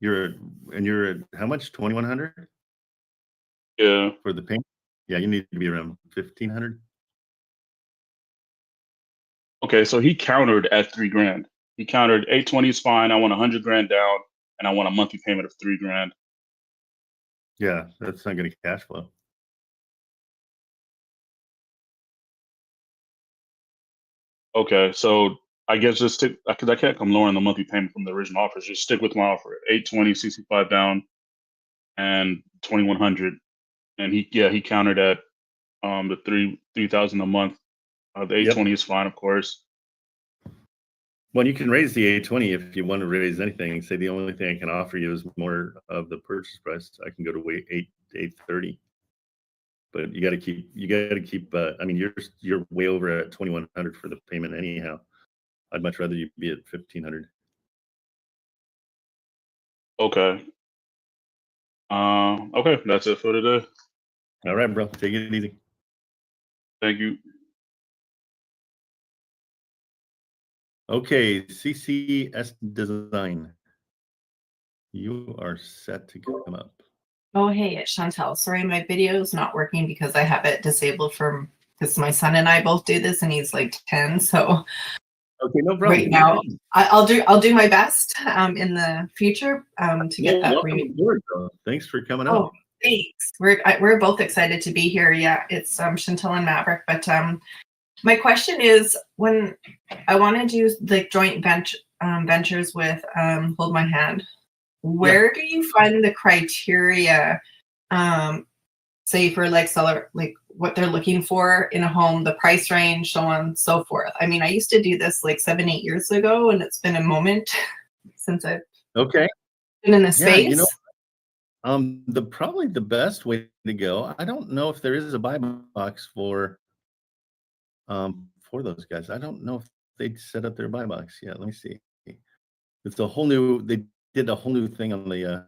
You're at how much? 2,100 Yeah. for the payment? Yeah, you need to be around 1,500. Okay, so he countered at $3,000. He countered 820 is fine. I want 100 grand down, and I want a monthly payment of $3,000. Yeah, that's not going to cash flow. Okay, so I guess just stick because I can't come lower on the monthly payment from the original offer. Just stick with my offer: 820, 65 down, and 2,100. And he countered at the 3,000 a month. The 820 is fine, of course. Well, you can raise the 820 if you want to raise anything. Say the only thing I can offer you is more of the purchase price. I can go to 830. But you got to keep. I mean, you're way over at 2,100 for the payment anyhow. I'd much rather you be at 1,500. Okay. Okay, that's it for today. All right, bro. Take it easy. Thank you. Okay, CCS Design. You are set to come up. Oh, hey, it's Chantel. Sorry, my video is not working because I have it disabled because my son and I both do this, and he's like 10. So okay, no problem. Right now, I'll do my best in the future to get that. Welcome aboard, bro. Thanks for coming up. Oh, thanks. We're both excited to be here. Yeah, it's Chantel and Maverick. But my question is, when I want to do like joint ventures with Hold My Hand, where do you find the criteria, say for like seller, like what they're looking for in a home, the price range, so on and so forth? I mean, I used to do this like 7-8 years ago, and it's been a moment since I've been in the space. You know, probably the best way to go. I don't know if there is a buy box for those guys. I don't know if they set up their buy box yet. Let me see. It's a whole new. They did a whole new thing on the.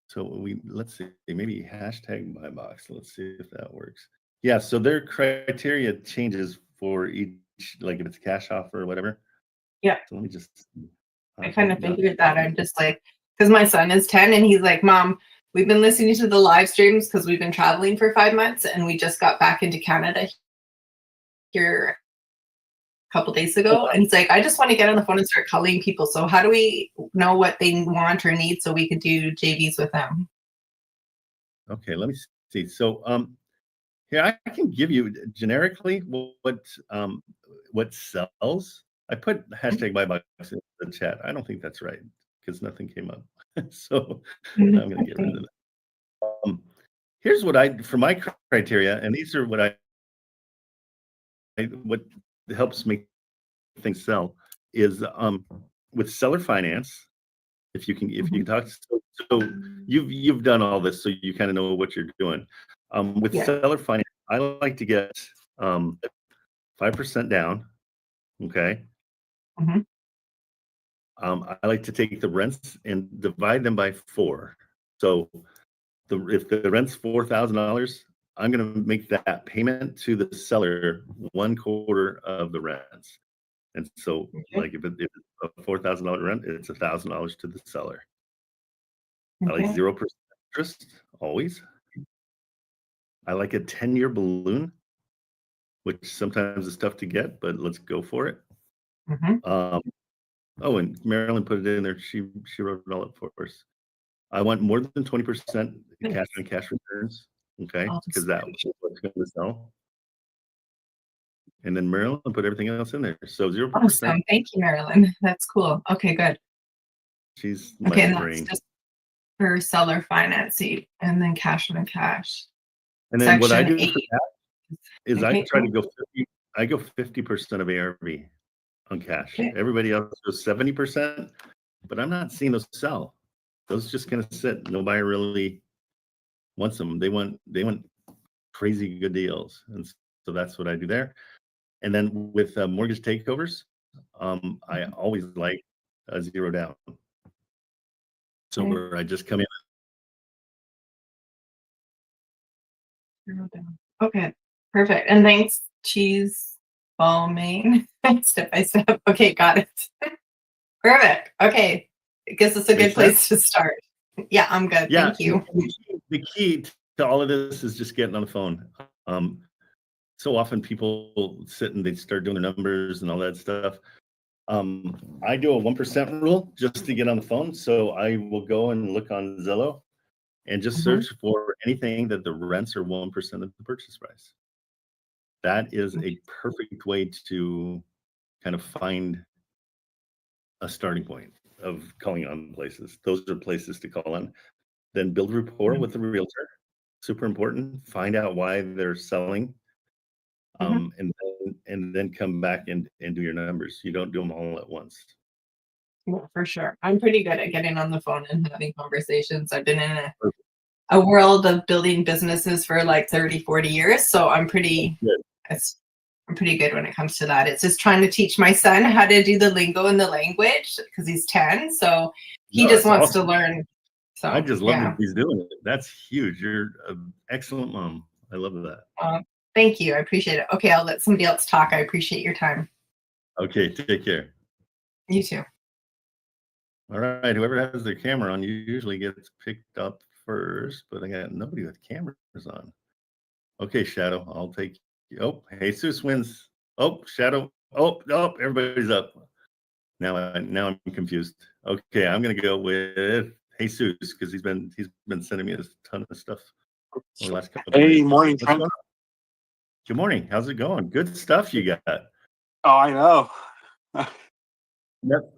So let's see, maybe hashtag buy box. Let's see if that works. Yeah, so their criteria changes for each, like if it's cash offer or whatever. Yeah. So let me just. I kind of figured that. I'm just like, because my son is 10 and he's like, Mom, we've been listening to the live streams because we've been traveling for 5 months and we just got back into Canada here a couple days ago. And he's like, I just want to get on the phone and start calling people. So how do we know what they want or need so we could do JVs with them? Okay, let me see. So here I can give you generically what sells. I put hashtag buy box in the chat. I don't think that's right because nothing came up. So I'm going to get rid of that. Here's what for my criteria, and these are what helps make things sell is with seller finance. If you can talk, so you've done all this, so you kind of know what you're doing. With seller finance, I like to get 5% down. Okay. I like to take the rents and divide them by 4. So if the rent's $4,000, I'm going to make that payment to the seller 1/4 of the rents. And so, like if it's a $4,000 rent, it's $1,000 to the seller. I like 0% interest always. I like a 10-year balloon, which sometimes is tough to get, but let's go for it. Oh, and Marilyn put it in there. She wrote it all up for us. I want more than 20% cash on cash returns. Okay, because that's what's going to sell. And then Marilyn put everything else in there. So 0%. Awesome. Thank you, Marilyn. That's cool. Okay, good. She's my brain. That's just for seller financing and then cash on cash. And then what I do for that is I try to go 50% of ARV on cash. Everybody else goes 70%, but I'm not seeing those sell. Those just kind of sit. Nobody really wants them. They want crazy good deals, and so that's what I do there. And then with mortgage takeovers, I always like a 0 down. So where I just come in. 0 down. Okay, perfect. And thanks, Cheese Ball Main. Step by step. Okay, got it. Perfect. Okay, guess it's a good Makes place to start. Yeah, I'm good. Yeah, Thank you. the key to all of this is just getting on the phone. So often people sit and they start doing their numbers and all that stuff. I do a 1% rule just to get on the phone. So I will go and look on Zillow and just search for anything that the rents are 1% of the purchase price. That is a perfect way to kind of find a starting point of calling on places. Those are places to call on. Then build rapport with the realtor. Super important. Find out why they're selling. And then come back and do your numbers. You don't do them all at once. Yeah, for sure. I'm pretty good at getting on the phone and having conversations. I've been in a world of building businesses for like 30, 40 years. So I'm pretty good. I'm pretty good when it comes to that. It's just trying to teach my son how to do the lingo and the language because he's 10. So he just wants to learn. So I just love that he's doing it. That's huge. You're an excellent mom. I love that. Thank you. I appreciate it. Okay, I'll let somebody else talk. I appreciate your time. Okay, take care. You too. All right, whoever has their camera on usually gets picked up first, but I got nobody with cameras on. Okay, Shadow, I'll take you. Oh, Jesus wins. Oh, Shadow. Oh, everybody's up. Now I'm confused. Okay, I'm gonna go with Jesus because he's been sending me a ton of stuff over the last couple of days. Morning, Trent. Good morning. How's it going? Good stuff you got. Oh, I know. Yep.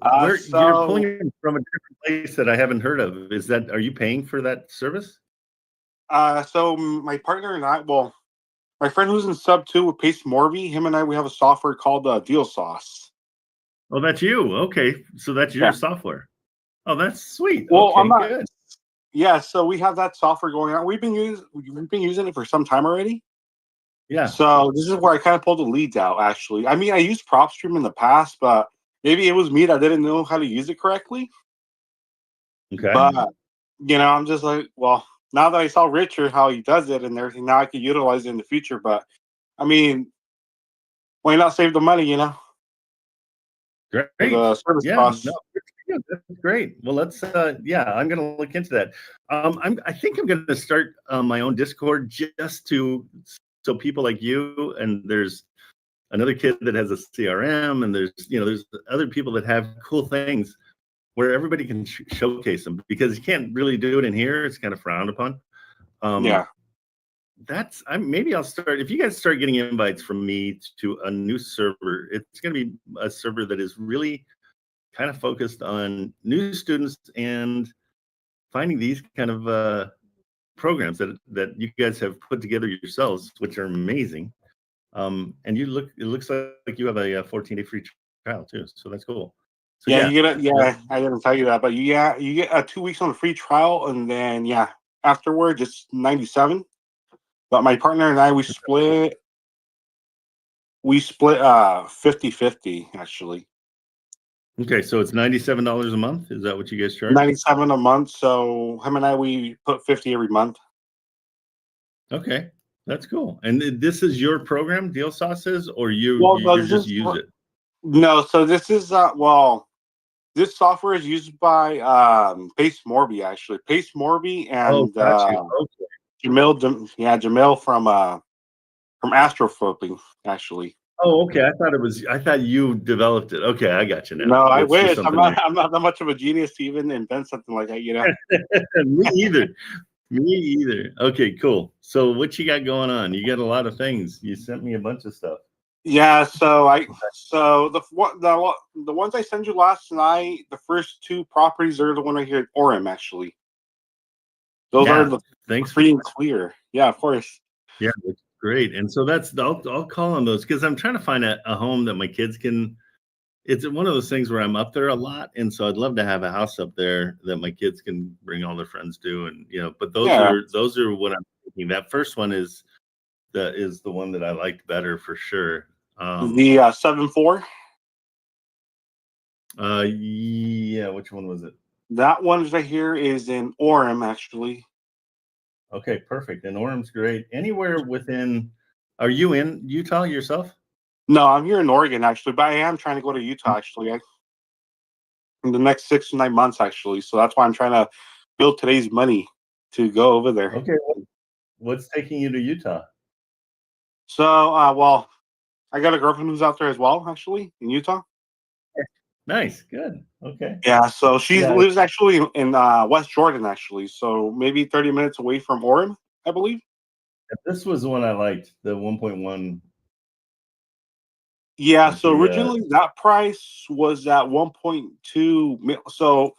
You're pulling in from a different place that I haven't heard of. Are you paying for that service? So my partner and I, well, my friend who's in sub 2 with Pace Morby, him and I, we have a software called Deal Sauce. Oh, that's you. Okay, so that's your software. Oh, that's sweet. Well, okay, good. Yeah, so we have that software going on. We've been using it for some time already. Yeah. So this is where I kind of pulled the leads out. Actually, I mean, I used PropStream in the past, but maybe it was me that didn't know how to use it correctly. Okay. But I'm just like, well, now that I saw Richard how he does it and everything, now I can utilize it in the future. But I mean, why not save the money? Great. The service costs. No, that's great. Well, let's. I'm going to look into that. I think I'm going to start my own Discord just so people like you, and there's another kid that has a CRM, and there's other people that have cool things where everybody can showcase them, because you can't really do it in here. It's kind of frowned upon. Maybe I'll start. If you guys start getting invites from me to a new server, it's going to be a server that is really kind of focused on new students and finding these kind of programs that you guys have put together yourselves, which are amazing. And it looks like you have a 14-day free trial too, so that's cool. So, you get I didn't tell you that, but you get 2 weeks on a free trial, and then afterwards it's $97. But my partner and I, we split 50-50 actually. Okay, so it's $97 a month. Is that what you guys charge? $97 a month. So him and I, we put 50 every month. Okay, that's cool. And this is your program, Deal Sauces, or you just use it? No, so this is this software is used by Pace Morby actually. Pace Morby and Jamil from Astroflipping actually. Oh, okay. I thought you developed it. Okay, I got you now. No, I wish. I'm not that much of a genius to even invent something like that, Me either. Okay, cool. So what you got going on? You got a lot of things. You sent me a bunch of stuff. Yeah, so the ones I sent you last night, the first 2 properties are the one right here at Orem actually. Those are the free and clear. Yeah, of course. Yeah, that's great. And so I'll call on those because I'm trying to find a home that my kids can. It's one of those things where I'm up there a lot, and so I'd love to have a house up there that my kids can bring all their friends to, and But those are what I'm thinking. That first one is the one that I liked better for sure. The 7-4. Which one was it? That one right here is in Orem actually. Okay, perfect. And Orem's great. Anywhere within. Are you in Utah yourself? No, I'm here in Oregon actually, but I am trying to go to Utah actually. in the next 6 to 9 months, actually. So that's why I'm trying to build today's money to go over there. Okay. What's taking you to Utah? So, well, I got a girlfriend who's out there as well, actually, in Utah. Nice. Good. Okay. Yeah, so she lives actually in West Jordan, actually. So maybe 30 minutes away from Orem, I believe. This was the one I liked, the 1.1. Yeah, so originally that price was at 1.2, so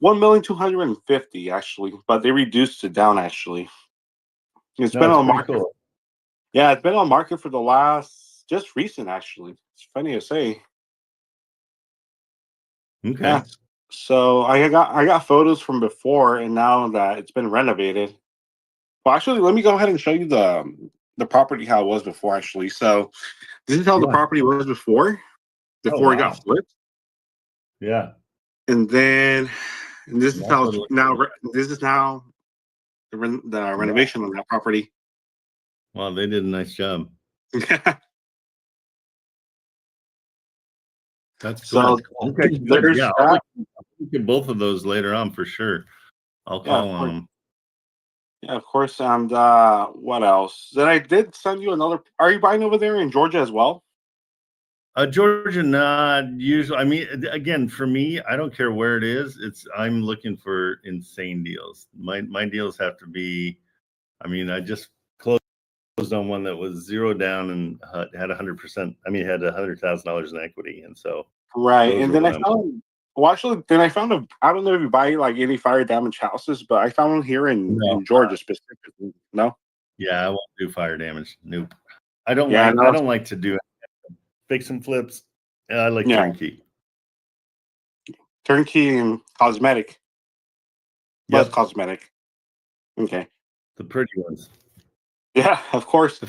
1,250,000 actually, but they reduced it down actually. It's been on the market. Cool. Yeah, it's been on market for the last just recent actually. It's funny to say. Okay. Yeah. So I got photos from before and now that it's been renovated. Well, actually, let me go ahead and show you the property how it was before actually. So this is how the property was before it got flipped. Yeah. And then this is how it's now. This is now the renovation on that property. Wow, they did a nice job. That's cool. So okay, good. Yeah, I'll look at both of those later on for sure. I'll call on them. Yeah, of course. And what else? Then I did send you another. Are you buying over there in Georgia as well? Georgia, not usually. I mean, again, for me, I don't care where it is. I'm looking for insane deals. My deals have to be. I mean, I just closed on one that was 0 down and had 100%. I mean, had $100,000 in equity, and so right. And then I found. Well, actually, then I found I don't know if you buy like any fire damage houses, but I found one here in Georgia specifically. No. Yeah, I won't do fire damage. Nope. I don't like to do it. Fix and flips. I like turnkey. Turnkey and cosmetic. Yeah, cosmetic. Okay. The pretty ones. Yeah, of course.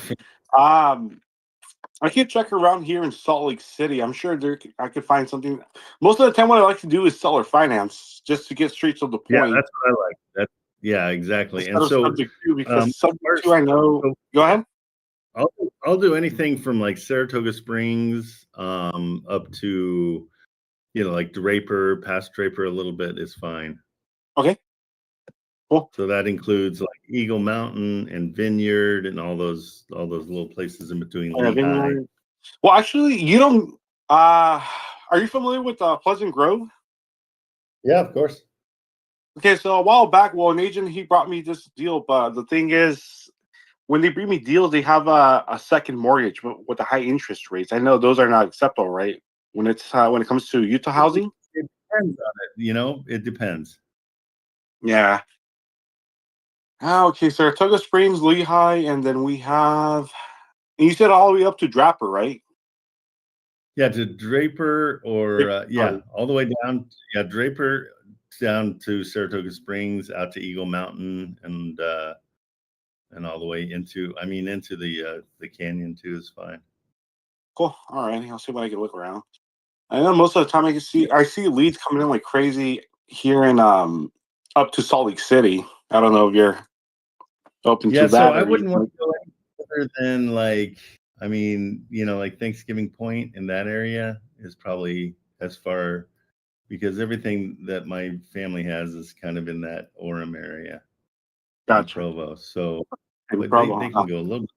I could check around here in Salt Lake City. I'm sure I could find something. Most of the time, what I like to do is seller finance, just to get straight to the point. Yeah, that's what I like. Yeah, exactly. And so, subject to, because subject to, I know. Go ahead. I'll do anything from like Saratoga Springs up to, like Draper, past Draper a little bit is fine. Okay. Cool. So that includes like Eagle Mountain and Vineyard and all those little places in between. Well, actually, you don't. Are you familiar with Pleasant Grove? Yeah, of course. Okay, so a while back, an agent he brought me this deal, but the thing is, when they bring me deals, they have a second mortgage with the high interest rates. I know those are not acceptable, right? When it comes to Utah housing, it depends on it. It depends. Yeah. Okay, Saratoga Springs, Lehigh, and then we have. And you said all the way up to Draper, right? Yeah, to Draper or all the way down. Yeah, Draper down to Saratoga Springs, out to Eagle Mountain, and all the way into the canyon too is fine. Cool. All right, I'll see what I can look around. I know most of the time I see leads coming in like crazy here in up to Salt Lake City. I don't know if you're open to that. So I wouldn't want to go any further than like Thanksgiving Point in that area is probably as far, because everything that my family has is kind of in that Orem area. Gotcha. Provo. So they can go a little bit.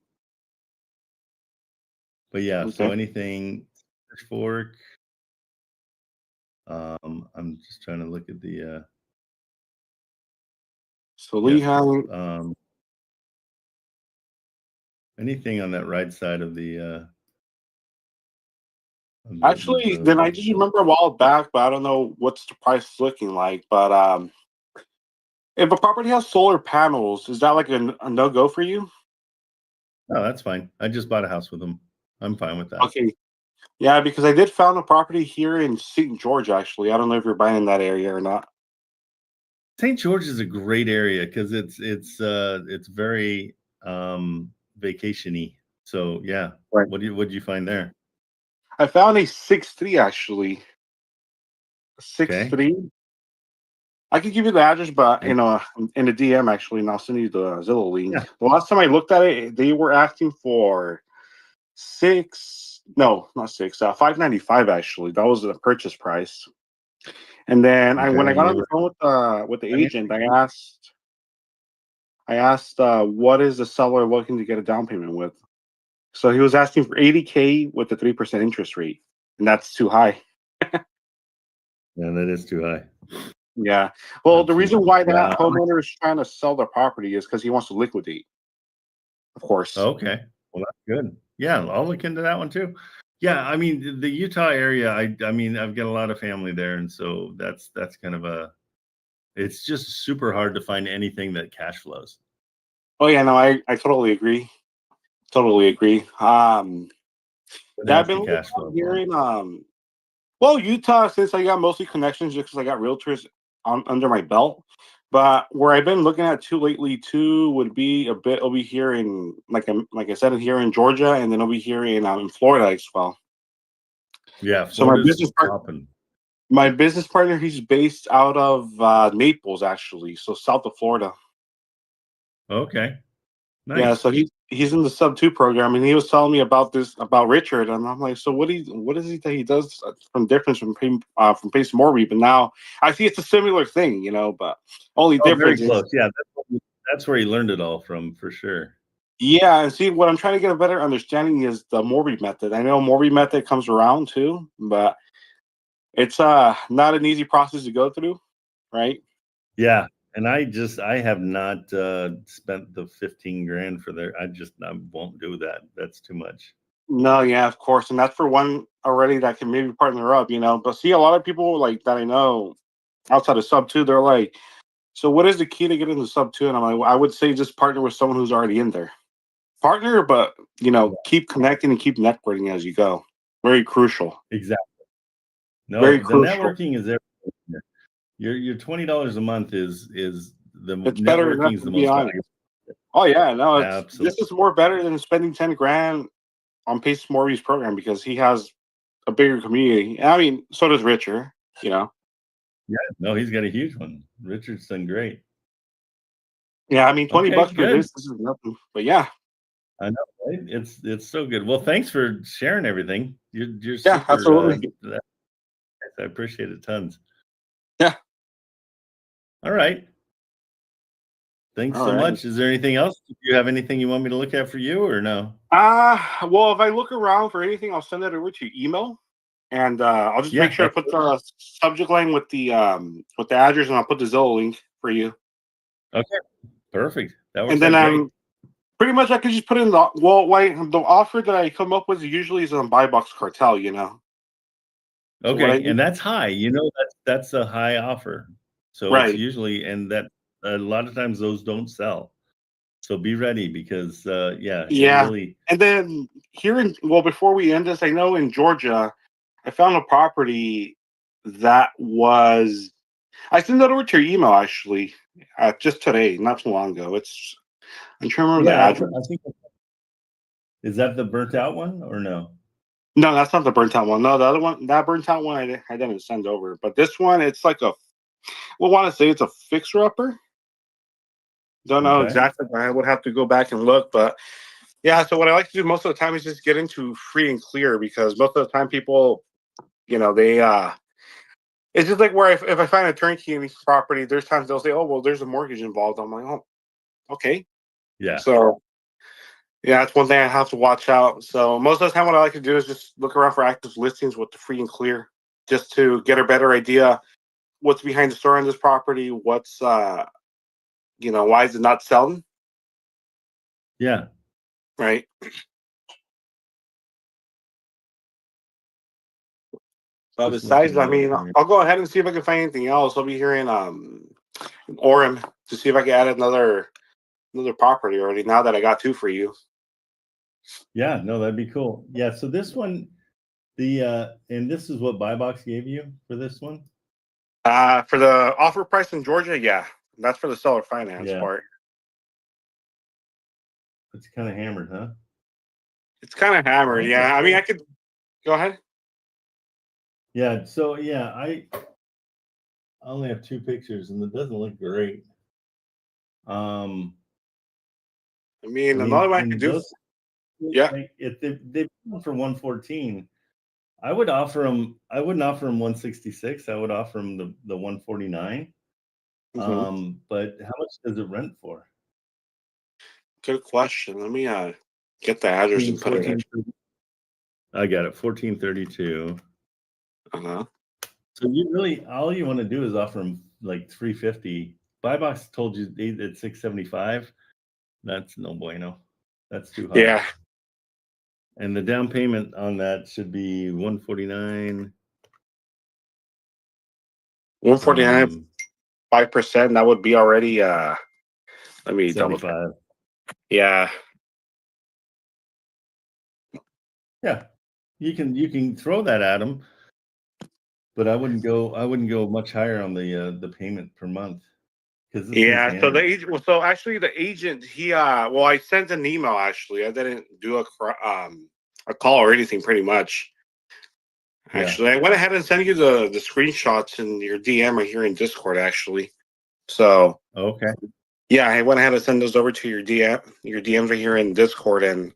But yeah, okay. So anything Fork. I'm just trying to look at the so Lehigh. Anything on that right side of the actually, then I just remember a while back, but I don't know what's the price looking like. But if a property has solar panels, is that like a no-go for you? No, that's fine. I just bought a house with them. I'm fine with that. Okay. Yeah, because I did found a property here in St. George, actually. I don't know if you're buying in that area or not. St. George is a great area because it's very vacation-y. So yeah. Right. What did you find there? I found a 6'3" actually. 6'3". Okay. I could give you the address, but in the DM actually, and I'll send you the Zillow link. Yeah. The last time I looked at it, they were asking for $595 actually. That was the purchase price. And then Okay, when I got on the phone with the agent, I asked what is the seller looking to get a down payment with? So he was asking for 80K with the 3% interest rate, and that's too high. Yeah, that is too high. Yeah. Well, the reason why that Yeah. homeowner is trying to sell their property is because he wants to liquidate. Of course. Okay. Well, that's good. Yeah, I'll look into that one too. Yeah, I mean the Utah area. I mean I've got a lot of family there, and so that's kind of it's just super hard to find anything that cash flows. Oh yeah, no, I totally agree. Totally agree. Yeah, I've been Cash flow. hearing well, Utah, since I got mostly connections just because I got realtors under my belt. But where I've been looking at too lately too would be a bit over here in like I said here in Georgia, and then over here in Florida as well. Yeah, so my business partner, he's based out of Naples actually, so south of Florida. Okay. Nice. Yeah, so he's in the sub 2 program, and he was telling me about Richard, and I'm like, so what is he that he does from difference from Pace Morby? But now I see it's a similar thing, but only difference very close. Yeah, that's where he learned it all from for sure. Yeah, and see what I'm trying to get a better understanding is the Morby method. I know Morby method comes around too, but it's not an easy process to go through, right? Yeah. And I have not spent the 15 grand for there. I won't do that. That's too much. No, yeah, of course. And that's for one already that can maybe partner up, But see, a lot of people like that I know outside of sub 2, they're like, so what is the key to get into sub 2? And I'm like, well, I would say just partner with someone who's already in there. Partner, but keep connecting and keep networking as you go. Very crucial. Exactly. No, very the crucial. networking is everything. Your $20 a month is the it's better networking is the most valuable. Oh yeah, no, Absolutely. This is more better than spending 10 grand on Pace Morby's program because he has a bigger community. I mean, so does Richard, Yeah, no, he's got a huge one. Richard's done great. Yeah, I mean, $20 for this is nothing. But yeah, I know, right? It's so good. Well, thanks for sharing everything. You're yeah, super, absolutely. I appreciate it tons. Yeah. All right. Thanks so much. Is there anything else? Do you have anything you want me to look at for you or no? Well, if I look around for anything, I'll send it over to your email, and I'll just make sure I put the subject line with the address, and I'll put the Zillow link for you. Okay, perfect. That works. And then pretty much I could just put in the offer that I come up with usually is on buy box cartel, Okay, and that's high. That's a high offer. So it's usually, and that a lot of times those don't sell. So be ready because really. And then before we end this, I know in Georgia, I found a property that was. I sent that over to your email actually, just today, not too long ago. I'm trying to remember the address. I think is that the burnt out one or no? No, that's not the burnt out one. No, the other one, that burnt out one, I didn't send over. But this one, it's like want to say it's a fixer upper. Don't know exactly, but I would have to go back and look. But yeah, so what I like to do most of the time is just get into free and clear because most of the time people, they it's just like where if I find a turnkey in this property, there's times they'll say, "Oh, well, there's a mortgage involved." I'm like, "Oh, okay." Yeah. So yeah, that's one thing I have to watch out. So most of the time, what I like to do is just look around for active listings with the free and clear, just to get a better idea what's behind the story on this property. What's why is it not selling? Yeah. Right. But besides, I mean, I'll go ahead and see if I can find anything else. I'll be here in Orem to see if I can add another property already. Now that I got 2 for you. Yeah, no, that'd be cool. Yeah, so this one, and this is what Buy Box gave you for this one. For the offer price in Georgia, yeah, that's for the seller finance part. It's kind of hammered, huh? It's kind of hammered, yeah. I mean, I could go ahead. Yeah, so yeah, I only have 2 pictures, and it doesn't look great. I mean, another way I could do. Yeah, if they've gone for 114, I would offer him. I wouldn't offer him 166. I would offer him the 149. But how much does it rent for? Good question. Let me get the address and put it in. I got it. 1432. Uh-huh. So you really all you want to do is offer him like 350. Buy box told you at 675. That's no bueno. That's too high. Yeah. And the down payment on that should be 149. 149, 5%. That would be already let me 75. Yeah. Yeah. You can throw that at him, but I wouldn't go much higher on the payment per month. Yeah, so the agent. Well, so actually, the agent, he well, I sent an email. Actually, I didn't do a call or anything. Pretty much. Actually, I went ahead and sent you the screenshots in your DM right here in Discord. Actually, so okay. Yeah, I went ahead and sent those over to your DMs right here in Discord, and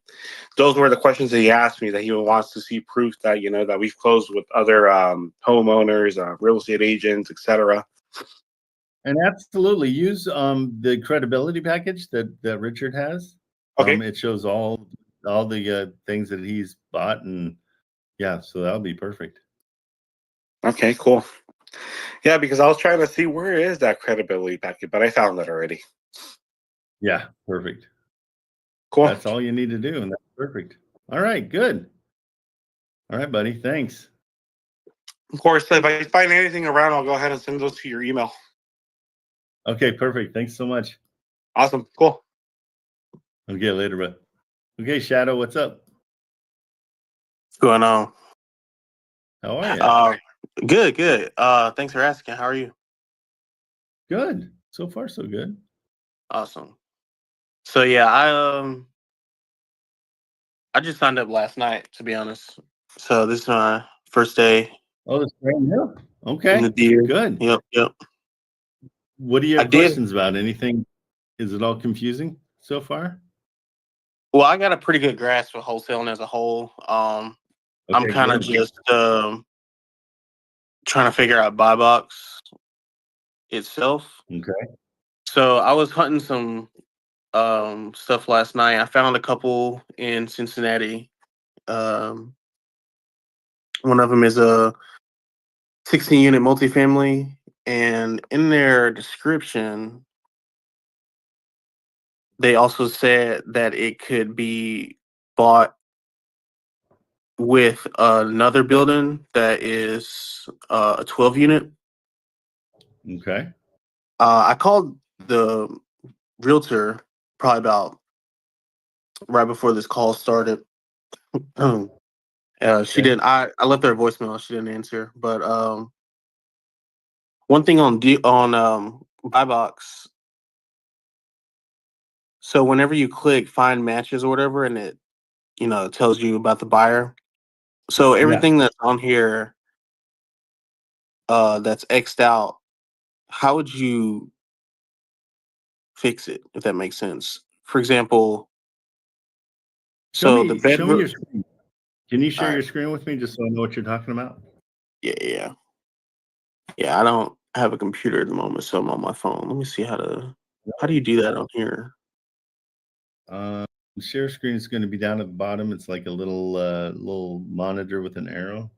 those were the questions that he asked me. That he wants to see proof that that we've closed with other homeowners, real estate agents, etc. And absolutely use the credibility package that Richard has. Okay. It shows all the things that he's bought, and yeah, so that'll be perfect. Okay, cool. Yeah, because I was trying to see where is that credibility package, but I found it already. Yeah, perfect. Cool. That's all you need to do, and that's perfect. All right, good. All right, buddy. Thanks. Of course, if I find anything around, I'll go ahead and send those to your email. Okay, perfect. Thanks so much. Awesome. Cool. Okay, later, bud. Okay, Shadow, what's up? What's going on? How are you? Good. Thanks for asking. How are you? Good. So far, so good. Awesome. So yeah, I just signed up last night, to be honest. So this is my first day. Oh, that's brand new. Okay. In the deal. Good. Yep. What do you have questions about? Anything? Is it all confusing so far? Well, I got a pretty good grasp of wholesaling as a whole. I'm kind of just trying to figure out buy box itself. Okay. So I was hunting some stuff last night. I found a couple in Cincinnati. One of them is a 16-unit multifamily, and in their description, they also said that it could be bought with another building that is a 12-unit. Okay. I called the realtor probably about right before this call started. She didn't. I left her a voicemail. She didn't answer. But one thing on buy box. So whenever you click find matches or whatever, and it tells you about the buyer. So everything that's on here that's X'd out, how would you fix it, if that makes sense? For example, Show me your screen. Can you share your right. screen with me just so I know what you're talking about? Yeah. I don't have a computer at the moment, so I'm on my phone. Let me see how do you do that on here? Share screen is going to be down at the bottom. It's like a little monitor with an arrow.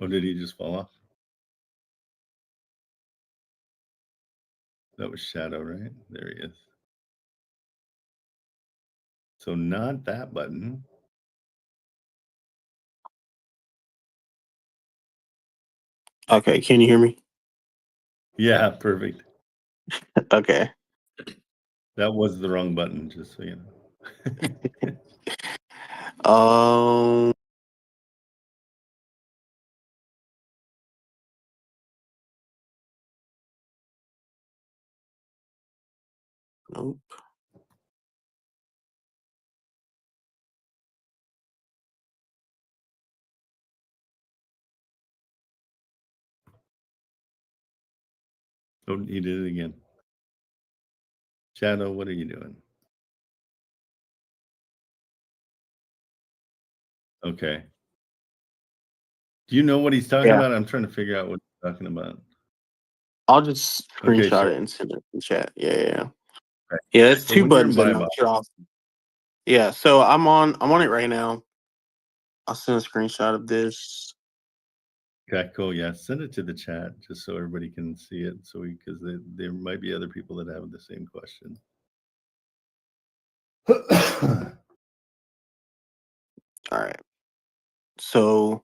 Oh, did he just fall off? That was Shadow, right? There he is. So not that button. Okay, can you hear me? Yeah, perfect. Okay. That was the wrong button, just so you know. Nope. Oh, you did it again. Shadow, what are you doing? Okay. Do you know what he's talking about? I'm trying to figure out what he's talking about. I'll just screenshot it and send it in chat. Yeah. Yeah, it's two buttons that knock you off. Yeah, so I'm on it right now. I'll send a screenshot of this. Okay, cool. Yeah, send it to the chat just so everybody can see it. So because there might be other people that have the same question. All right. So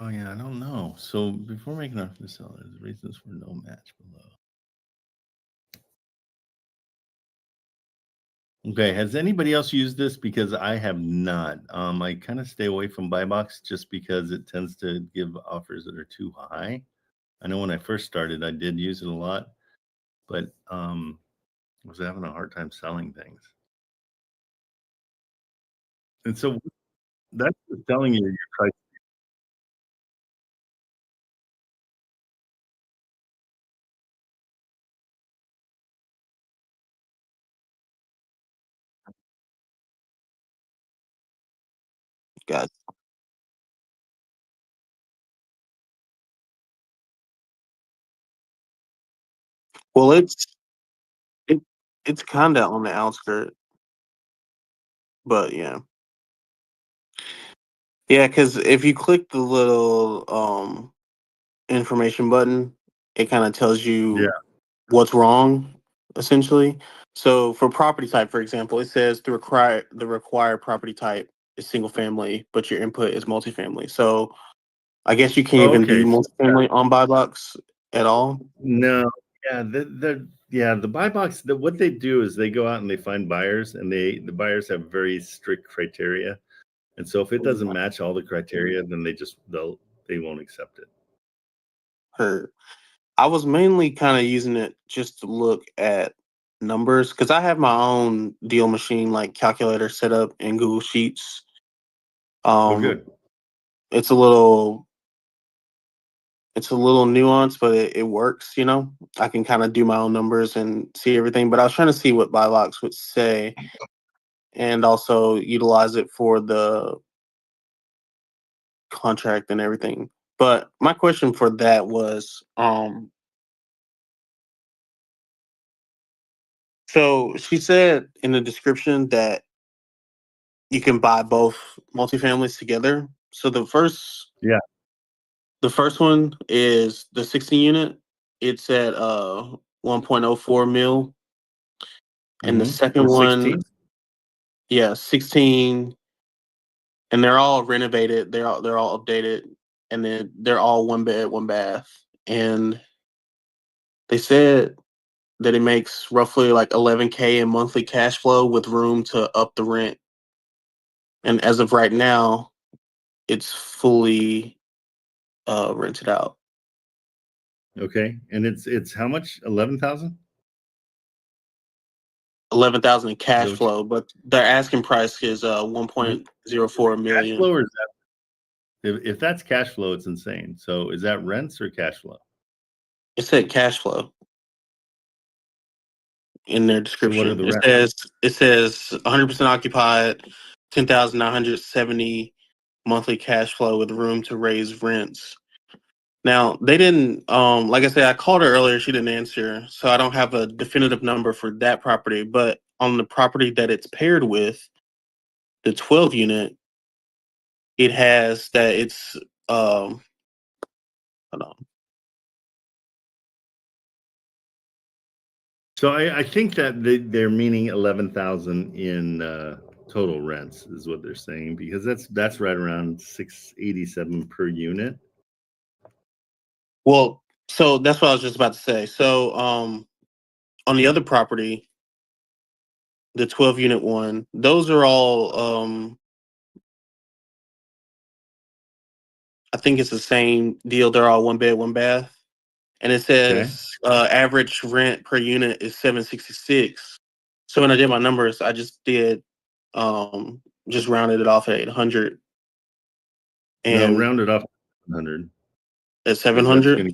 oh yeah, I don't know. So before making an offer to sell, there's reasons for no match below. Okay, has anybody else used this? Because I have not. I kind of stay away from buy box just because it tends to give offers that are too high. I know when I first started, I did use it a lot, but I was having a hard time selling things. And so that's just telling you your price. got well it's kinda on the outskirts, but yeah. Yeah, because if you click the little information button, it kind of tells you what's wrong, essentially. So for property type, for example, it says the required property type is single family, but your input is multifamily. So I guess you can't even do multifamily on buy box at all. No, yeah, the buy box. What they do is they go out and they find buyers, and the buyers have very strict criteria, and so if it doesn't match all the criteria, then they won't accept it. I was mainly kind of using it just to look at numbers because I have my own deal machine like calculator set up in Google Sheets. Good. It's a little nuanced, but it works. I can kind of do my own numbers and see everything. But I was trying to see what Buylocks would say, and also utilize it for the contract and everything. But my question for that was, so she said in the description that you can buy both multifamilies together. So the first one is the 16 unit. It's at 1.04 mil. And the second one, 16, and they're all renovated. They're all updated, and then they're all one bed, one bath. And they said that it makes roughly like 11K in monthly cash flow with room to up the rent. And as of right now, it's fully rented out. Okay, and it's how much? 11,000. 11,000 in cash flow, but their asking price is 1.04 million. Cash flow, or is that, if that's cash flow, it's insane. So is that rents or cash flow? It said cash flow in their description. So what are the rents? It says 100% occupied, 10,970 monthly cash flow with room to raise rents. Now they didn't. Like I said, I called her earlier. She didn't answer, so I don't have a definitive number for that property. But on the property that it's paired with, the 12 unit, it has that it's hold on. So I think that they're meaning 11,000 in total rents is what they're saying, because that's right around 687 per unit. Well, so that's what I was just about to say. So on the other property, the 12 unit one, those are all I think it's the same deal. They're all one bed, one bath. And it says average rent per unit is $766. So when I did my numbers, I just did Just rounded it off at 800. No, And round it off to 700. at 700.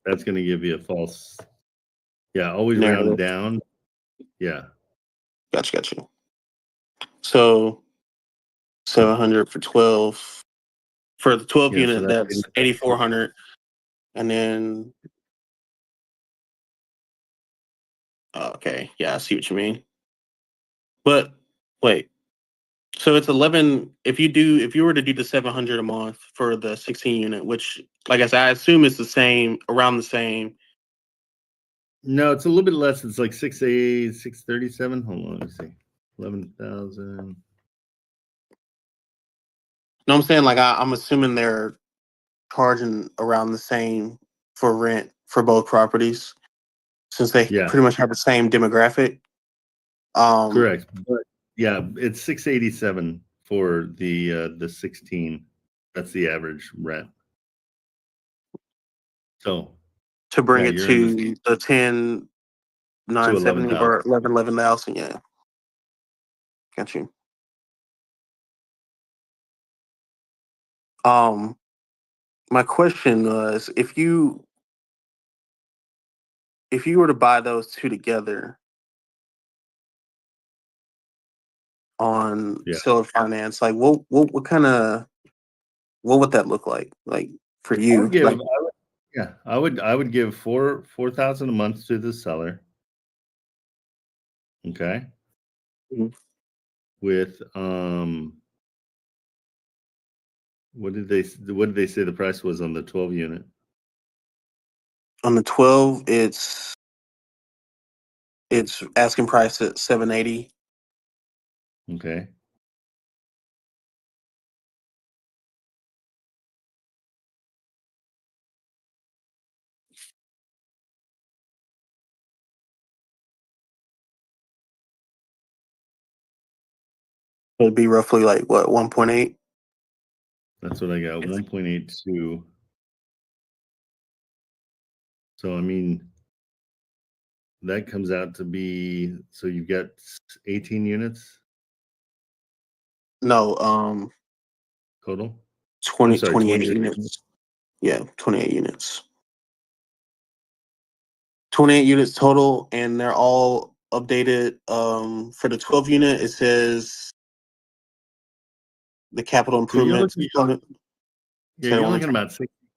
That's gonna give you a false. Yeah, always Narrative. round down. Yeah. Gotcha. So 700 for 12. For the 12 Yeah, so unit, that's 8,400. And then, okay, yeah, I see what you mean. But wait, so it's 11. If you were to do the 700 a month for the 16 unit, which, like I said, I assume it's the same, around the same. No, it's a little bit less. It's like 637. Hold on, let me see. 11,000. No, I'm saying, like, I'm assuming they're charging around the same for rent for both properties, since they pretty much have the same demographic. Correct. But yeah, it's 687 for the 16. That's the average rent. So to bring it to the 10, 970 or 11,000, yeah. Got you. My question was, if you were to buy those two together on seller finance, like what would that look like for you? I would give 4,000 a month to the seller. Okay. Mm-hmm. With what did they say the price was on the 12 unit? On the 12, it's asking price at 780. Okay. It'd be roughly like what, 1.8? That's what I got, 1.82. So I mean, that comes out to be, so you've got 18 units? No, total? 28 units. Yeah, 28 units. 28 units total, and they're all updated. For the 12 unit, it says the capital improvements component. Yeah, you're looking about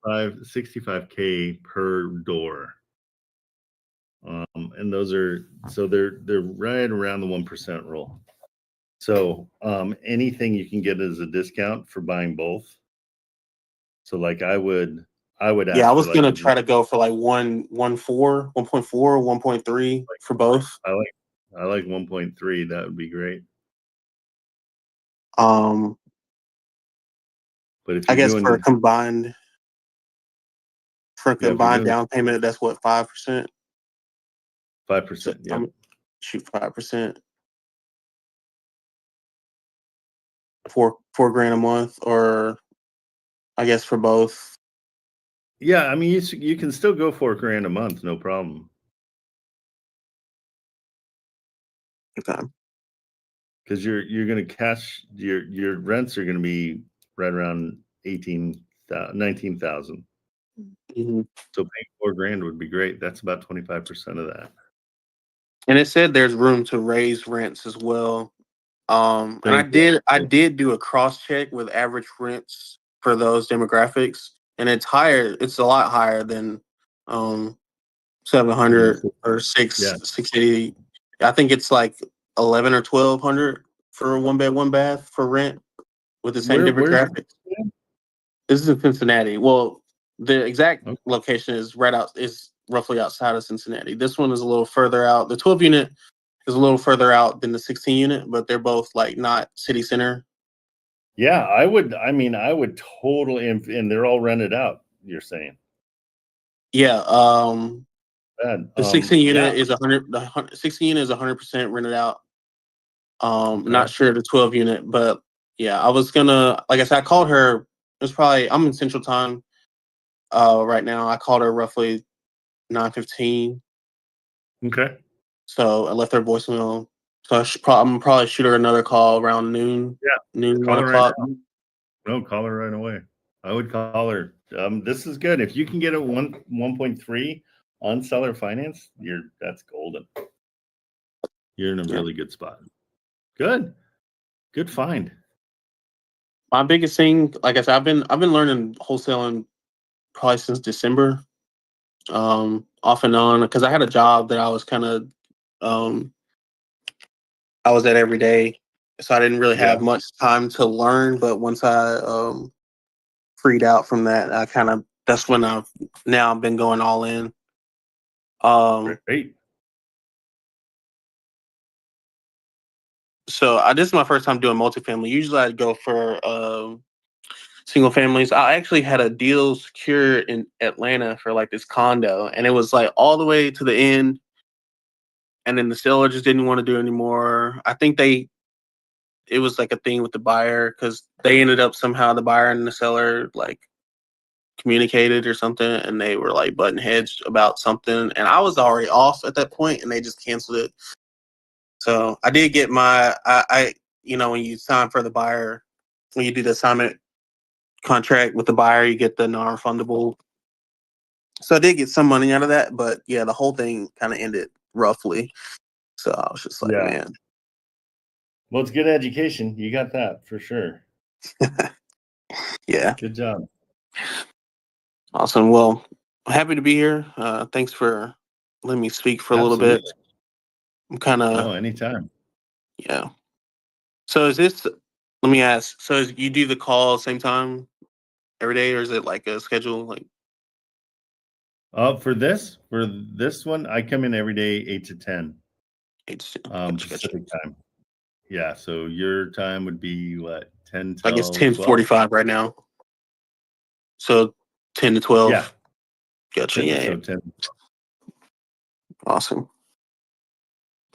65K per door. And those are, so they're right around the 1% rule. So anything you can get as a discount for buying both. So like I would ask. Yeah, I was gonna try to go for like 1.4, 1.3 for both. I like 1.3. That would be great. But if I guess for a combined down payment, that's what, 5%? 5%. Yeah. Shoot, 5%. $4,000 a month, or I guess for both. Yeah, I mean you can still go $4,000 a month, no problem. Okay. Because you're going to cash your rents are going to be right around 19,000. Mm-hmm. So paying $4,000 would be great. That's about 25% of that. And it said there's room to raise rents as well. And I did do a cross check with average rents for those demographics, and it's higher. It's a lot higher than 700 or 680. I think it's like 11 or 1,200 for a 1 bed, 1 bath for rent with the same demographics. This is in Cincinnati. Well, the exact location is roughly outside of Cincinnati. This one is a little further out. The 12 unit is a little further out than the 16 unit, but they're both like not city center. Yeah, I would totally, and they're all rented out, you're saying? Yeah. The 16 unit is 100. The 16 unit is 100% rented out. Not sure the 12 unit, but yeah, I was gonna, like I said, I called her. It was probably, I'm in Central Time right now. I called her roughly 9:15. Okay. So I left her voicemail So I'm probably shoot her another call around noon. Yeah, noon, call 1 her o'clock. right now. No, call her right away. I would call her. This is good. If you can get a 1.3 on seller finance, that's golden. You're in a really good spot. Good find. My biggest thing, like I said, I've been learning wholesaling probably since December, off and on, because I had a job that I was kind of I was at every day, so I didn't really have much time to learn. But once I freed out from that, that's when I've been going all in. Great. So this is my first time doing multifamily. Usually I'd go for single families. I actually had a deal secured in Atlanta for like this condo, and it was like all the way to the end. And then the seller just didn't want to do it anymore. I think it was like a thing with the buyer, because they ended up somehow, the buyer and the seller like communicated or something, and they were like butting heads about something, and I was already off at that point, and they just canceled it. So I did get my I when you sign for the buyer, when you do the assignment contract with the buyer, you get the non-refundable. So I did get some money out of that, but yeah, the whole thing kind of ended roughly. So I was just like, man. Well, it's good education. You got that for sure. Yeah. Good job. Awesome. Well, happy to be here. Thanks for letting me speak for a little bit. I'm kind of. No, anytime. Yeah. So let me ask, so you do the call same time every day, or is it like a schedule? Like, for this one, I come in every day 8 to 10. 8 to 10. Pacific time. Yeah, so your time would be what, 10 till I guess 10:45 right now. So 10 to 12. Yeah. Gotcha. 10, Yeah. So 10. Awesome.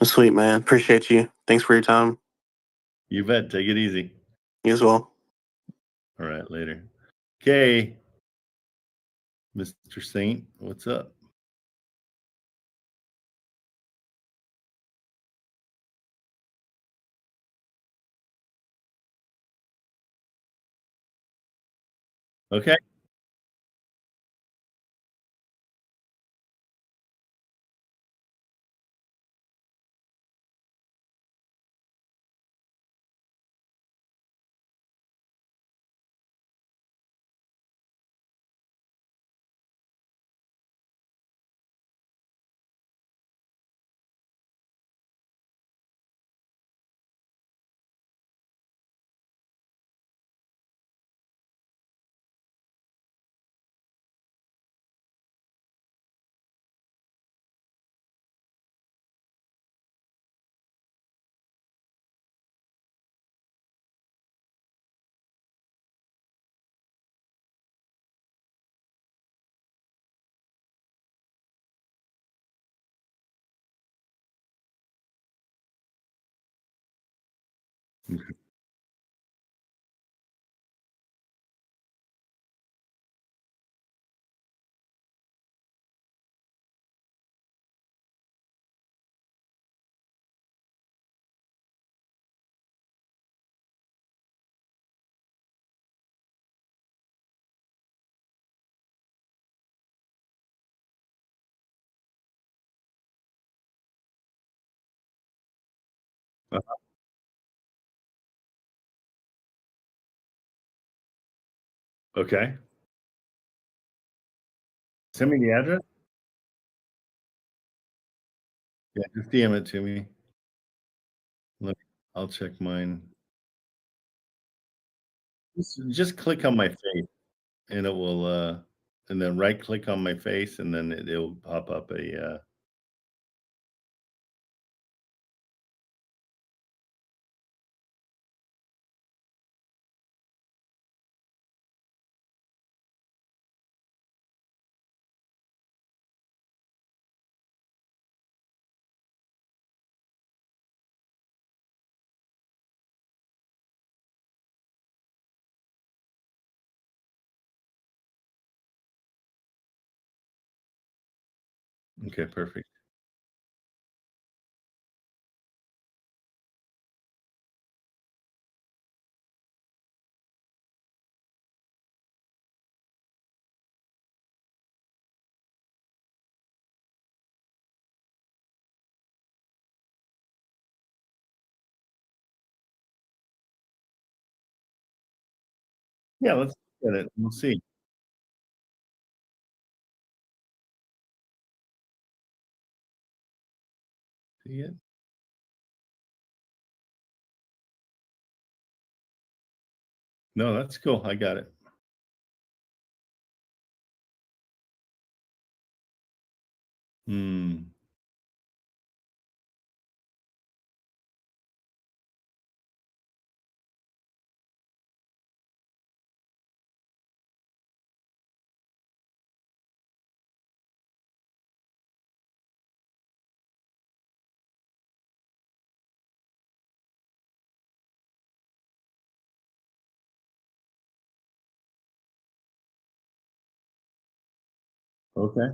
Sweet, man. Appreciate you. Thanks for your time. You bet. Take it easy. You as well. All right, later. Okay. Mr. Saint, what's up? Okay. Okay. Send me the address. Yeah, just DM it to me. I'll check mine. Just click on my face, and it will, and then right click on my face, and then it'll pop up a. Okay, perfect. Yeah, let's get it. We'll see. See it? No, that's cool. I got it. Hmm. Okay.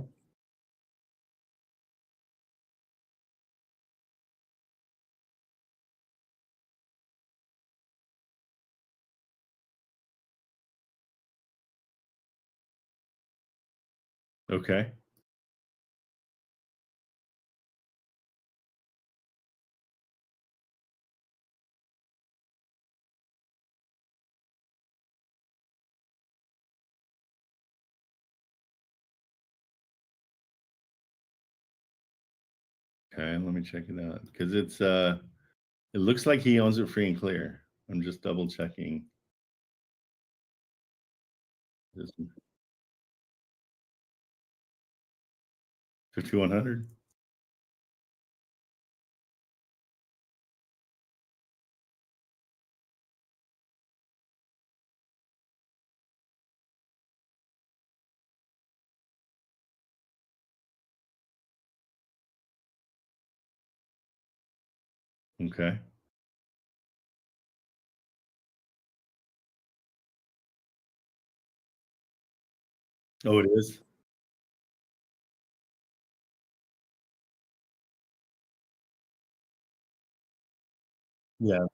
Okay. Okay, let me check it out because it looks like he owns it free and clear. I'm just double checking. This 5100. Okay. Oh, it is. Yeah.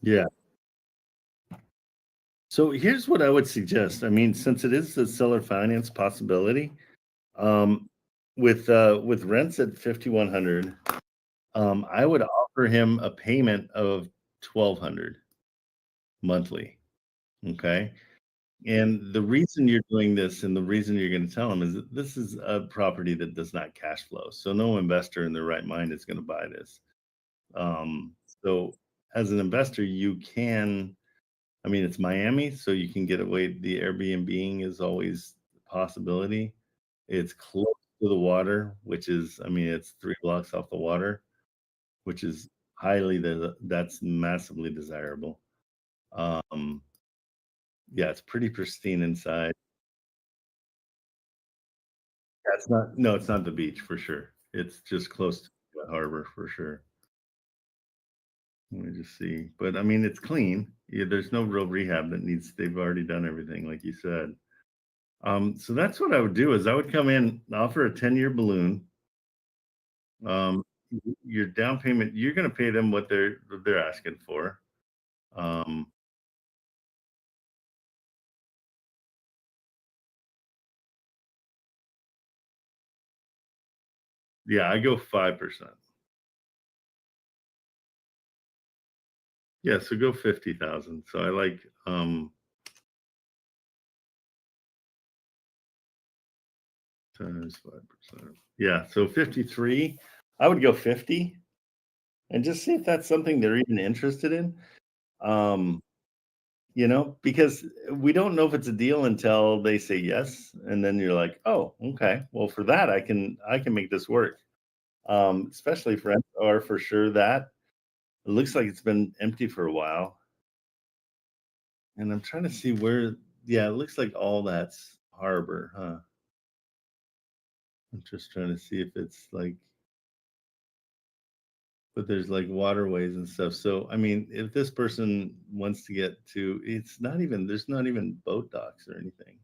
Yeah. So here's what I would suggest. I mean, since it is a seller finance possibility, um, with rents at 5100, I would offer him a payment of 1200 monthly. Okay. And the reason you're doing this and the reason you're going to tell him is that this is a property that does not cash flow. So no investor in their right mind is going to buy this. So as an investor, you can, I mean, it's Miami, so you can get away. The Airbnb is always a possibility. It's close to the water, which is, I mean, it's 3 blocks off the water, which is that's massively desirable. Um, yeah, it's pretty pristine inside. That's not, no, it's not the beach for sure. It's just close to the harbor for sure. Let me just see. But I mean, it's clean. Yeah, there's no real rehab that needs, they've already done everything, like you said. So that's what I would do is I would come in, offer a 10-year balloon. Your down payment, you're going to pay them what they're asking for. Um, yeah, I go 5%. Yeah, so go 50,000. So I like times 5%. Yeah, so 53. I would go 50 and just see if that's something they're even interested in. Um, because we don't know if it's a deal until they say yes, and then you're like, oh, okay, well, for that I can make this work. Especially for or for sure that it looks like it's been empty for a while, and I'm trying to see where. Yeah, it looks like all that's harbor, huh? I'm just trying to see if it's like, but there's like waterways and stuff. So I mean, if this person wants to get to, there's not even boat docks or anything.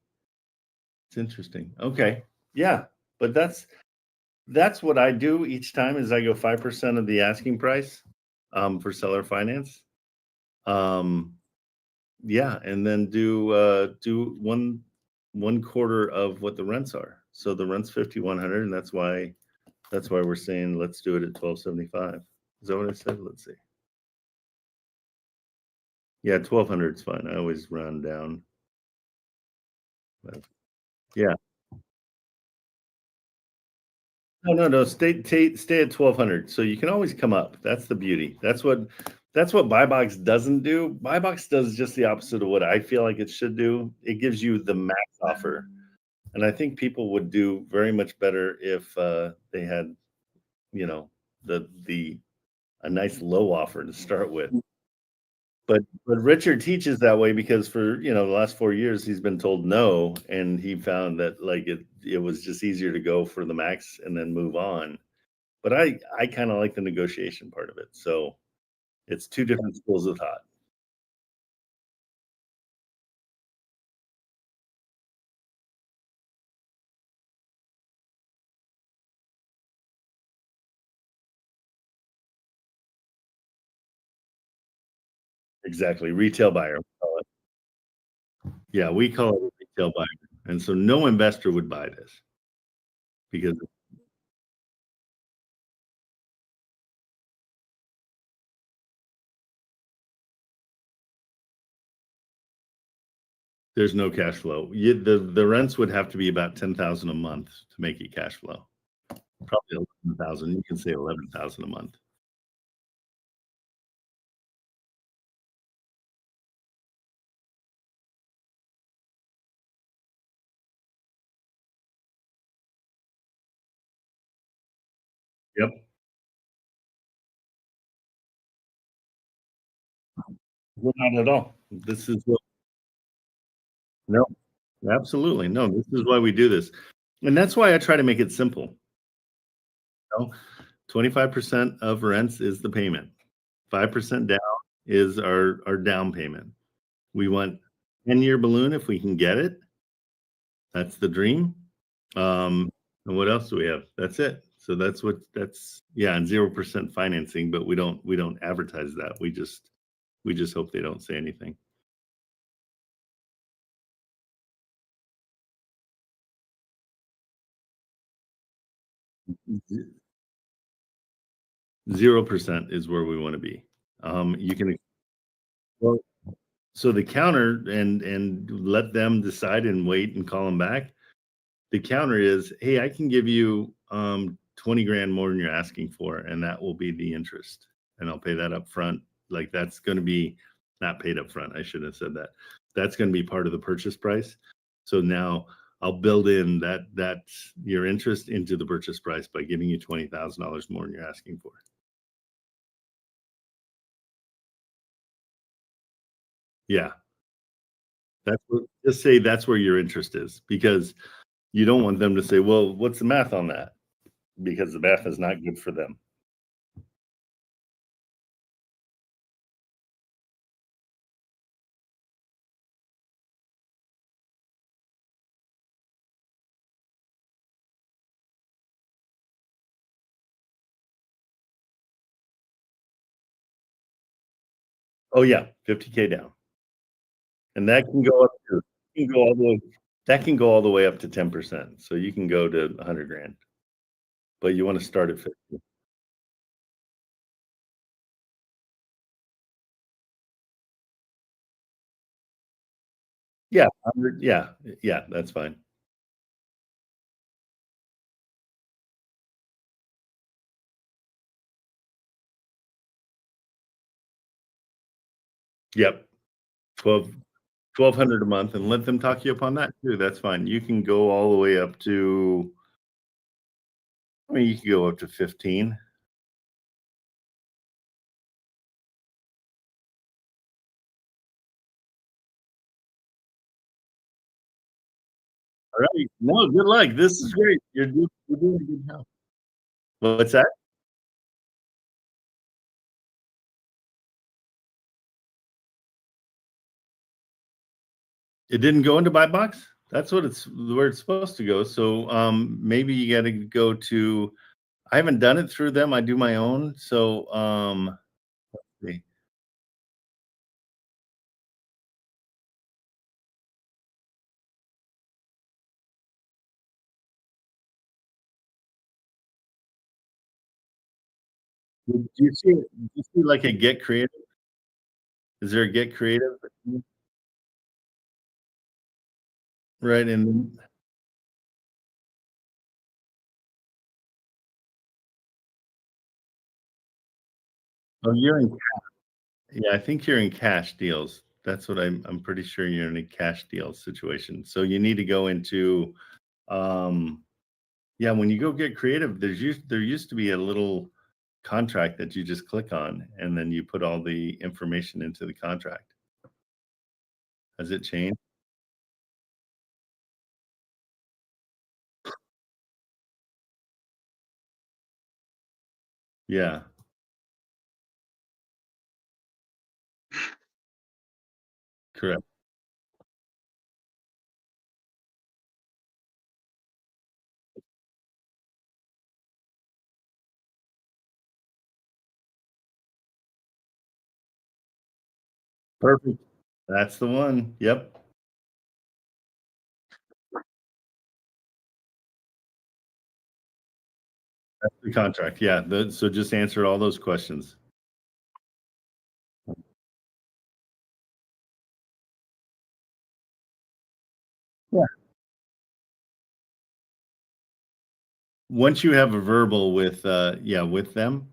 It's interesting. Okay. Yeah. But that's what I do each time is I go 5% of the asking price for seller finance. Yeah, and then do one quarter of what the rents are. So the rent's 5,100, and that's why we're saying let's do it at 1,275. Is that what I said? Let's see. Yeah, 1,200 is fine. I always round down. But, yeah. No. Stay at 1,200. So you can always come up. That's the beauty. That's what Buy Box doesn't do. Buy Box does just the opposite of what I feel like it should do. It gives you the max offer, and I think people would do very much better if they had, you know, a nice low offer to start with. But Richard teaches that way because for the last 4 years he's been told no, and he found that like it was just easier to go for the max and then move on. But I kind of like the negotiation part of it. So it's two different schools of thought. Exactly. Retail buyer. Yeah, we call it a retail buyer. And so no investor would buy this because there's no cash flow. The rents would have to be about 10,000 a month to make it cash flow. Probably 11,000. You can say 11,000 a month. Yep. Well, not at all. This is what no, absolutely. No, this is why we do this. And that's why I try to make it simple. 25% of rents is the payment. 5% down is our down payment. We want 10-year balloon if we can get it. That's the dream. And what else do we have? That's it. So and 0% financing, but we don't advertise that. We just hope they don't say anything. 0% is where we want to be. You can well, so the counter and let them decide and wait and call them back. The counter is, hey, I can give you 20 grand more than you're asking for, and that will be the interest, and I'll pay that up front. Like that's going to be not paid up front. I shouldn't have said that. That's going to be part of the purchase price. So now I'll build in that your interest into the purchase price by giving you $20,000 more than you're asking for. Yeah. Just say that's where your interest is, because you don't want them to say, well, what's the math on that? Because the math is not good for them. Oh yeah, 50K down. And that can go up to all the way up to 10%. So you can go to 100 grand. But you want to start at 50. Yeah, 100, yeah, that's fine. Yep. 1,200 a month, and let them talk you up on that too. That's fine. You can go all the way up to, I mean, you can go up to 15. All right. No, good luck. This is great. You're doing a good job. What's that? It didn't go into buy box? That's what where it's supposed to go. So maybe you got to go to, I haven't done it through them. I do my own. So let's see. Do you see like a get creative? Is there a get creative? Right, and oh, yeah, I think you're in cash deals. That's what I'm pretty sure you're in a cash deal situation. So you need to go into, um, yeah, when you go get creative, there used to be a little contract that you just click on, and then you put all the information into the contract. Has it changed? Yeah, correct. Perfect. That's the one. Yep. That's the contract. Yeah. So just answer all those questions. Yeah. Once you have a verbal with yeah, with them,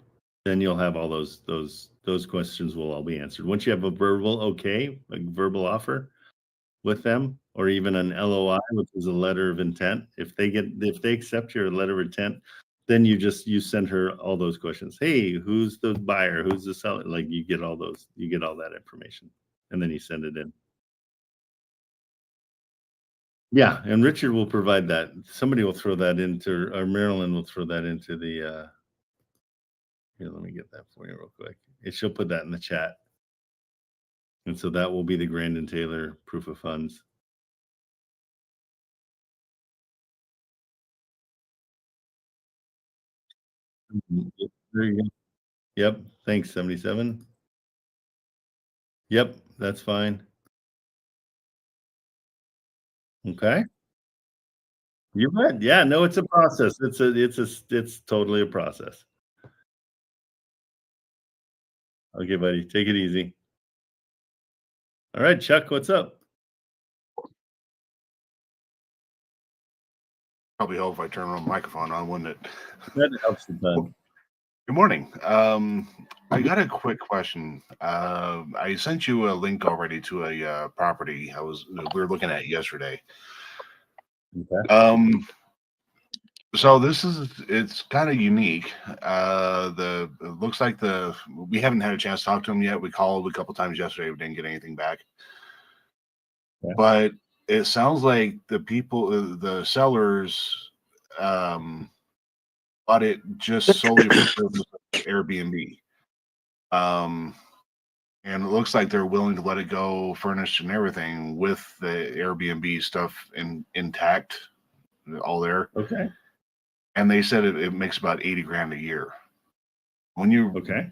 then you'll have all those questions will all be answered. Once you have a verbal okay, a verbal offer with them, or even an LOI, which is a letter of intent, if they accept your letter of intent, then you send her all those questions. Hey, who's the buyer? Who's the seller? Like you get all that information, and then you send it in. Yeah, and Richard will provide that. Somebody will throw that into, or Marilyn will throw that into the here, let me get that for you real quick. She'll put that in the chat. And so that will be the Grandin Taylor proof of funds. Yep, there you go. Yep. Thanks, 77. Yep, that's fine. Okay. You bet. Yeah, no, it's a process. It's totally a process. Okay, buddy. Take it easy. All right, Chuck, what's up? Probably help if I turn my microphone on, wouldn't it? That helps a ton. Good morning. I got a quick question. I sent you a link already to a property we were looking at yesterday. Okay. So it's kind of unique. It looks like we haven't had a chance to talk to them yet. We called a couple times yesterday, we didn't get anything back. Yeah. But it sounds like the sellers, bought it just solely for the purpose of Airbnb. And it looks like they're willing to let it go furnished and everything with the Airbnb stuff intact, all there. Okay. And they said it makes about 80 grand a year. Okay.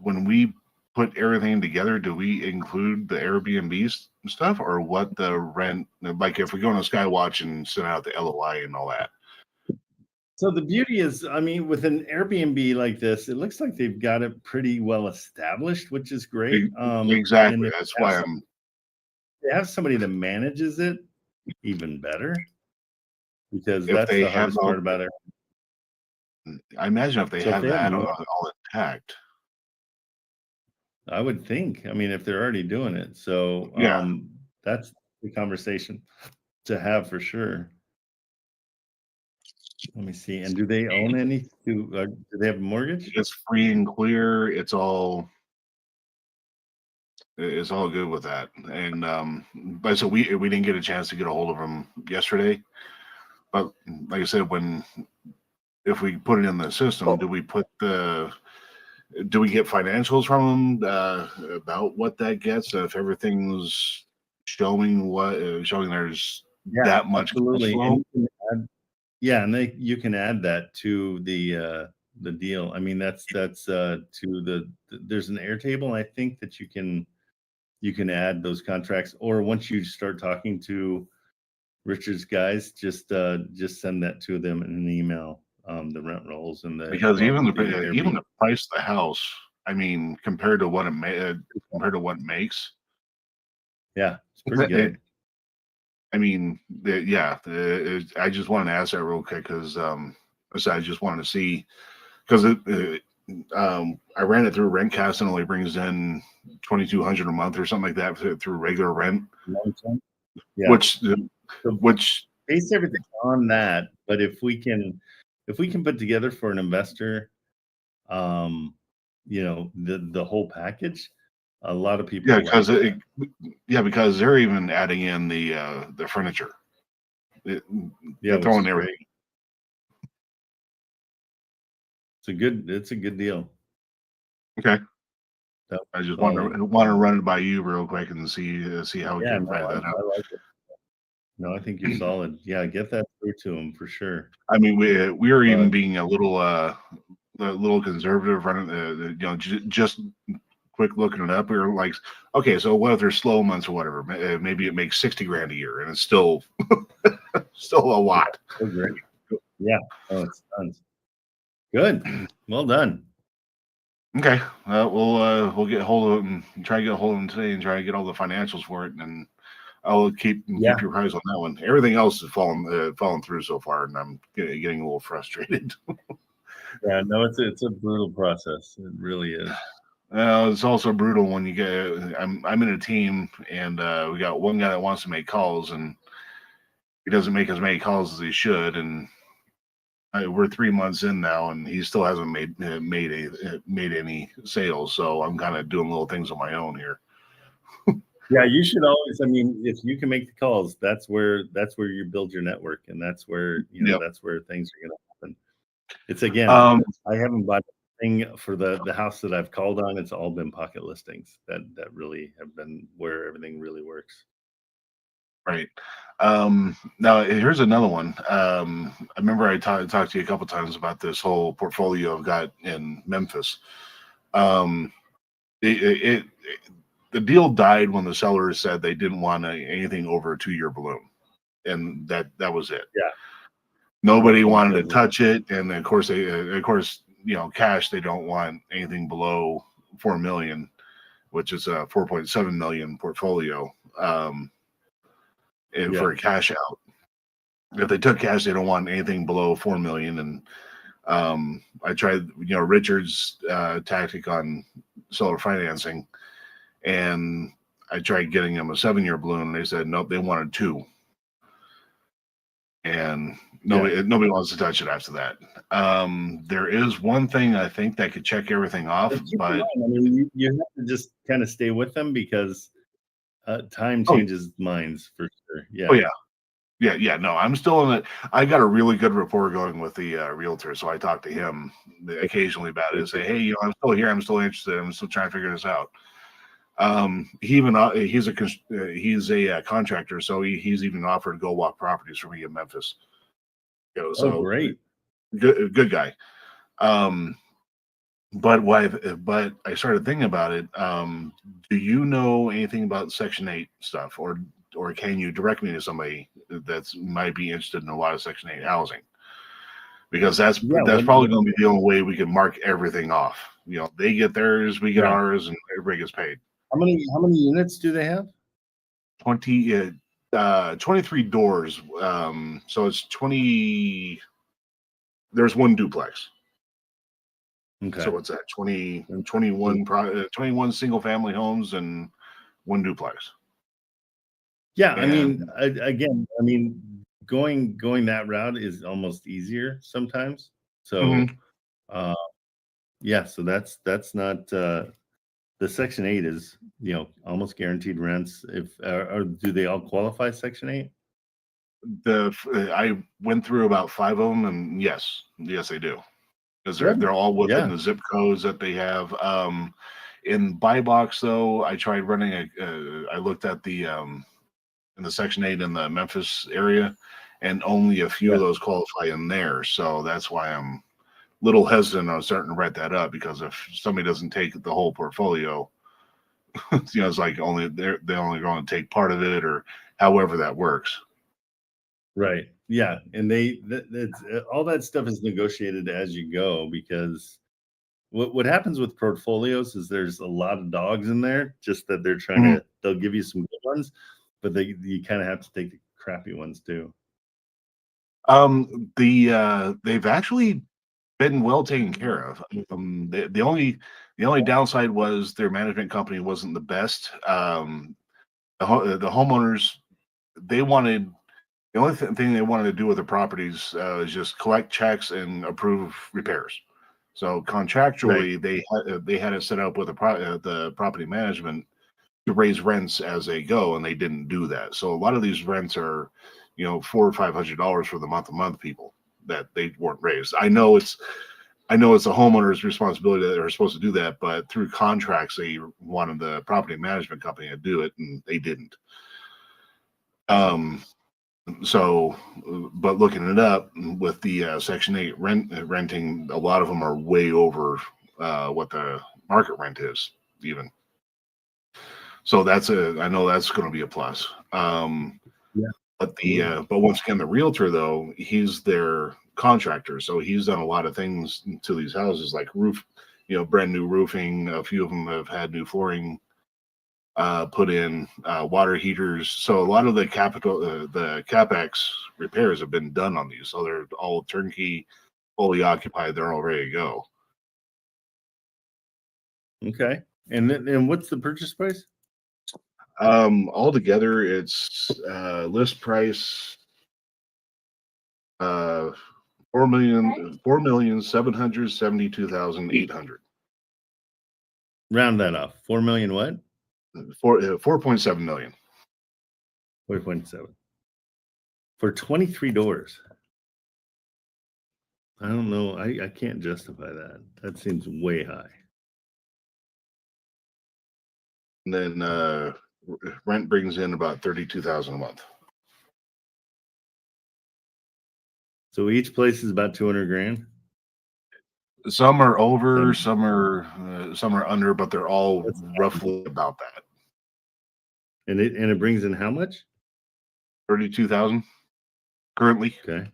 When we put everything together, do we include the Airbnb stuff or what the rent, like if we go on a Skywatch and send out the LOI and all that? So the beauty is, I mean, with an Airbnb like this, it looks like they've got it pretty well established, which is great. Exactly. That's why they have somebody that manages it, even better, because if that's they the hardest part about it. I imagine if they have that all intact. I would think. I mean, if they're already doing it, so Yeah. That's the conversation to have for sure. Let me see. And do they own any? Do they have a mortgage? It's free and clear. It's all good with that. And but so we didn't get a chance to get a hold of them yesterday. But like I said, if we put it in the system, do we get financials from them about what that gets? If everything's showing there's that much absolutely. flow? Yeah, and you can add that to the deal. I mean, that's to there's an Airtable, I think, that you can add those contracts, or once you start talking to Richard's guys, just send that to them in an email. the rent rolls and the because even the Airbnb. price of the house, I mean, compared to what it makes, yeah, it's pretty good. I mean, I just wanted to ask that real quick because I just wanted to see because I ran it through Rentcast and only brings in $2,200 a month or something like that through regular rent. Yeah. Which base everything on that. But if we can put together for an investor, you know, the whole package, a lot of people. Because they're even adding in the furniture. They're throwing everything. It's a good deal. Okay. I just want to run it by you real quick and see how we can find that out. I like it. No, I think you're solid. Yeah, get that through to them for sure. I mean, we are even being a little conservative, running just quick looking it up. We were like, okay, so what if there's slow months or whatever? Maybe it makes $60,000 a year, and it's still a lot. Oh, great. Yeah. Oh, it's tons. Good. Well done. Okay. We'll get a hold of them and try to get a hold of them today and try to get all the financials for it, and I'll keep your eyes on that one. Everything else is falling through so far, and I'm getting a little frustrated. Yeah, no, it's a brutal process. It really is. It's also brutal when you get. I'm in a team, and we got one guy that wants to make calls, and he doesn't make as many calls as he should, and we're 3 months in now, and he still hasn't made any sales. So I'm kind of doing little things on my own here. Yeah, you should always. I mean, if you can make the calls, that's where you build your network, and that's where that's where things are going to happen. It's again, I haven't bought anything for the house that I've called on. It's all been pocket listings that really have been where everything really works. Right. Now here's another one. I remember I talked to you a couple times about this whole portfolio I've got in Memphis. The deal died when the sellers said they didn't want anything over a 2-year balloon, and that was it. Yeah. Nobody wanted to touch it, and of course cash, they don't want anything below $4 million, which is a $4.7 million portfolio. For a cash out. If they took cash, they don't want anything below $4 million. And I tried, Richard's tactic on seller financing, and I tried getting them a 7-year balloon. And they said nope, they wanted 2, and nobody wants to touch it after that. There is one thing I think that could check everything off, but I mean, you have to just kind of stay with them because time changes minds for sure. Yeah. Oh yeah. No, I'm still in it. I got a really good rapport going with the realtor, so I talk to him occasionally about it and say, hey, I'm still here. I'm still interested. I'm still trying to figure this out. He's a contractor, so he's even offered to go walk properties for me in Memphis. So great. Good guy. But I started thinking about it. Do you know anything about Section 8 stuff, or can you direct me to somebody that might be interested in a lot of Section 8 housing? Because that's probably going to be the only way we can mark everything off. They get theirs, we get ours, and everybody gets paid. How many units do they have? 23 doors. So it's 20. There's one duplex. Okay. So what's that? 21 single family homes and one duplex. Yeah, I mean, again, going that route is almost easier sometimes. So, so that's not the Section 8 is almost guaranteed rents. If or do they all qualify Section 8? I went through about 5 of them, and yes, they do. Because they're all within the zip codes that they have. In buy box, though, I tried running I looked at the in the Section 8 in the Memphis area, and only a few of those qualify in there. So that's why I'm a little hesitant on starting to write that up, because if somebody doesn't take the whole portfolio, it's like they're only going to take part of it, or however that works. Right. Yeah, and that's all that stuff is negotiated as you go, because what happens with portfolios is there's a lot of dogs in there, just that they're trying to, they'll give you some good ones, but you kind of have to take the crappy ones too. They've actually been well taken care of. The only downside was their management company wasn't the best. The homeowners, they wanted, the only thing they wanted to do with the properties is just collect checks and approve repairs. So contractually, they had it set up with the property management to raise rents as they go, and they didn't do that. So a lot of these rents are, $400 or $500 for the month people that they weren't raised. I know it's the homeowner's responsibility that they're supposed to do that, but through contracts, they wanted the property management company to do it, and they didn't. So, but looking it up with the Section 8 renting, a lot of them are way over what the market rent is, even. So I know that's going to be a plus. Yeah. But once again, the realtor though, he's their contractor, so he's done a lot of things to these houses, like brand new roofing. A few of them have had new flooring put in, water heaters. So a lot of the capex repairs have been done on these, so they're all turnkey, fully occupied. They're all ready to go. Okay, and what's the purchase price? Altogether, it's list price $4,772,800. Round that off. 4 million what? 4.7 million. 4.7 for 23 doors. I don't know. I can't justify that. That seems way high. And then rent brings in about $32,000 a month. So each place is about 200 grand. Some are over, some are under, but they're all roughly about that. And it brings in how much? 32,000 currently. Okay,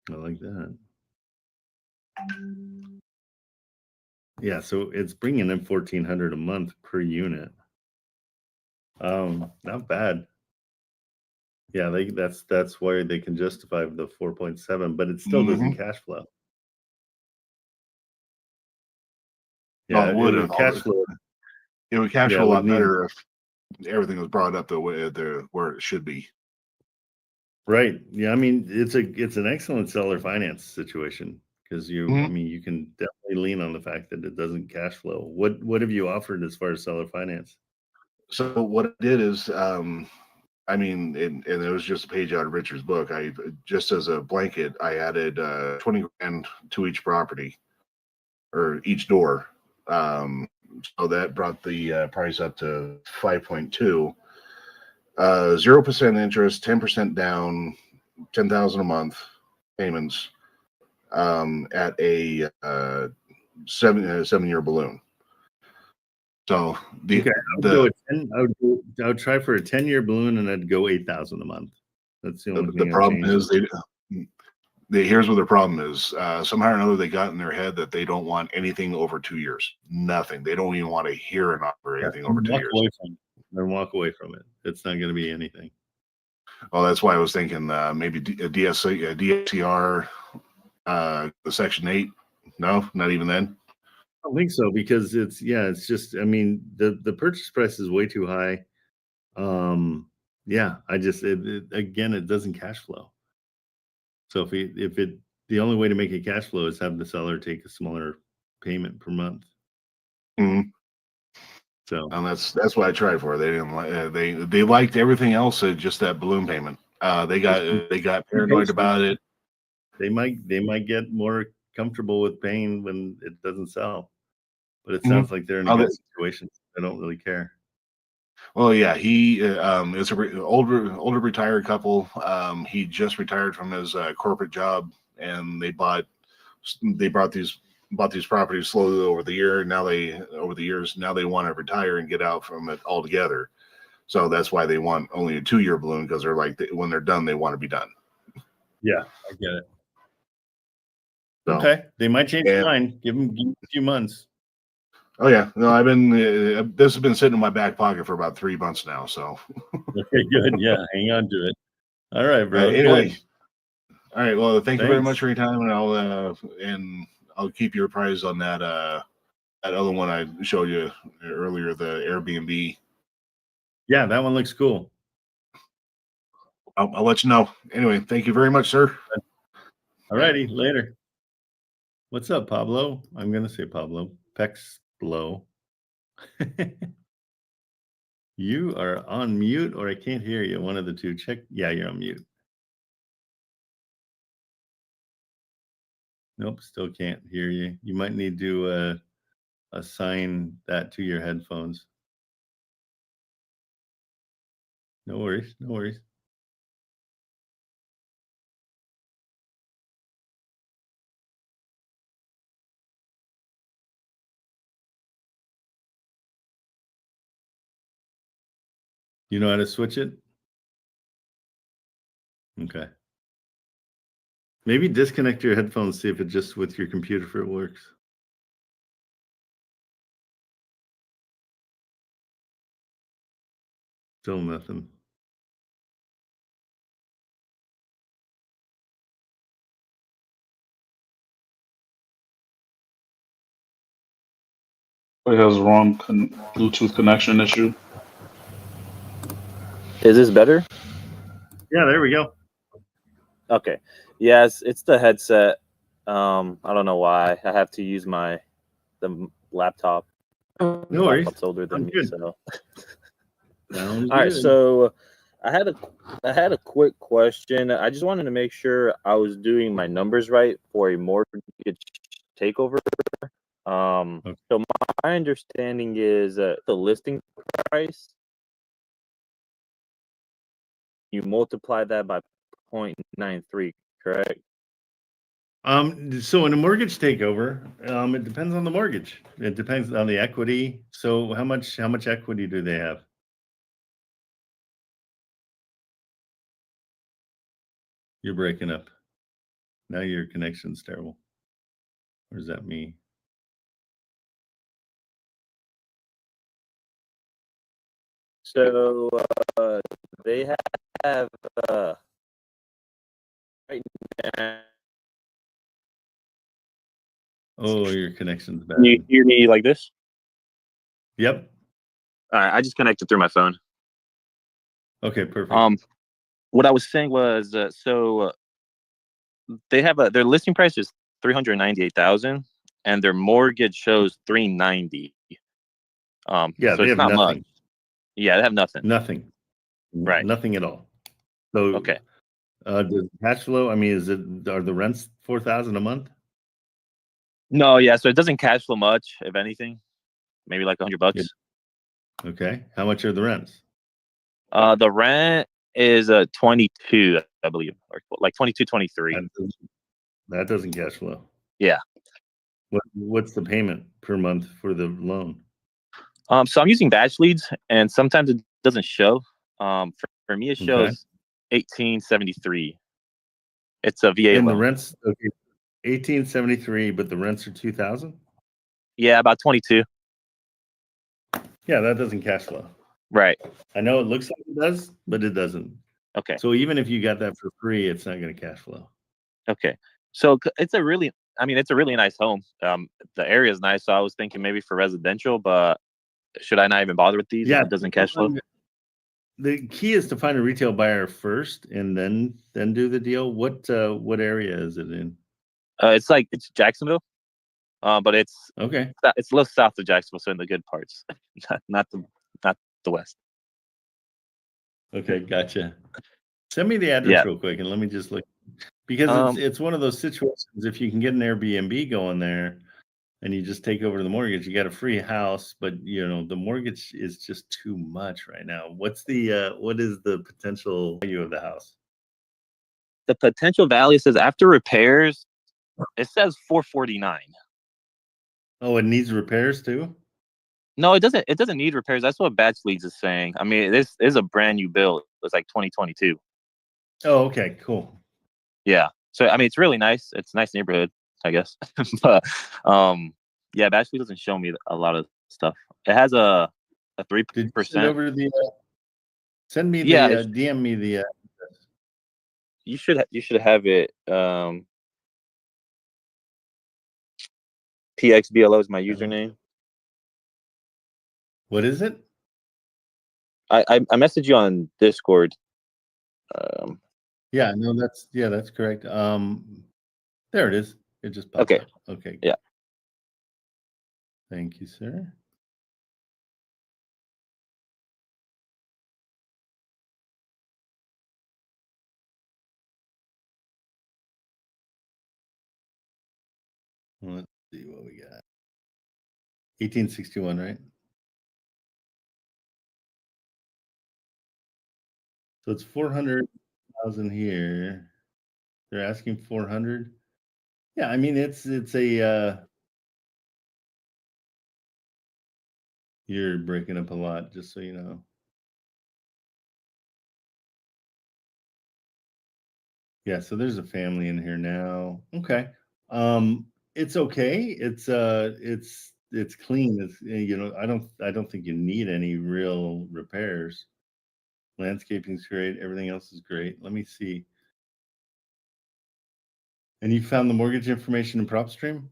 I like that. Yeah, so it's bringing in 1,400 a month per unit. Not bad. Yeah, that's why they can justify the 4.7, but it still doesn't cash flow. Yeah, it would cash flow. It would cash flow a lot better if everything was brought up the way where it should be. Right. Yeah, I mean it's an excellent seller finance situation, because I mean you can definitely lean on the fact that it doesn't cash flow. What have you offered as far as seller finance? So what I did is I mean, and it was just a page out of Richard's book. I just as a blanket, I added 20 grand to each property or each door. So that brought the price up to 5.2. 0% interest, 10% down, 10,000 a month payments at a 7-year balloon. So I would try for a 10-year balloon, and I'd go 8,000 a month. That's the only thing. The problem is here's what their problem is. Somehow or another, they got in their head that they don't want anything over 2 years. Nothing. They don't even want to hear an offer anything over 2 years. Then walk away from it. It's not going to be anything. Well, that's why I was thinking maybe a DSCR, the Section 8. No, not even then. I don't think so, because it's just, I mean, the purchase price is way too high. Yeah, again, it doesn't cash flow. So if the only way to make it cash flow is have the seller take a smaller payment per month. Mm-hmm. So, and that's what I tried for. They didn't like they liked everything else, just that balloon payment. They got paranoid about it. They might get more comfortable with paying when it doesn't sell, but it sounds like they're in a good situation. They don't really care. Well, yeah, he is an older retired couple. He just retired from his corporate job, and they bought these properties slowly over the years. Now they want to retire and get out from it altogether. So that's why they want only a 2-year balloon, because they're like, when they're done, they want to be done. Yeah, I get it. So, okay, they might change their mind. Give them a few months. Oh yeah, no, I've been. This has been sitting in my back pocket for about 3 months now. So. Okay, good. Yeah, hang on to it. All right, bro. Anyway. Good. All right. Well, thank you very much for your time, and I'll keep you apprised on that that other one I showed you earlier, the Airbnb. Yeah, that one looks cool. I'll let you know. Anyway, thank you very much, sir. All righty, later. What's up, Pablo? I'm gonna say Pablo. Pexblo. You are on mute, or I can't hear you. One of the two. Check. Yeah, you're on mute. Nope, still can't hear you. You might need to assign that to your headphones. No worries, no worries. You know how to switch it? Okay. Maybe disconnect your headphones, see if it just with your computer if it works. Still nothing. It has wrong Bluetooth connection issue. Is this better? Yeah, there we go. Okay. Yes, it's the headset. I don't know why. I have to use the laptop. No worries. Laptop's older than me, so. Sounds All right, good. so I had a quick question. I just wanted to make sure I was doing my numbers right for a mortgage takeover. So my understanding is the listing price, you multiply that by 0.93, correct? So in a mortgage takeover, it depends on the mortgage. It depends on the equity. So how much equity do they have? You're breaking up. Now your connection's terrible. Or is that me? So they have right now. Oh, your connection's bad. Can you hear me like this? Yep. All right, I just connected through my phone. Okay, perfect. What I was saying was, they have their listing price is $398,000, and their mortgage shows $390. Yeah, so they it's have not nothing. much. Yeah, they have nothing. Nothing. Right. Nothing at all. So Okay. Does cash flow? I mean, are the rents $4,000 a month? No, yeah. So it doesn't cash flow much, if anything. Maybe like $100. Yeah. Okay. How much are the rents? The rent is 22, I believe, or like 22, 23. That doesn't cash flow. Yeah. What's the payment per month for the loan? So I'm using batch leads, and sometimes it doesn't show. For me, it shows 1873. It's a VA and loan. The rents, okay, 1873, but the rents are 2,000. Yeah, about 22. Yeah, that doesn't cash flow. Right. I know it looks like it does, but it doesn't. Okay. So even if you got that for free, it's not going to cash flow. Okay. So it's a really nice home. The area is nice. So I was thinking maybe for residential, but should I not even bother with these if it doesn't cash flow? The key is to find a retail buyer first and then do the deal. What area is it in? It's Jacksonville, but it's a little south of Jacksonville, so in the good parts, not the west. Okay, gotcha. Send me the address real quick and let me just look, because it's one of those situations. If you can get an Airbnb going there and you just take over the mortgage, you got a free house, but the mortgage is just too much right now. What is the potential value of the house? The potential value says after repairs, it says $449. Oh, it needs repairs too? No, it doesn't. It doesn't need repairs. That's what Batch Leads is saying. I mean, this is a brand new build. It's like 2022. Oh, okay, cool. Yeah. So I mean, it's really nice. It's a nice neighborhood, I guess. But yeah, Batch Leads doesn't show me a lot of stuff. It has a 3%. Did you send over the? Send me the Yeah, DM me the. You should have it. PXBLO is my username. What is it? I messaged you on Discord. Yeah, no, that's correct. There it is. It just popped Okay. up. Okay. Yeah. Thank you, sir. Let's see what we got. 1861, right? So it's 400,000 here. They're asking 400. Yeah, I mean it's a you're breaking up a lot, just so you know. Yeah, so there's a family in here now. Okay. It's okay. It's clean. It's I don't think you need any real repairs. Landscaping's great. Everything else is great. Let me see. And you found the mortgage information in PropStream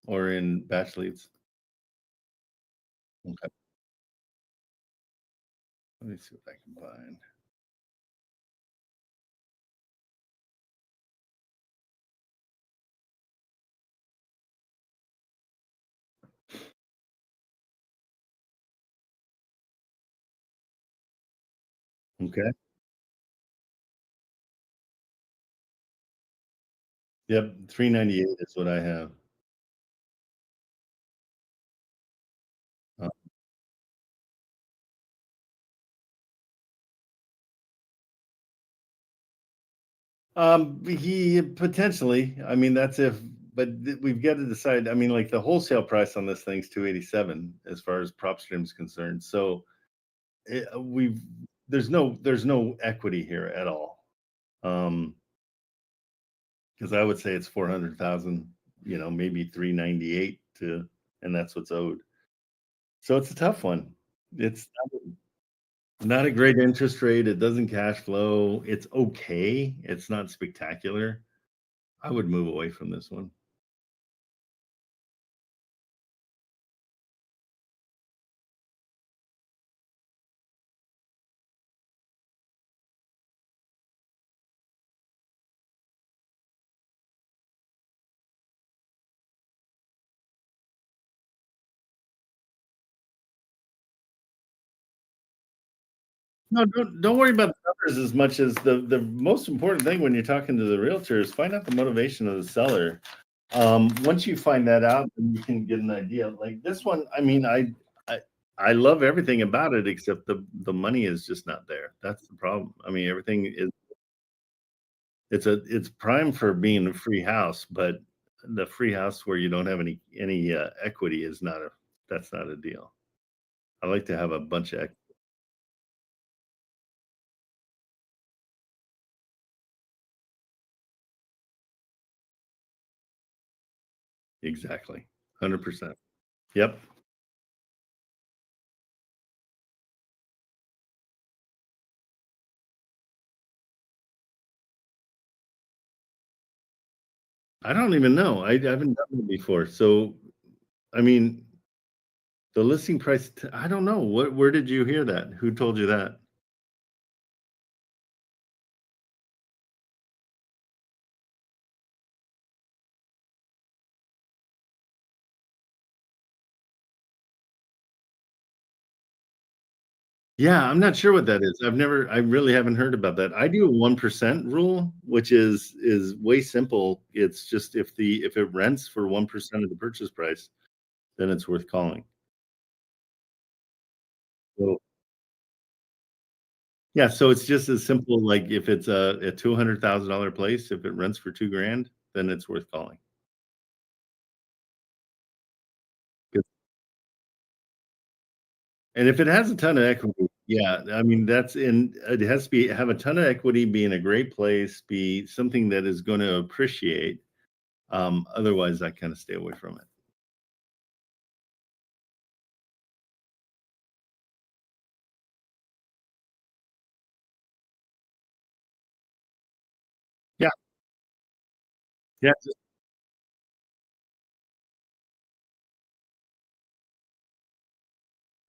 or in Batch Leads? Okay. Let me see what I can find. Okay. Yep, 398 is what I have. He potentially. I mean, that's if, but we've got to decide. I mean, like the wholesale price on this thing's 287 as far as PropStream is concerned. So there's no equity here at all. Because I would say it's 400,000. Maybe 398 and that's what's owed. So it's a tough one. It's not a great interest rate. It doesn't cash flow. It's okay. It's not spectacular. I would move away from this one. No, don't worry about the numbers as much as the most important thing when you're talking to the realtor is find out the motivation of the seller. Once you find that out, then you can get an idea. Like this one, I mean, I love everything about it except the money is just not there. That's the problem. I mean, everything is it's prime for being a free house, but the free house where you don't have any equity is that's not a deal. I like to have a bunch of equity. Exactly. 100%. Yep. I don't even know. I haven't done it before. So, I mean, the listing price, I don't know. Where did you hear that? Who told you that? Yeah, I'm not sure what that is. I really haven't heard about that. I do a 1% rule, which is way simple. It's just if it rents for 1% of the purchase price, then it's worth calling. So yeah, so it's just as simple like if it's a $200,000 place, if it rents for $2,000, then it's worth calling. And if it has a ton of equity, yeah, I mean, it has to have a ton of equity, be in a great place, be something that is going to appreciate. Otherwise, I kind of stay away from it. Yeah. Yeah.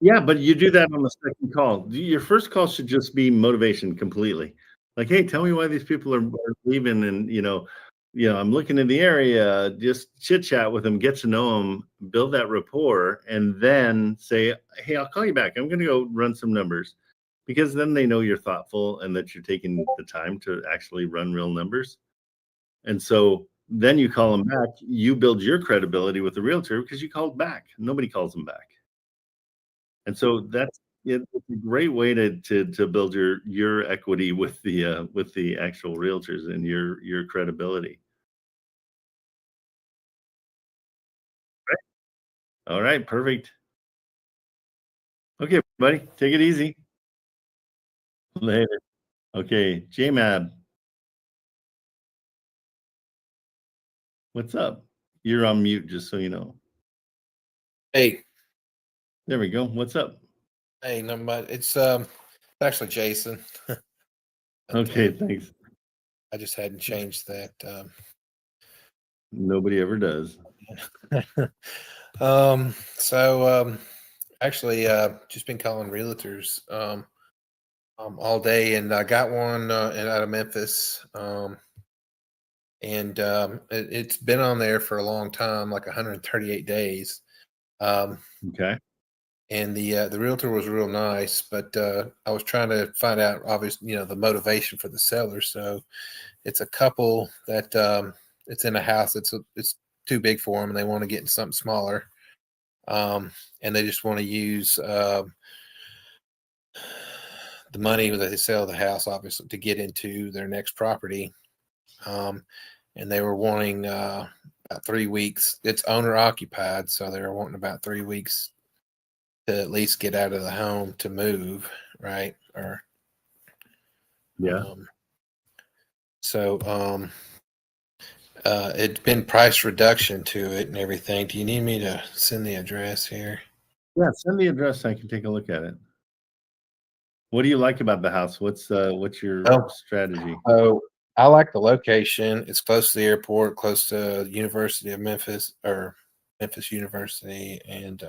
Yeah, but you do that on the second call. Your first call should just be motivation completely. Like, hey, tell me why these people are leaving, and I'm looking in the area. Just chit chat with them, get to know them, build that rapport, and then say, hey, I'll call you back. I'm going to go run some numbers, because then they know you're thoughtful and that you're taking the time to actually run real numbers. And so then you call them back. You build your credibility with the realtor because you called back. Nobody calls them back. And so it's a great way to build your equity with the actual realtors and your credibility. All right, perfect. Okay, buddy, take it easy. Later. Okay, JMAB, what's up? You're on mute, just so you know. Hey, There we go. What's up? hey, no, but it's actually Jason. But, Okay, thanks. I just hadn't changed that. Nobody ever does. Actually, just been calling realtors all day, and I got one out of Memphis. It's been on there for a long time, like 138 days. Okay. And the realtor was real nice, but I was trying to find out, obviously, the motivation for the seller. So it's a couple that it's in a house it's too big for them, and they want to get into something smaller, and they just want to use the money that they sell the house, obviously, to get into their next property. And they were wanting about 3 weeks. It's owner occupied, so they were wanting about 3 weeks to at least get out of the home to move, right? Or Yeah. It'd been price reduction to it and everything. Do you need me to send the address here? Yeah, send the address so I can take a look at it. What do you like about the house? What's your strategy? Oh, I like the location. It's close to the airport, close to University of Memphis, or Memphis University, and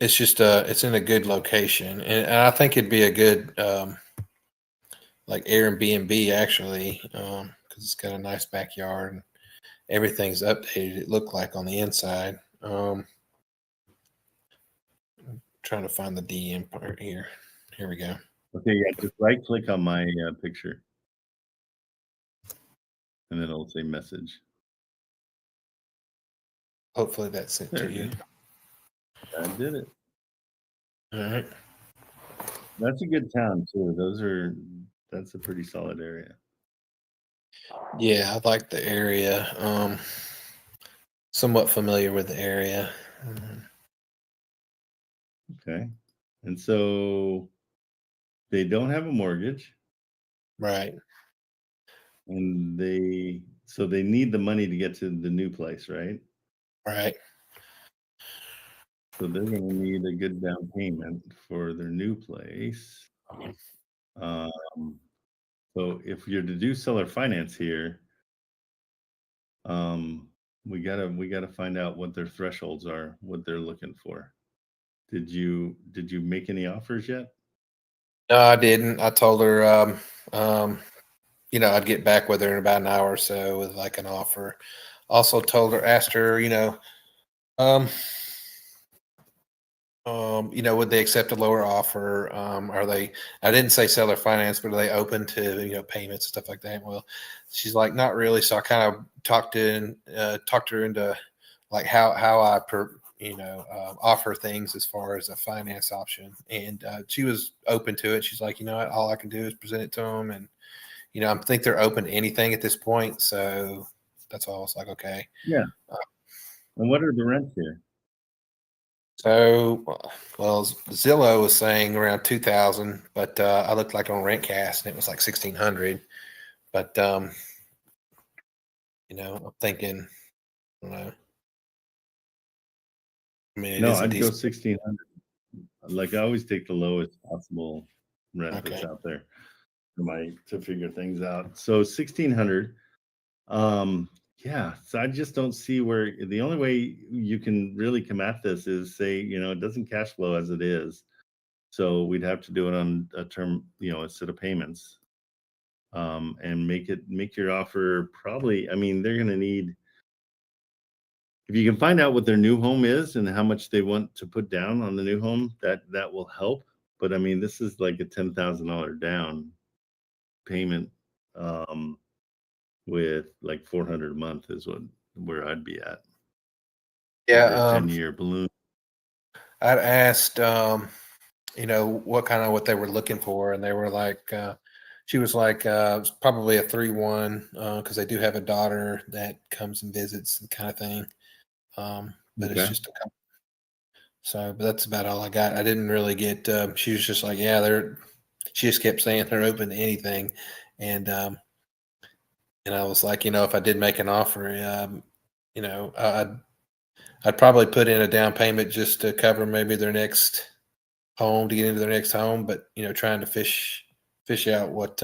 it's just it's in a good location, and I think it'd be a good like Airbnb, actually, because it's got a nice backyard and everything's updated. It looked like on the inside. Trying to find the DM part here. Here we go. Okay, yeah, just right click on my picture, and then it'll say message. Hopefully that's sent to you. I did it. All right. That's a good town too. That's a pretty solid area. Yeah, I like the area. Somewhat familiar with the area. Okay. And so they don't have a mortgage. Right. And they need the money to get to the new place, right? Right. So they're going to need a good down payment for their new place. So if you're to do seller finance here, we gotta find out what their thresholds are, what they're looking for. Did you make any offers yet? No, I didn't. I told her, I'd get back with her in about an hour or so with like an offer. Also told her, asked her, would they accept a lower offer? I didn't say seller finance, but are they open to, payments and stuff like that? Well, she's like, not really. So I kind of talked her into like how I offer things as far as a finance option. And she was open to it. She's like, all I can do is present it to them. And, I think they're open to anything at this point. So that's all. I was like, okay. Yeah. And what are the rents here? So, well, Zillow was saying around 2,000, but I looked like on RentCast and it was like 1,600. But you know, I'm thinking, I don't know. I mean, it No, is a I'd go decent. 1,600. Like I always take the lowest possible rent that's Okay. out there to figure things out. So 1,600. Yeah, so I just don't see where the only way you can really come at this is say, it doesn't cash flow as it is. So we'd have to do it on a term, a set of payments. And make your offer probably, I mean, they're gonna need, if you can find out what their new home is and how much they want to put down on the new home, that will help. But I mean, this is like a $10,000 down payment, with like 400 a month is where I'd be at. Yeah. With a 10-year balloon. I'd asked, you know, what they were looking for, and they were like, she was like, it's probably a 3-1 because they do have a daughter that comes and visits and kind of thing. But it's just a couple. So, but that's about all I got. I didn't really get. She was just like, yeah, they're. She just kept saying they're open to anything, and I was like, if I did make an offer, I'd probably put in a down payment just to cover maybe their next home, to get into their next home, but trying to fish out what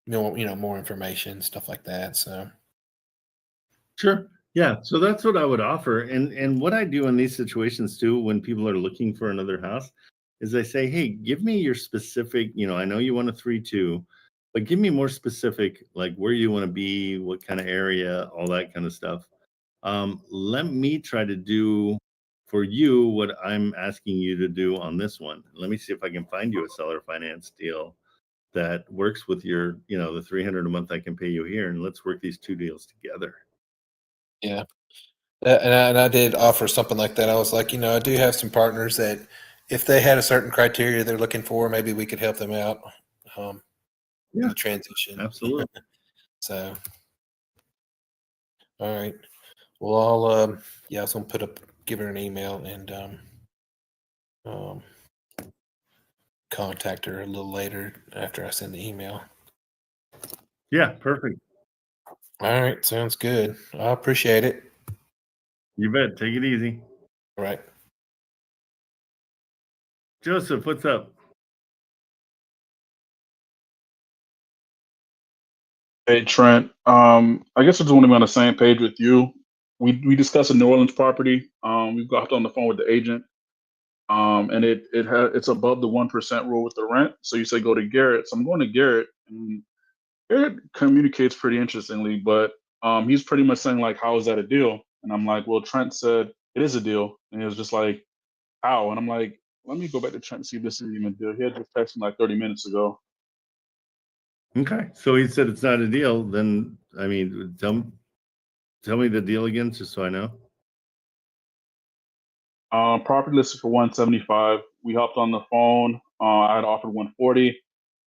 more information, stuff like that. So Sure. Yeah. So that's what I would offer. And what I do in these situations too, when people are looking for another house, is I say, hey, give me your specific, I know you want a 3-2, but give me more specific, like where you want to be, what kind of area, all that kind of stuff. Let me try to do for you what I'm asking you to do on this one. Let me see if I can find you a seller finance deal that works with your, the 300 a month I can pay you here, and let's work these two deals together. yeah. And I did offer something like that. I was like, I do have some partners that if they had a certain criteria they're looking for, maybe we could help them out in the transition. Absolutely. So, all right. Well, I'll I was gonna give her an email and contact her a little later after I send the email. Yeah, perfect. All right, sounds good. I appreciate it. You bet. Take it easy. All right. Joseph, what's up? Hey Trent, I guess I just want to be on the same page with you. We discussed a New Orleans property. We've got on the phone with the agent, and it's above the 1% rule with the rent. So you say go to Garrett. So I'm going to Garrett, and Garrett communicates pretty interestingly, but he's pretty much saying like, how is that a deal? And I'm like, well, Trent said it is a deal, and he was just like, how? And I'm like, let me go back to Trent and see if this is even a deal. He had just texted me like 30 minutes ago. Okay. So he said it's not a deal. Then, I mean, tell me the deal again, just so I know. Property listed for 175. We hopped on the phone. I had offered 140,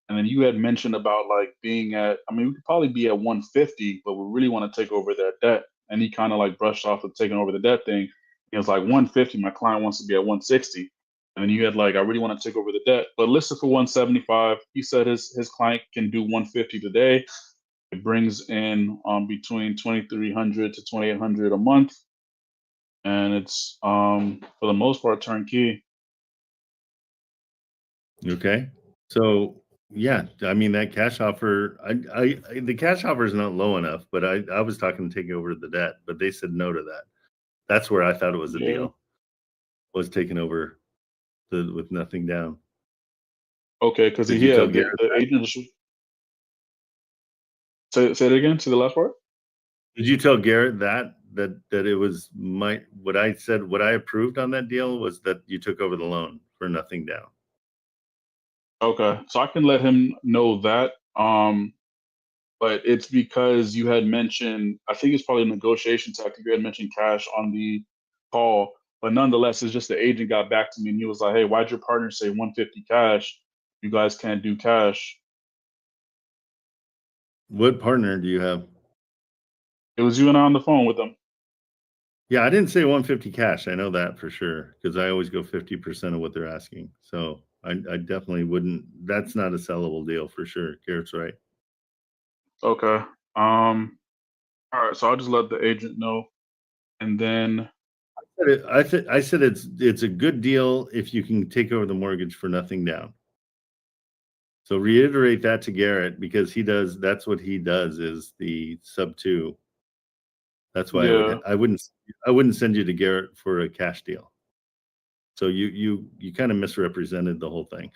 and then you had mentioned about like being at. I mean, we could probably be at 150, but we really want to take over that debt. And he kind of like brushed off with taking over the debt thing. He was like 150. My client wants to be at 160, and then you had like, I really want to take over the debt, but listed for 175. He said his client can do 150 today. It brings in between 2,300 to 2,800 a month, and it's for the most part turnkey. Okay. So yeah, I mean that cash offer, the cash offer is not low enough, but I was talking to take over the debt, but they said no to that. That's where I thought it was a deal. Was taking over with nothing down. Okay, because Did you tell Garrett the agent. Say it again. To the last part. Did you tell Garrett that it was what I said, what I approved on that deal was that you took over the loan for nothing down? Okay, so I can let him know that. But it's because you had mentioned, I think it's probably a negotiation tactic. You had mentioned cash on the call, but nonetheless, it's just the agent got back to me and he was like, "Hey, why'd your partner say 150 cash? You guys can't do cash." What partner do you have? It was you and I on the phone with them. Yeah, I didn't say 150 cash. I know that for sure because I always go 50% of what they're asking. So I definitely wouldn't. That's not a sellable deal for sure. Garrett's right. Okay. All right. So I'll just let the agent know, and then I said it's a good deal if you can take over the mortgage for nothing down. So reiterate that to Garrett because that's what he does is the sub 2. That's why I wouldn't send you to Garrett for a cash deal. So you kind of misrepresented the whole thing.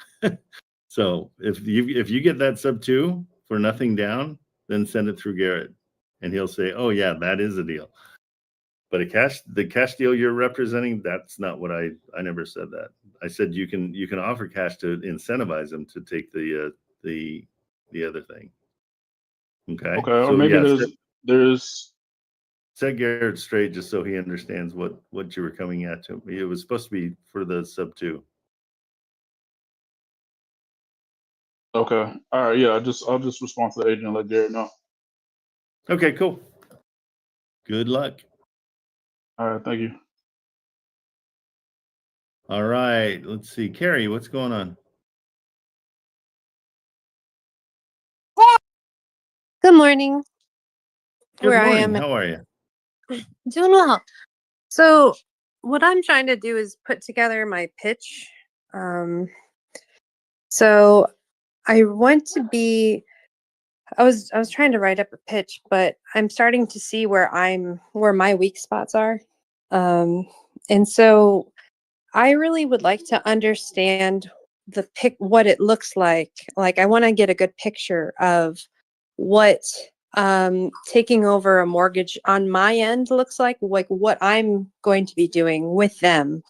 So if you get that sub 2 for nothing down, then send it through Garrett and he'll say, "Oh yeah, that is a deal." But the cash deal you're representing, that's not what I never said that. I said you can offer cash to incentivize them to take the other thing. Okay. Okay. Or So maybe yeah, there's set Garrett straight just so he understands what you were coming at to. It was supposed to be for the sub 2. okay. All right. Yeah. I'll just respond to the agent and let Garrett know. Okay, cool. Good luck. All right. Thank you. All right. Let's see. Carrie, what's going on? Good morning. Good morning. How are you? Doing well. So what I'm trying to do is put together my pitch. So I want to be I was trying to write up a pitch, but I'm starting to see where my weak spots are. And so I really would like to understand what it looks like. Like I want to get a good picture of what taking over a mortgage on my end looks like what I'm going to be doing with them,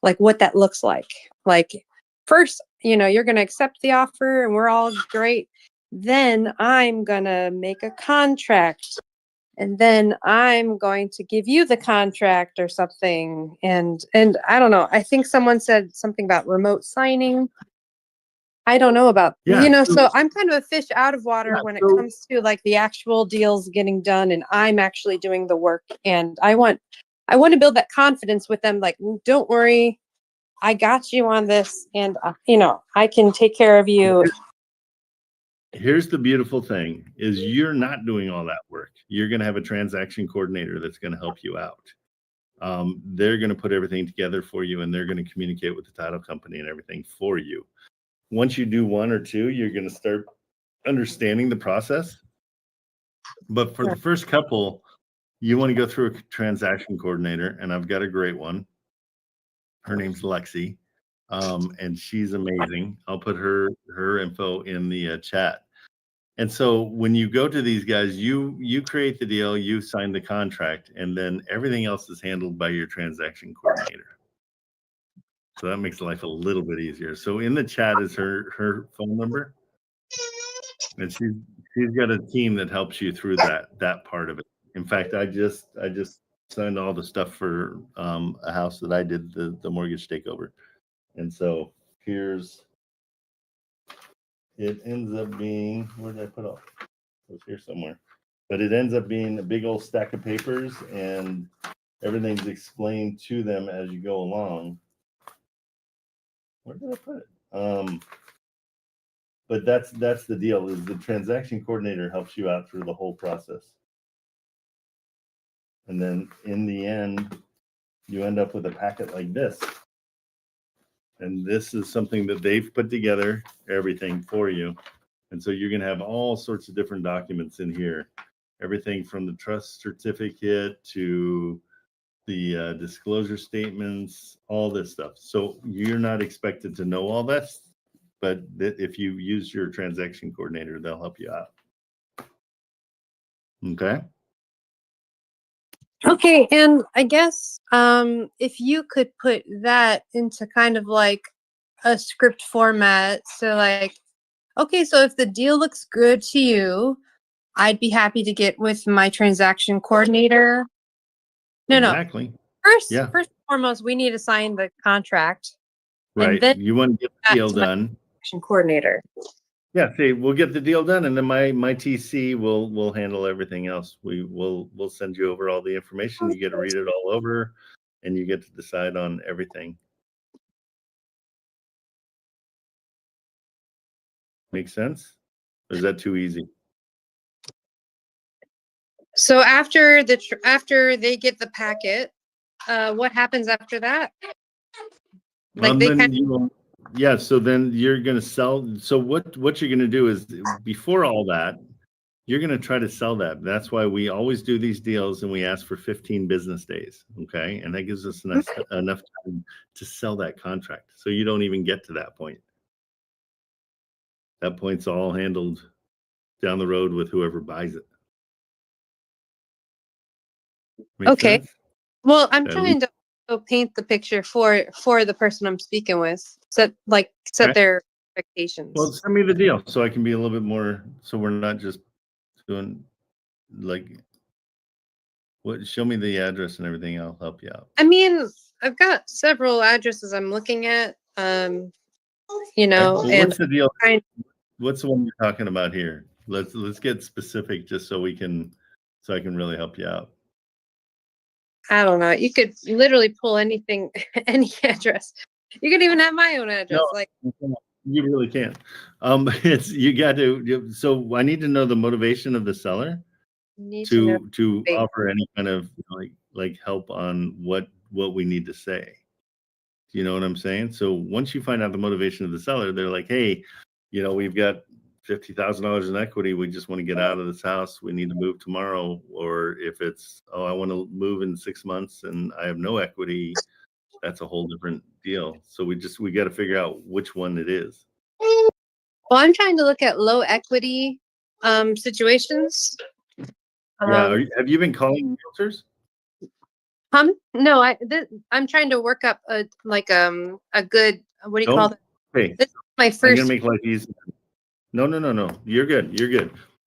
like what that looks like. Like first, you're going to accept the offer and we're all great. Then I'm going to make a contract and then I'm going to give you the contract or something. And I don't know. I think someone said something about remote signing. I don't know about, so I'm kind of a fish out of water when it comes to like the actual deals getting done and I'm actually doing the work. And I want to build that confidence with them. Like, don't worry, I got you on this and, I can take care of you. Here's the beautiful thing is you're not doing all that work. You're going to have a transaction coordinator that's going to help you out. They're going to put everything together for you and they're going to communicate with the title company and everything for you. Once you do one or two, you're going to start understanding the process. But for the first couple, you want to go through a transaction coordinator, and I've got a great one. Her name's Lexi, and she's amazing. I'll put her info in the chat. And so when you go to these guys, you create the deal, you sign the contract, and then everything else is handled by your transaction coordinator. So that makes life a little bit easier. So in the chat is her phone number, and she's got a team that helps you through that part of it. In fact, I just signed all the stuff for a house that I did the mortgage takeover, and so it ends up being, where did I put all? It was here somewhere, but it ends up being a big old stack of papers, and everything's explained to them as you go along. Where did I put it? But that's the deal, is the transaction coordinator helps you out through the whole process. And then in the end, you end up with a packet like this. And this is something that they've put together, everything for you. And so you're going to have all sorts of different documents in here. Everything from the trust certificate to the disclosure statements, all this stuff. So you're not expected to know all this, but if you use your transaction coordinator, they'll help you out. Okay. Okay, and I guess if you could put that into kind of like a script format, so like, okay, so if the deal looks good to you, I'd be happy to get with my transaction coordinator. Exactly. First and foremost, we need to sign the contract. Right. And then you want to get the deal done. Transaction coordinator. Yeah, see, we'll get the deal done, and then my TC will handle everything else. We'll send you over all the information. You get to read it all over, and you get to decide on everything. Make sense? Or is that too easy? So after after they get the packet, what happens after that? Like they kind of. Yeah, so then you're gonna sell. So what you're gonna do is before all that, you're gonna try to sell that. That's why we always do these deals and we ask for 15 business days. Okay. And that gives us enough time to sell that contract. So you don't even get to that point. That point's all handled down the road with whoever buys it. Make Okay. sense? Well, I'm trying to paint the picture for the person I'm speaking with. Set their expectations. Well, send me the deal so I can be a little bit more, so we're not just doing like show me the address and everything. I'll help you out. I mean, I've got several addresses I'm looking at. You know, well, and what's the deal? What's the one you're talking about here? Let's get specific just so I can really help you out. I don't know. You could literally pull anything, any address. You could even have my own address. No, you really can't. It's you got to. So I need to know the motivation of the seller to offer any kind of like help on what we need to say. You know what I'm saying? So once you find out the motivation of the seller, they're like, hey, we've got $50,000 in equity. We just want to get out of this house. We need to move tomorrow. Or if it's, oh, I want to move in 6 months and I have no equity, that's a whole different deal. So we got to figure out which one it is. Well, I'm trying to look at low equity situations. Yeah. Have you been calling realtors? No, I'm trying to work up a good, what do you call it? Okay. This is my first. I'm gonna make life easy. No. You're good.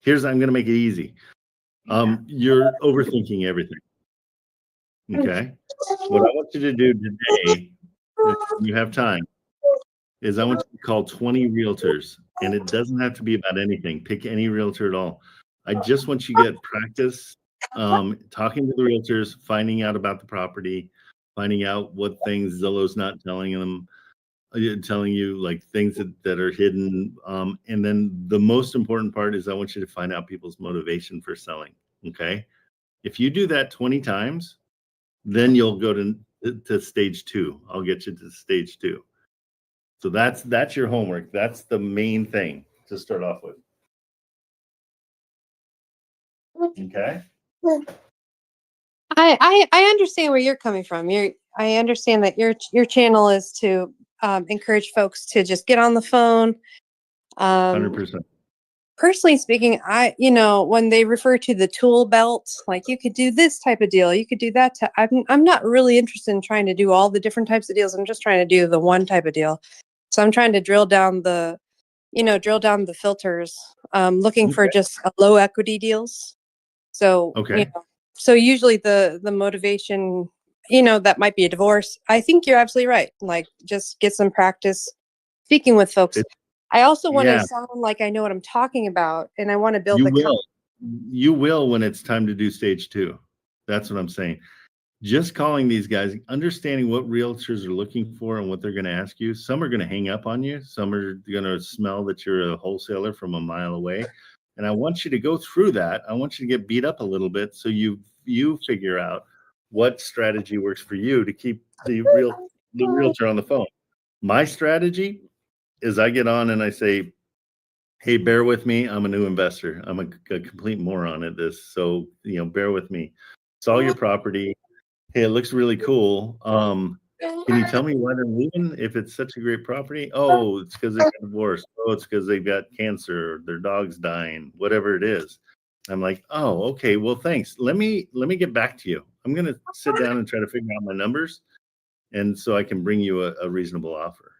I'm gonna make it easy. You're overthinking everything. Okay. What I want you to do today, if you have time, is I want you to call 20 realtors, and it doesn't have to be about anything. Pick any realtor at all. I just want you to get practice talking to the realtors, finding out about the property, finding out what things Zillow's not telling them, telling you like things that are hidden. And then the most important part is I want you to find out people's motivation for selling. Okay. If you do that 20 times, then you'll go to stage 2. I'll get you to stage 2. So that's your homework. That's the main thing to start off with. Okay. I understand where you're coming from. I understand that your channel is to encourage folks to just get on the phone. 100%. Personally speaking, when they refer to the tool belt, like you could do this type of deal, you could do that. I'm not really interested in trying to do all the different types of deals. I'm just trying to do the one type of deal. So I'm trying to drill down the filters, looking for just low equity deals. So, okay. So usually the motivation, that might be a divorce. I think you're absolutely right. Like just get some practice speaking with folks. I also want to sound like I know what I'm talking about, and I want to build You will when it's time to do stage 2. That's what I'm saying. Just calling these guys, understanding what realtors are looking for and what they're going to ask you. Some are going to hang up on you. Some are going to smell that you're a wholesaler from a mile away. And I want you to go through that. I want you to get beat up a little bit so you figure out what strategy works for you to keep the realtor on the phone. My strategy is I get on and I say, hey, bear with me. I'm a new investor. I'm a complete moron at this. So, bear with me. Saw your property. Hey, it looks really cool. Can you tell me why they're leaving if it's such a great property? Oh, it's because they got divorced. Oh, it's because they've got cancer, their dog's dying, whatever it is. I'm like, oh, okay, well, thanks. Let me get back to you. I'm going to sit down and try to figure out my numbers, and so I can bring you a reasonable offer.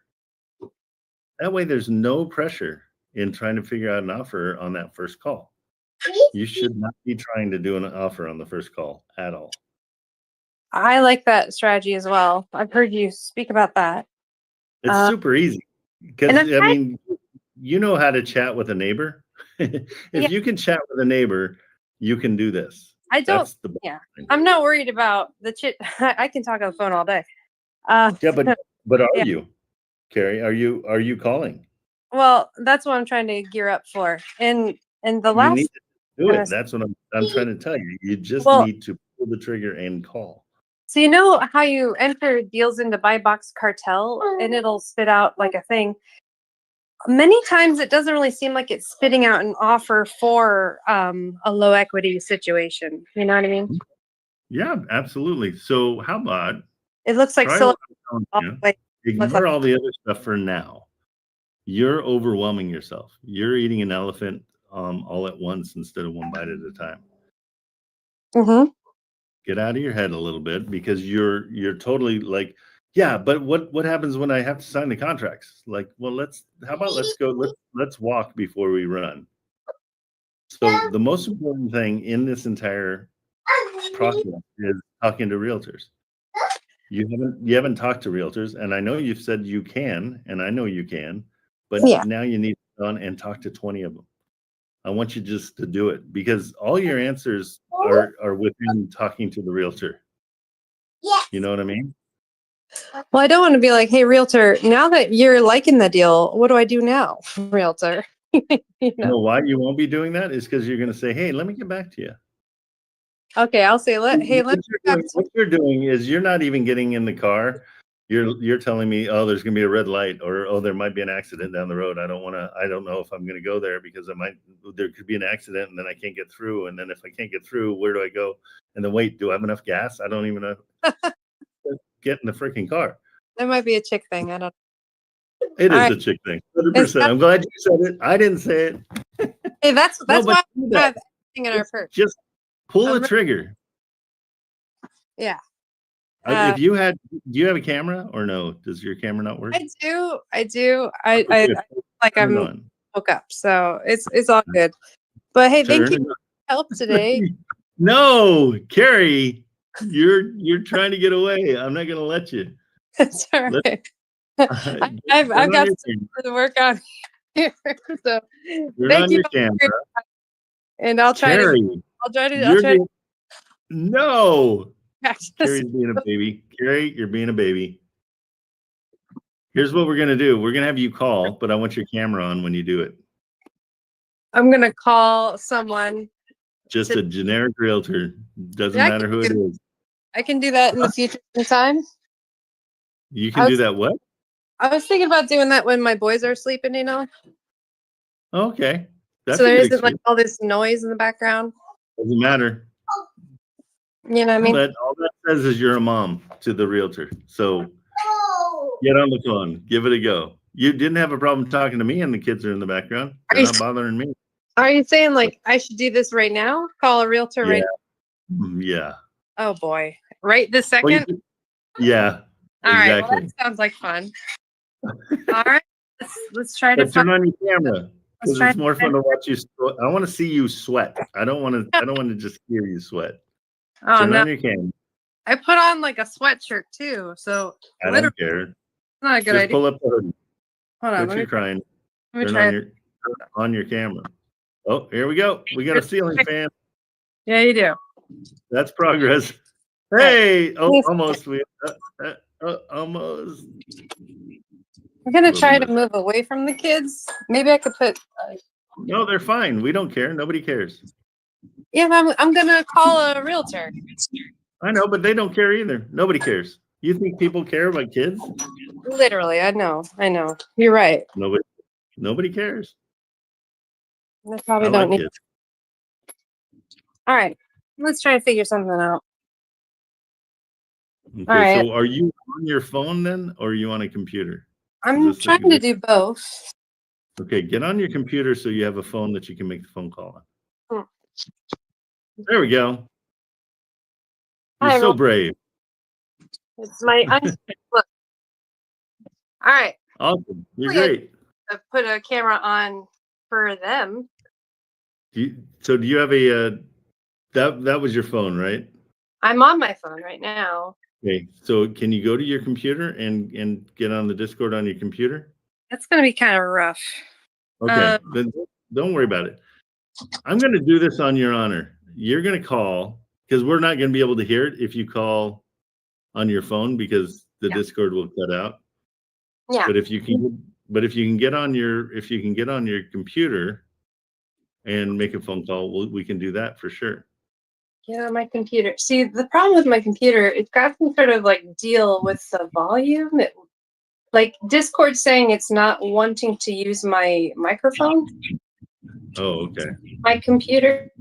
That way there's no pressure in trying to figure out an offer on that first call. You should not be trying to do an offer on the first call at all. I like that strategy as well. I've heard you speak about that. It's super easy because you know how to chat with a neighbor. If you can chat with a neighbor, you can do this. I don't. That's the Yeah, I'm not worried about the chit. I can talk on the phone all day. Yeah, but are Yeah. you, Carrie? Are you calling? Well, that's what I'm trying to gear up for. And the You last need to do kinda it. That's what I'm trying to tell you. You just Well- need to pull the trigger and call. So you know how you enter deals into Buy Box Cartel and it'll spit out like a thing. Many times it doesn't really seem like it's spitting out an offer for a low equity situation. You know what I mean? Yeah, absolutely. So how about It looks like try so. what I'm telling you. Like, Ignore all the other stuff for now. You're overwhelming yourself. You're eating an elephant all at once instead of one bite at a time. mm-hmm. Get out of your head a little bit because you're totally like, yeah, but what happens when I have to sign the contracts? Like, well, let's walk before we run. So the most important thing in this entire process is talking to realtors. You haven't talked to realtors, and I know you've said you can, and I know you can, but now you need to go on and talk to 20 of them. I want you just to do it because all your answers are within talking to the realtor. Yes. You know what I mean? Well, I don't want to be like, hey, realtor, now that you're liking the deal, what do I do now, realtor? You know why you won't be doing that is because you're going to say, hey, let me get back to you. Okay, I'll say, what you're doing is you're not even getting in the car. You're telling me, oh, there's going to be a red light, or oh, there might be an accident down the road. I don't know if I'm going to go there because there could be an accident and then I can't get through. And then if I can't get through, where do I go? And then wait, do I have enough gas? I don't even know. Get in the freaking car. That might be a chick thing. I don't. It is a chick thing. 100%. I'm glad you said it. I didn't say it. Hey, that's why we have everything in our purse. Just pull the trigger. Yeah. Do you have a camera or no? Does your camera not work? I do. I like I'm hooked up, so it's all good. But hey, thank you for your help today. No, Carrie, you're trying to get away. I'm not gonna let you. It's all right. I've got something to work on here. So thank you, camera. And I'll try to. No. Carrie's being a baby. Carrie, you're being a baby. Here's what we're gonna do. We're gonna have you call, but I want your camera on when you do it. I'm gonna call someone. Just a generic realtor. Doesn't matter who it is. I can do that in the future sometime. You can do that what? I was thinking about doing that when my boys are sleeping, you know. Okay. So there isn't like all this noise in the background. Doesn't matter. You know what I mean? But all that says is you're a mom to the realtor. So get on the phone. Give it a go. You didn't have a problem talking to me and the kids are in the background. They're not bothering me. Are you saying like I should do this right now? Call a realtor right now? Yeah. Oh boy. Right this second? Well, yeah. All right. Well, that sounds like fun. All right. Let's try to turn on your camera. Because it's more fun to watch you. I want to see you sweat. I don't want to just hear you sweat. Oh, turn on your camera. I put on like a sweatshirt too, so I don't care. It's not a good idea. Pull up the hoodie. Hold on. Quit crying. Turn on your camera. Oh, here we go. We got a ceiling fan. Yeah, you do. That's progress. Hey, almost. Almost. I'm gonna try to move away from the kids. Maybe I could put. No, they're fine. We don't care. Nobody cares. Yeah, I'm gonna call a realtor. I know, but they don't care either. Nobody cares. You think people care about kids? Literally, I know. You're right. Nobody cares. They probably don't need. All right, let's try to figure something out. Okay, all right. So are you on your phone then, or are you on a computer? I'm trying to do both. Okay, get on your computer so you have a phone that you can make the phone call on. There we go. You're so brave. It's my look. All right. Awesome. You're great. I put a camera on for them. So do you have a that was your phone, right? I'm on my phone right now. Okay. So can you go to your computer and get on the Discord on your computer? That's gonna be kind of rough. Okay, then don't worry about it. I'm going to do this on your honor. You're going to call because we're not going to be able to hear it if you call on your phone because the Discord will cut out. Yeah. But if you can get on your computer and make a phone call, we can do that for sure. Yeah, my computer. See, the problem with my computer, it's got some sort of like deal with the volume. Like Discord saying it's not wanting to use my microphone. Oh, okay. My computer.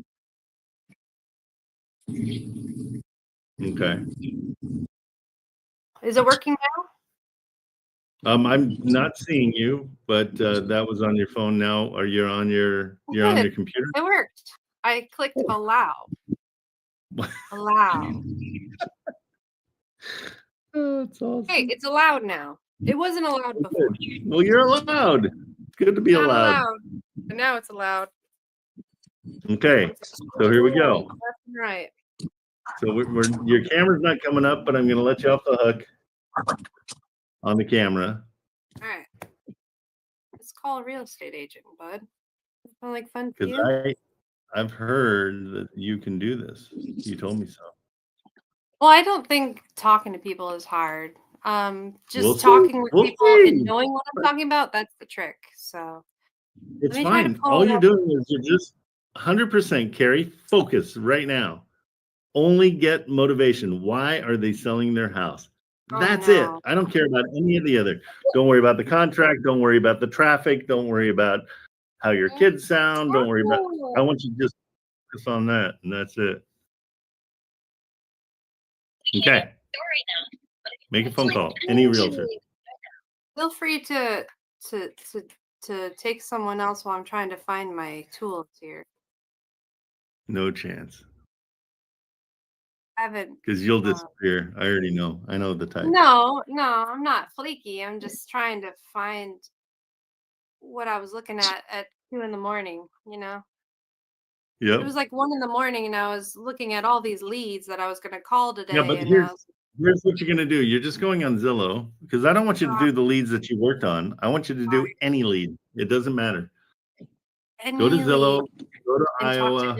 Okay. Is it working now? I'm not seeing you, but that was on your phone now. Or you're on your computer? It worked. I clicked allow. Allow. Oh, that's awesome. Hey, it's allowed now. It wasn't allowed before. Well, you're allowed. It's good to be Not allowed. But now it's allowed. Okay, so here we go. Left and right. So your camera's not coming up, but I'm going to let you off the hook on the camera. All right. Let's call a real estate agent, bud. Sound like fun for Because you? I've heard that you can do this. You told me so. Well, I don't think talking to people is hard. Just We'll talking with We'll people see. and knowing what I'm talking about, that's the trick. So It's let me try to fine. pull All it you're up. doing is you're just 100%, Carrie, focus right now. Only get motivation. Why are they selling their house? That's it. no. I don't care about any of the other. Don't worry about the contract. Don't worry about the traffic. Don't worry about how your kids sound. Don't worry about. I want you to just focus on that, and that's it. Okay. Make a phone call. Any realtor. Feel free to take someone else while I'm trying to find my tools here. No chance. I haven't. Because you'll disappear. I already know. I know the type. No, I'm not flaky. I'm just trying to find what I was looking at 2 in the morning, you know? Yep. It was like 1 in the morning and I was looking at all these leads that I was going to call today. Yeah, but and here's what you're going to do. You're just going on Zillow because I don't want you to do the leads that you worked on. I want you to do any lead. It doesn't matter. Go to Zillow, go to Iowa,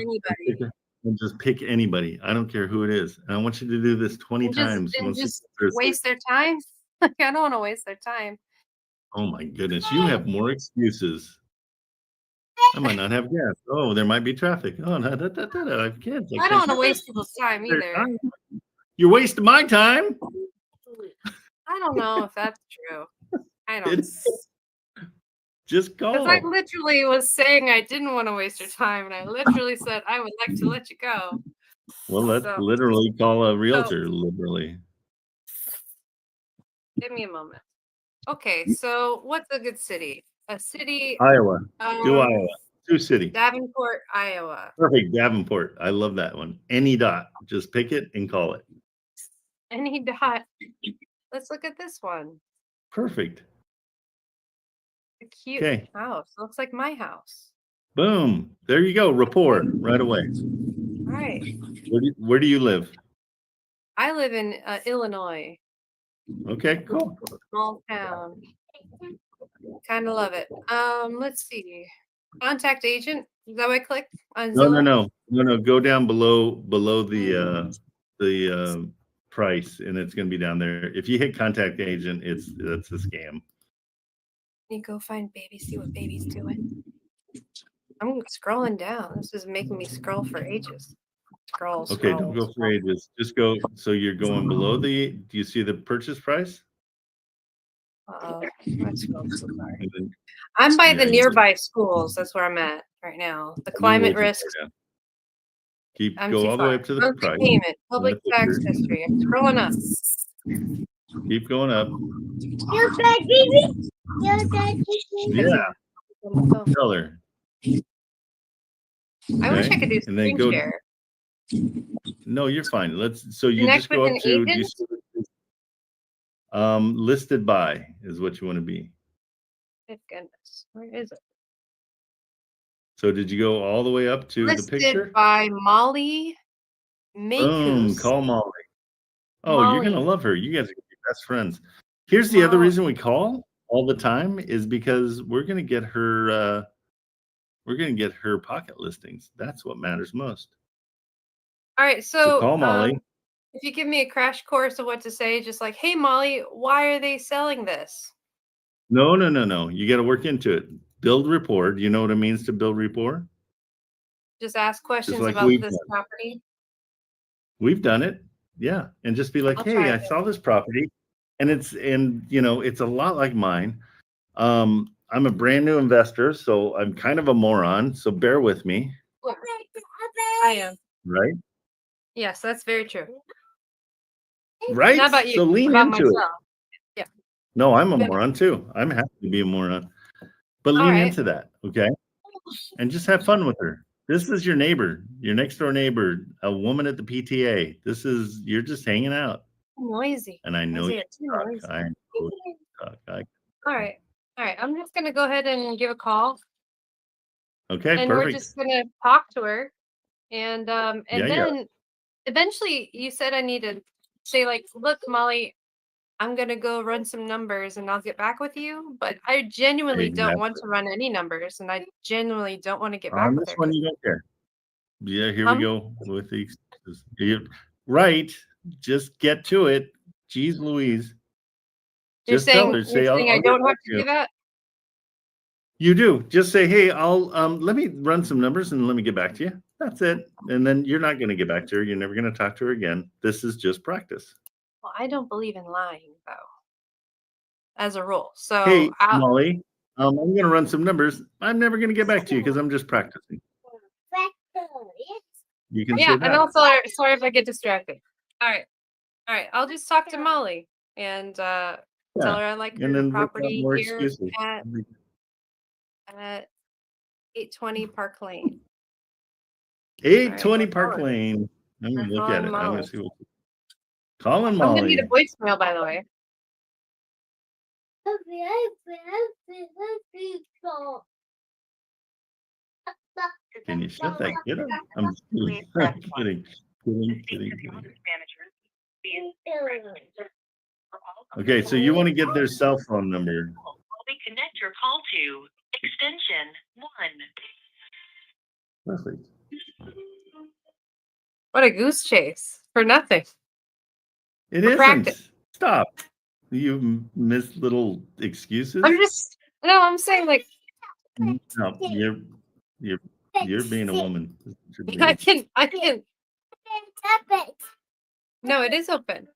and just pick anybody. I don't care who it is. And I want you to do this 20 times. And just waste their time. Like, I don't want to waste their time. Oh my goodness. You have more excuses. I might not have gas. Oh, there might be traffic. Oh, no, I have kids. I don't want to waste people's time either. You're wasting my time. I don't know if that's true. I don't. Just call. Because I literally was saying I didn't want to waste your time, and I literally said I would like to let you go. Well, let's literally call a realtor. Literally. Give me a moment. Okay, so what's a good city? A city. Iowa. Do Iowa. Sioux City. Davenport, Iowa. Perfect. Davenport. I love that one. Any dot. Just pick it and call it. Any dot. Let's look at this one. Perfect. A cute house. Looks like my house. Boom. There you go. Rapport right away. All right. Where do you live? I live in Illinois. Okay, cool. Small town. Kind of love it. Let's see. Contact agent. Is that what I click on Zillow? No. Go down below the price, and it's going to be down there. If you hit contact agent, that's a scam. You go find baby. See what baby's doing. I'm scrolling down. This is making me scroll for ages. Scroll. Okay, don't go for ages. Just go. So you're going below the. Do you see the purchase price? I'm by the nearby schools. That's where I'm at right now. The climate risk. Go all the way up to the price. Payment, public tax history. I'm scrolling up. Keep going up. Yeah. Tell her. I wish I could do screen share. No, you're fine. So you just go up to listed by is what you want to be. Thank goodness. Where is it? So did you go all the way up to the picture? Listed by Molly Makus. Boom, call Molly. Oh, Molly. You're gonna love her. You guys are gonna be best friends. Here's the other reason we call all the time is because we're going to get her pocket listings. That's what matters most. All right, So call Molly. If you give me a crash course of what to say, just like, hey, Molly, why are they selling this? No. You got to work into it. Build rapport. Do you know what it means to build rapport? Just ask questions like about we've this done. property. We've done it. Yeah. And just be like, I'll hey, try I it. saw this property and it's a lot like mine. I'm a brand new investor, so I'm kind of a moron. So bear with me. I am. Right? Yes, that's very true. Right? Not about you, So lean about into myself. it. Yeah. No, I'm a moron too. I'm happy to be a moron. But lean into that, okay? And just have fun with her. This is your neighbor, your next door neighbor, a woman at the PTA. You're just hanging out. Noisy. And I know you talk. Noisy. I know you talk. All right. I'm just gonna go ahead and give a call. Okay, and perfect. we're just gonna talk to her, and Yeah. then eventually you said I need to say like, look, Molly, I'm gonna go run some numbers and I'll get back with you. But I genuinely don't want to run any numbers, and I genuinely don't want to get back On with this her. one, you don't care. Yeah, here we go with the excuses. Right. Just get to it. Jeez Louise. You're Just tell saying, her. Say, I I'll don't get have back to do that? You do. Just say, hey, I'll let me run some numbers and let me get back to you. That's it. And then you're not going to get back to her. You're never going to talk to her again. This is just practice. Well, I don't believe in lying though, as a rule. So Hey, Molly, I'm going to run some numbers. I'm never going to get back to you because I'm just practicing. You can say that. And also, sorry if I get distracted. All right. I'll just talk to Molly and tell her I like her property here at 820 Park Lane. 820 Park Lane. I'm going to look at it. I'm going to see what. Calling Molly. I'm going to need a voicemail, by the way. Can you shut that kid up? I'm just kidding. Kidding. Okay, so you want to get their cell phone number. We connect your call to extension 1. Perfect. What a goose chase for nothing. It isn't. Practice. Stop. You miss little excuses. I'm saying like. No, you're being a woman. I can. No, it is open.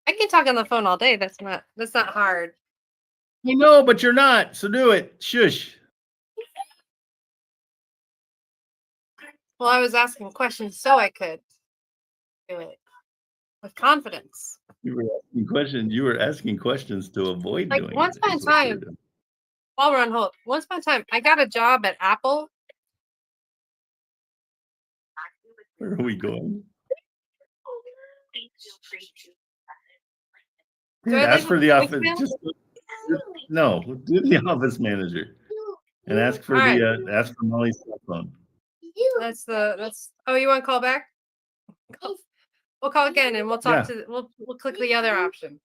I can talk on the phone all day. That's not hard. You know, but you're not. So do it. Shush. Well, I was asking questions so I could do it with confidence. You were asking questions. You were asking questions to avoid like doing once it. upon a time, while we're on hold, once upon a time, I got a job at Apple. Where are we going? Ask for the office. No, do the office manager and ask for ask for Molly's cell phone. Oh, you want to call back? We'll call again and we'll talk we'll click the other option.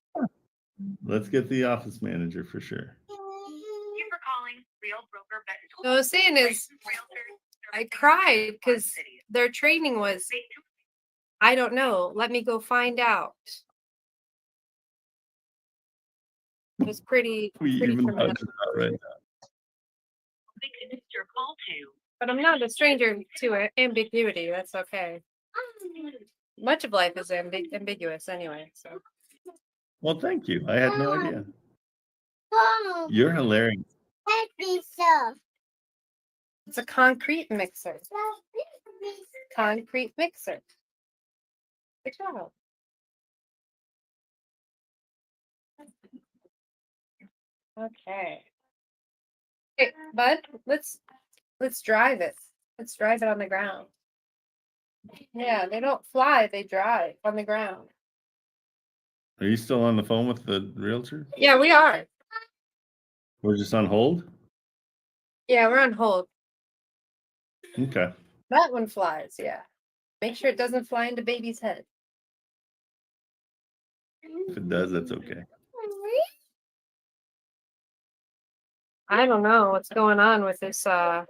Let's get the office manager for sure. What I was saying is I cried because their training was, I don't know, let me go find out. It was pretty traumatic. Right now. But I'm not a stranger to ambiguity. That's okay. Much of life is ambiguous anyway. So. Well, thank you. I had no idea. You're hilarious. It's a concrete mixer. Concrete mixer. Good job. Okay. Hey, bud, let's drive it. Let's drive it on the ground. Yeah, they don't fly, they drive on the ground. Are you still on the phone with the realtor? Yeah, we are. We're just on hold? Yeah, we're on hold. Okay. That one flies, yeah. Make sure it doesn't fly into baby's head. If it does, that's okay. I don't know what's going on with this. Okay,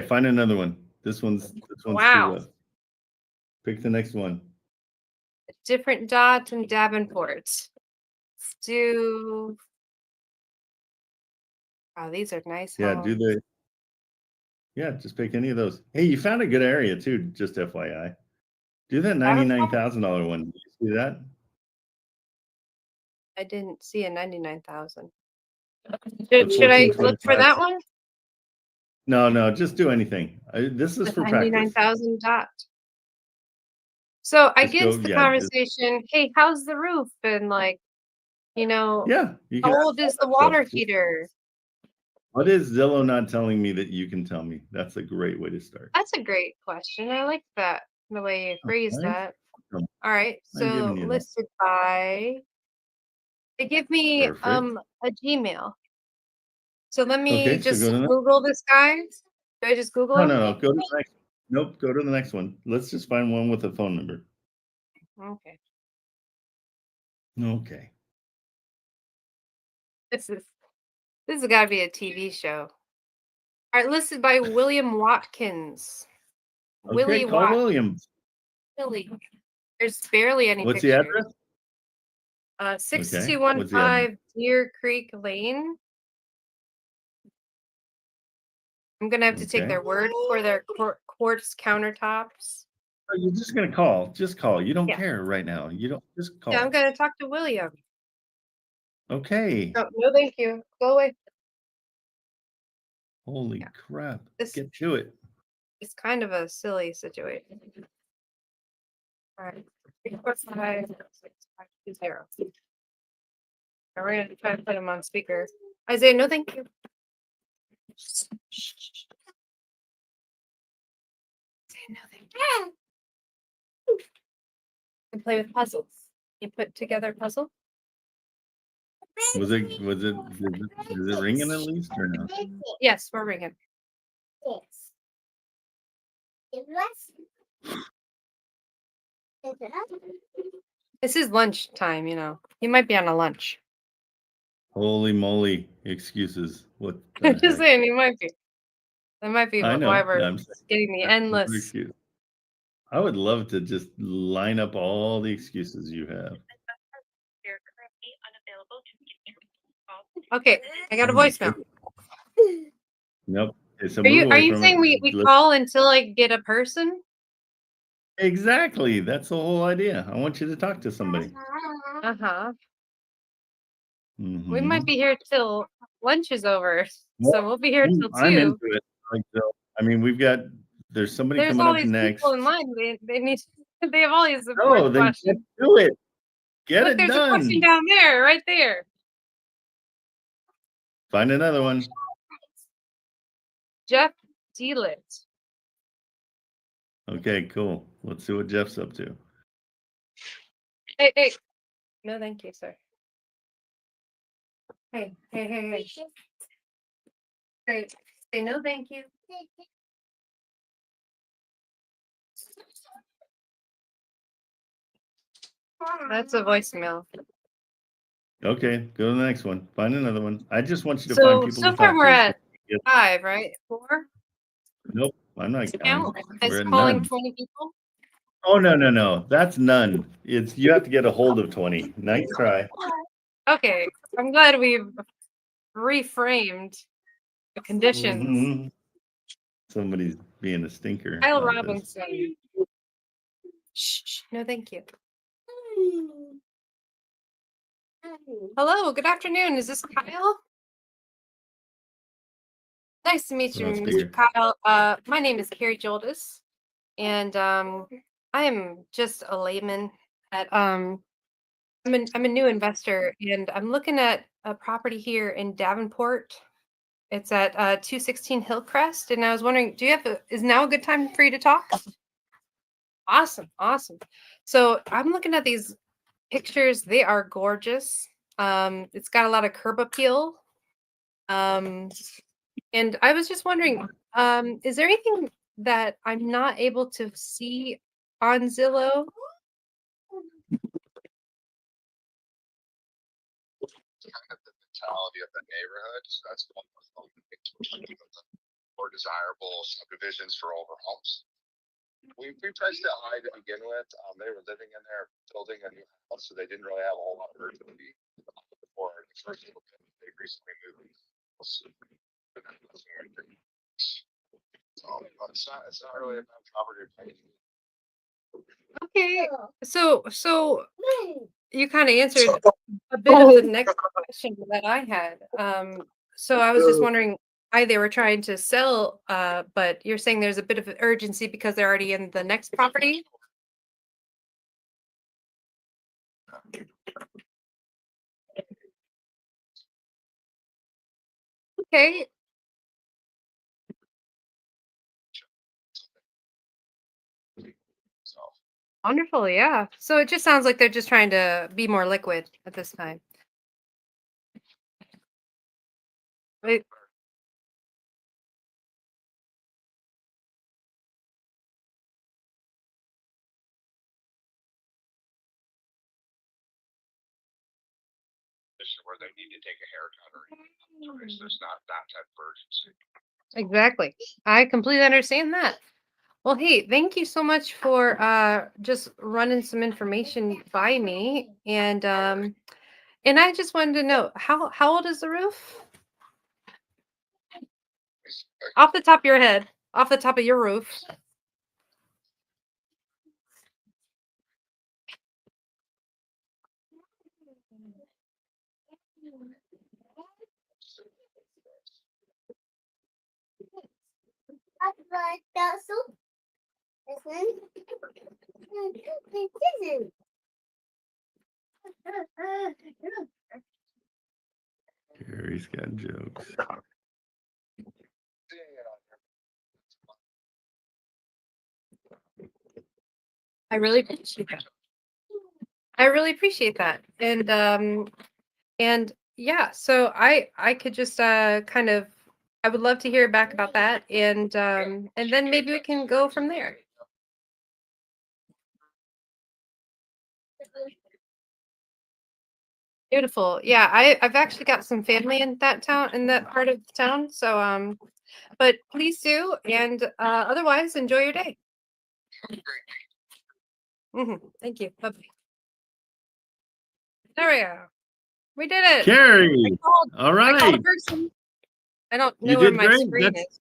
find another one. This one's Wow. too low. Pick the next one. Different dot in Davenport. Let's do. Oh, these are nice. Yeah, homes. just pick any of those. Hey, you found a good area too, just FYI. Do that $99,000 one. Did you see that? I didn't see a 99,000. The Should I look for 1425. that one? No, just do anything. This is for practice. 99,000 dot. So I Just get go, into the yeah, conversation. Hey, how's the roof? And like, you know, Yeah, you how can old is the stuff. water heater? What is Zillow not telling me that you can tell me? That's a great way to start. That's a great question. I like that, the way you phrased Okay. that. Um, All right. I'm So giving you that. listed by, they give me Perfect. a Gmail. So let me Okay, so just go to the Google this guy. Do I just Google him? No. Go to the next. Nope, go to the next one. Let's just find one with a phone number. Okay. Okay. This has got to be a TV show. All right, listed by William Watkins. Okay, Willie call Watt. William. Willie. There's barely any What's the pictures. address? 6215 Deer Creek Lane. I'm gonna have to take Okay. their word for their quartz countertops. Oh, you're just gonna call. Just call. You don't Yeah. care right now. You don't just call. Yeah, I'm gonna talk to William. Okay. Oh, no, thank you. Go away. Holy crap. This- Get to it. It's kind of a silly situation. All right. 345-620. Now we're gonna try to put him on speaker. Isaiah, no, thank you. Say no, thank you. And play with puzzles. You put together a puzzle. Is it ringing at least or no? Yes, we're ringing. This is lunch time, you know. You might be on a lunch. Holy moly. Excuses. What the I'm just heck? saying, you might be. That might be I know. why we're I'm saying getting the that's another endless. excuse. I would love to just line up all the excuses you have. They're currently unavailable to get your call. Okay, I got a Oh my voicemail. goodness. Nope. Okay, so Are you move away from saying it. we call until I get a person? Exactly. That's the whole idea. I want you to talk to somebody. Uh-huh. We Mhm. might be here till lunch is over. Well, So we'll be here till I'm 2. into it. Like, so, I mean, there's somebody There's coming all up these next. people in line. They need they have all these No, important then get questions. to it. Get Look, it there's a question done. down there, right there. Find another one. Jeff Delit. Okay, cool. Let's see what Jeff's up to. Hey. No, thank you, sir. Hey. Great. Say no, thank you. That's a voicemail. Okay, go to the next one. Find another one. I just want you to find So people to far talk we're to. at 5, right? 4? Nope, I'm not Count. counting. Is We're at calling none. 20 people? Oh no. That's none. You have to get a hold of 20. Nice try. Okay. I'm glad we've reframed the conditions. Mhm. Somebody's being a stinker. Kyle about this. Robinson. Shh. No, thank you. Hello, good afternoon. Is this Kyle? Nice to meet you, Let's Mr. figure. Kyle. My name is Carrie Joldis, and I am just a layman. I'm a new investor, and I'm looking at a property here in Davenport. It's at 216 Hillcrest, and I was wondering, is now a good time for you to talk? Awesome. So I'm looking at these pictures. They are gorgeous. It's got a lot of curb appeal. And I was just wondering, is there anything that I'm not able to see on Zillow? mentality of the neighborhood. So that's one of the more desirable subdivisions for older homes. We priced it high to begin with. They were living in there, building a new house, so they didn't really have a whole lot of urgency for the first little bit. They recently moved. So it's not really about property pricing. Okay, so you kind of answered a bit of the next question that I had. So I was just wondering why they were trying to sell, but you're saying there's a bit of urgency because they're already in the next property. Okay. Wonderful, yeah. So it just sounds like they're just trying to be more liquid at this time. Wait. Where they need to take a haircut or anything. There's not that type of urgency. Exactly. I completely understand that. Well, hey, thank you so much for just running some information by me. And I just wanted to know how old is the roof? Off the top of your head, off the top of your roof. Gary's got jokes. I really appreciate that. I really appreciate that. And yeah, so I could just kind of I would love to hear back about that and then maybe we can go from there. Beautiful. Yeah, I've actually got some family in that town, in that part of town. So but please do, and otherwise enjoy your day. Thank you. Bye-bye. There we go. We did it. Carrie. All right. I don't You know where did my great. screen is.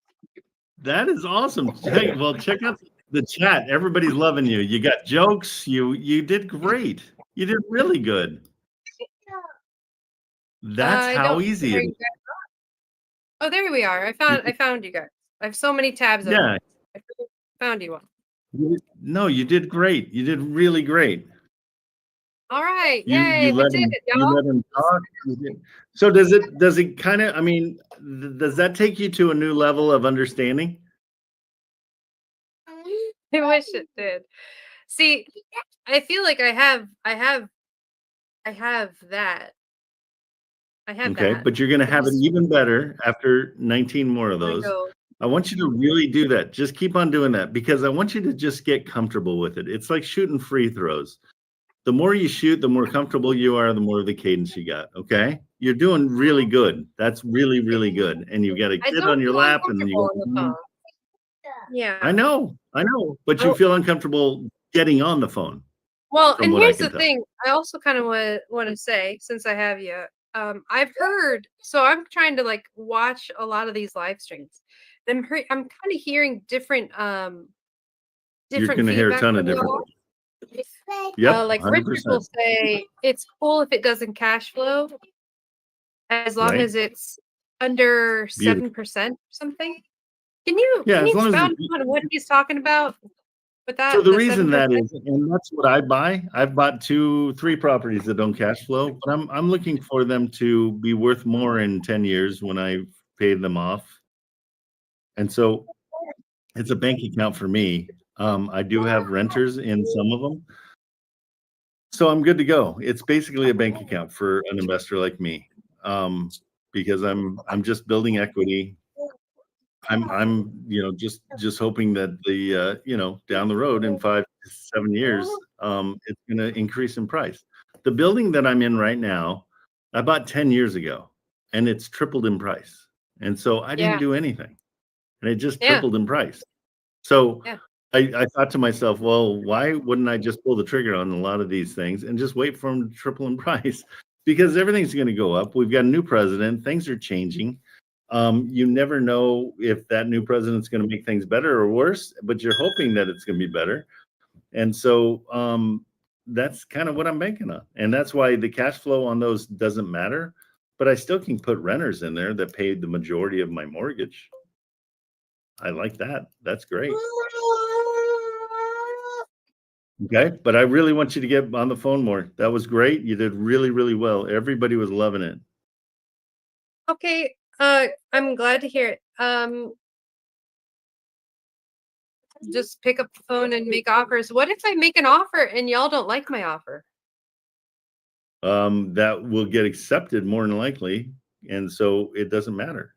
That is awesome. Hey, well, check out the chat. Everybody's loving you. You got jokes. You did great. You did really good. That's I how don't easy know where it you is. guys are. Oh, there we are. I found you guys. I have so many tabs open. Yeah. I found you one. No, you did great. You did really great. All right. You Yay, we let did him it, you y'all. let him talk. So does it kind of, I mean, does that take you to a new level of understanding? I wish it did. See, I feel like I have that. I have Okay, that. but you're going to have it even better after 19 more of I those. go. I want you to really do that. Just keep on doing that because I want you to just get comfortable with it. It's like shooting free throws. The more you shoot, the more comfortable you are, the more of the cadence you got. Okay, you're doing really good. That's really, really good. And you've got a I kid don't on your feel lap, and then you uncomfortable on the phone. Yeah. I know, but you feel uncomfortable getting on the phone. Well, from and what I here's can the tell. kind I also kind of want to say, since I have you, I've heard. So I'm trying to like watch a lot of these live streams. I'm kind of hearing different You're different going to hear a feedback ton of from different. y'all. Yep, Like Richard 100%. will say, it's cool if it doesn't cash flow, as long Right. as it's under Beautiful. 7% or something. Can you Yeah, as long as expound it's- on what he's talking about with that? So the the reason 7%? that is, and that's what I buy. I've bought 2-3 properties that don't cash flow, but I'm looking for them to be worth more in 10 years when I pay them off. And so it's a bank account for me. I do have renters in some of them. So I'm good to go. It's basically a bank account for an investor like me. Because I'm just building equity. I'm just hoping that the down the road in 5 to 7 years it's going to increase in price. The building that I'm in right now, I bought 10 years ago. and it's tripled in price. And so I didn't do anything, and it just tripled in price. So I thought to myself, well, why wouldn't I just pull the trigger on a lot of these things and just wait for them to triple in price? Because everything's going to go up. We've got a new president. Things are changing. You never know if that new president's going to make things better or worse, but you're hoping that it's going to be better. And so that's kind of what I'm banking on. And that's why the cash flow on those doesn't matter. But I still can put renters in there that paid the majority of my mortgage. I like that. That's great. Okay, but I really want you to get on the phone more. That was great. You did really, really well. Everybody was loving it. Okay, I'm glad to hear it. Just pick up the phone and make offers. What if I make an offer and y'all don't like my offer? That will get accepted more than likely, and so it doesn't matter.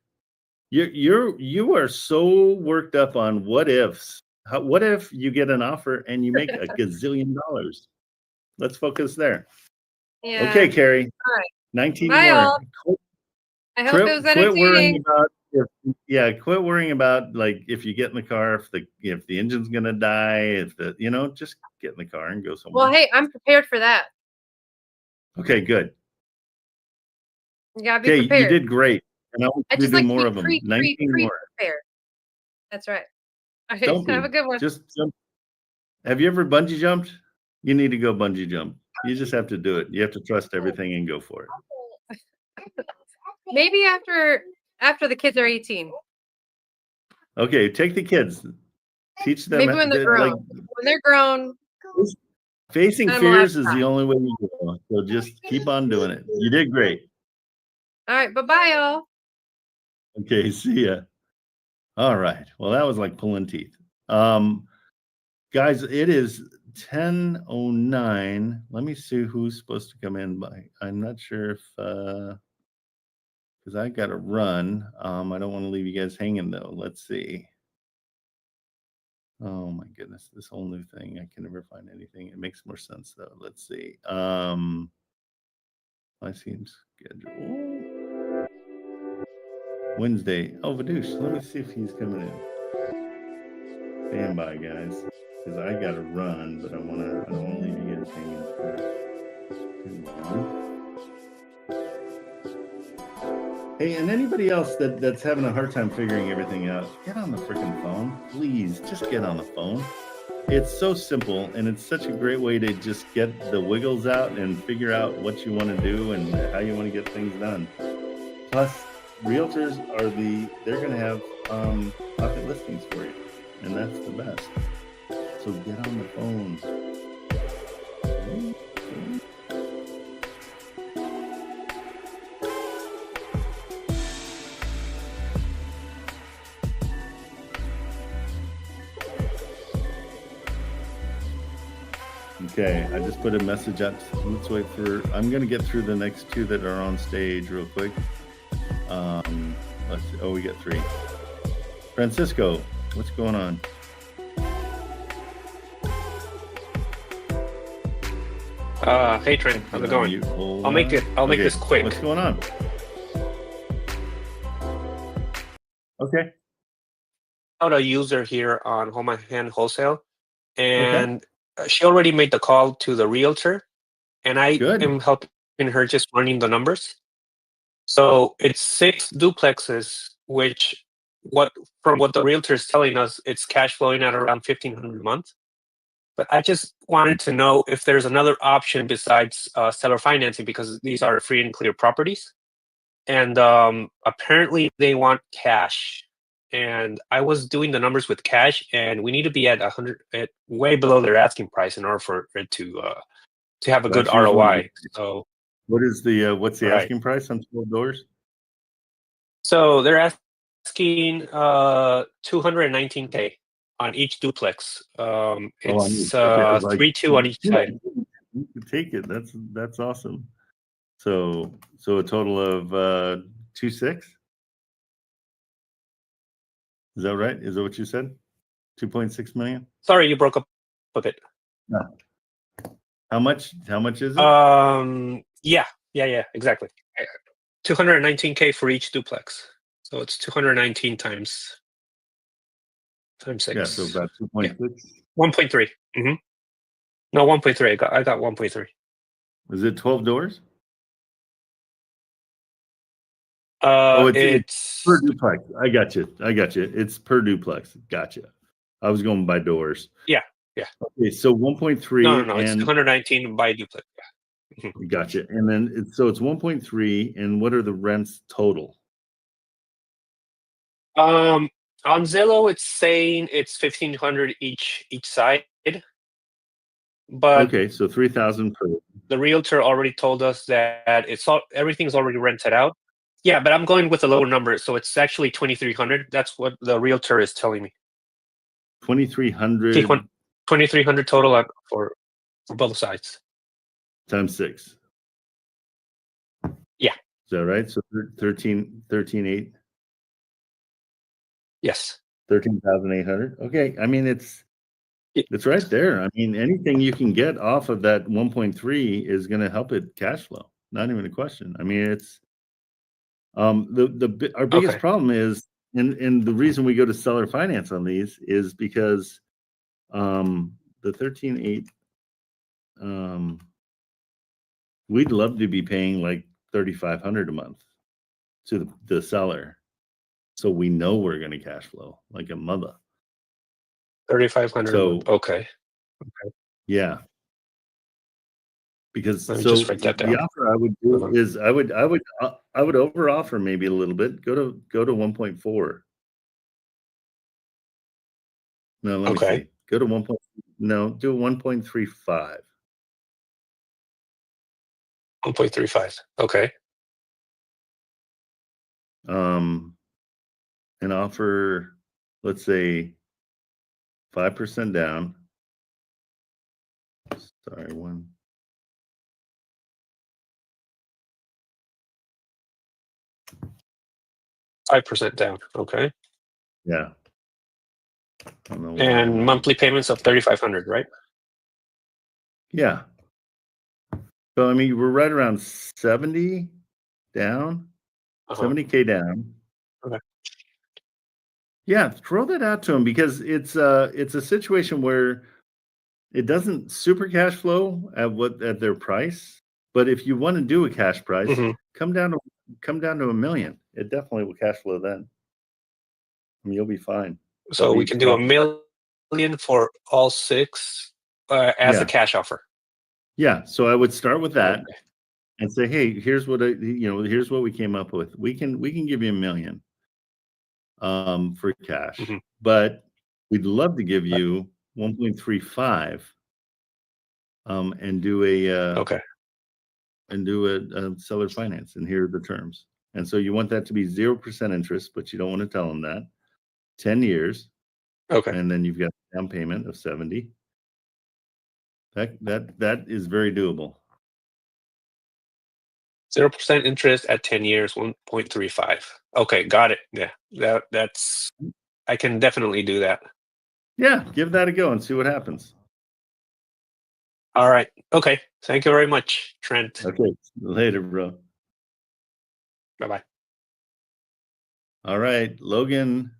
You are so worked up on what ifs. What if you get an offer and you make a gazillion dollars? Let's focus there. Yeah. Okay, Carrie. All right. 19 Bye, more. all. I hope it was Quit worrying entertaining. about quit worrying about like if you get in the car, if the engine's gonna die, just get in the car and go somewhere. Well, hey, I'm prepared for that. Okay, good. You gotta be Okay, prepared. you did great. And I want you to do more of them. 19 more. Prepared. That's right. Okay, Don't have be. a good one. Just jump. Have you ever bungee jumped? You need to go bungee jump. You just have to do it. You have to trust everything and go for it. Maybe after the kids are 18. Okay, take the kids. Teach them. Maybe when they're grown. When they're grown. Facing fears is the only way you go. So just keep on doing it. You did great. All right, bye-bye, y'all. Okay, see ya. All right. Well, that was like pulling teeth. Guys, it is 10:09. Let me see who's supposed to come in by. I'm not sure if because I got to run. I don't want to leave you guys hanging though. Let's see. Oh my goodness, this whole new thing. I can never find anything. It makes more sense though. Let's see. I see schedule. Wednesday. Oh, Vadoosh. Let me see if he's coming in. Stand by, guys, because I gotta run, but I don't wanna leave you guys hanging for too long. Hey, and anybody else that's having a hard time figuring everything out, get on the freaking phone. Please, just get on the phone. It's so simple, and it's such a great way to just get the wiggles out and figure out what you want to do and how you want to get things done. Plus, realtors they're going to have pocket listings for you, and that's the best. So get on the phone. Okay, I just put a message up. Let's wait I'm going to get through the next two that are on stage real quick. Let's see. Oh, we got three. Francisco, what's going on? Hey Trent, how's it going? I'll make this quick. What's going on? Okay. Out a user here on Home and Hand Wholesale, and she already made the call to the realtor, and I am helping her just running the numbers. So it's 6 duplexes, which from what the realtor is telling us, it's cash flowing at around $1,500 a month. But I just wanted to know if there's another option besides seller financing, because these are free and clear properties. And apparently they want cash. And I was doing the numbers with cash, and we need to be at 100, way below their asking price in order for it to have a good ROI. So what's the asking price on 12 doors? So they're asking $219K on each duplex. It's 3-2 on each side. You can take it. That's awesome. So a total of 2.6. Is that right? Is that what you said? 2.6 million? Sorry, you broke up a bit. No. How much is it? Yeah, exactly. 219K for each duplex. So it's 219 times 6. Yeah, so about 2.6. 1.3. Mm-hmm. No, 1.3. I got 1.3. Is it 12 doors? It's per duplex. I got you. It's per duplex. Gotcha. I was going by doors. Yeah. Okay, so 1.3. No. It's 219 by duplex. Yeah. Mm-hmm. Gotcha. And then it's 1.3. And what are the rents total? On Zillow, it's saying it's 1,500 each side. But okay, so 3,000 per. The realtor already told us that everything's already rented out. Yeah, but I'm going with a lower number, so it's actually 2,300. That's what the realtor is telling me. 2,300. 2,300 total for both sides. Times 6. Yeah. Is that right? So 13,800. Yes. 13,800. Okay. I mean, it's right there. I mean, anything you can get off of that 1.3 is going to help it cash flow. Not even a question. I mean, it's our biggest problem is, and the reason we go to seller finance on these is because the 13.8, we'd love to be paying like 3,500 a month to the seller, so we know we're going to cash flow like a mother. 3,500. So okay. Yeah. Because Let me just write that down. The offer I would do is I would over offer maybe a little bit. Go to 1.4. No, let me see. Go to 1. No, do 1.35. 1.35. Okay. And offer, let's say, 5% down. Sorry, 5% down. Okay. Yeah. And monthly payments of 3,500, right? Yeah. So I mean, we're right around 70 down, 70K down. Okay. Yeah, throw that out to them because it's a situation where it doesn't super cash flow at their price, but if you want to do a cash price, come down to $1 million. It definitely will cash flow then. I mean, you'll be fine. So we can do $1 million for all 6 as a cash offer. Yeah, so I would start with that and say, hey, here's what here's what we came up with. We can give you $1 million for cash, but we'd love to give you 1.35 and do a seller finance, and here are the terms. And so you want that to be 0% interest, but you don't want to tell them that. 10 years. Okay. And then you've got a down payment of 70. That is very doable. 0% interest at 10 years, 1.35. Okay, got it. Yeah, that's. I can definitely do that. Yeah, give that a go and see what happens. All right. Okay. Thank you very much, Trent. Okay. Later, bro. Bye-bye. All right, Logan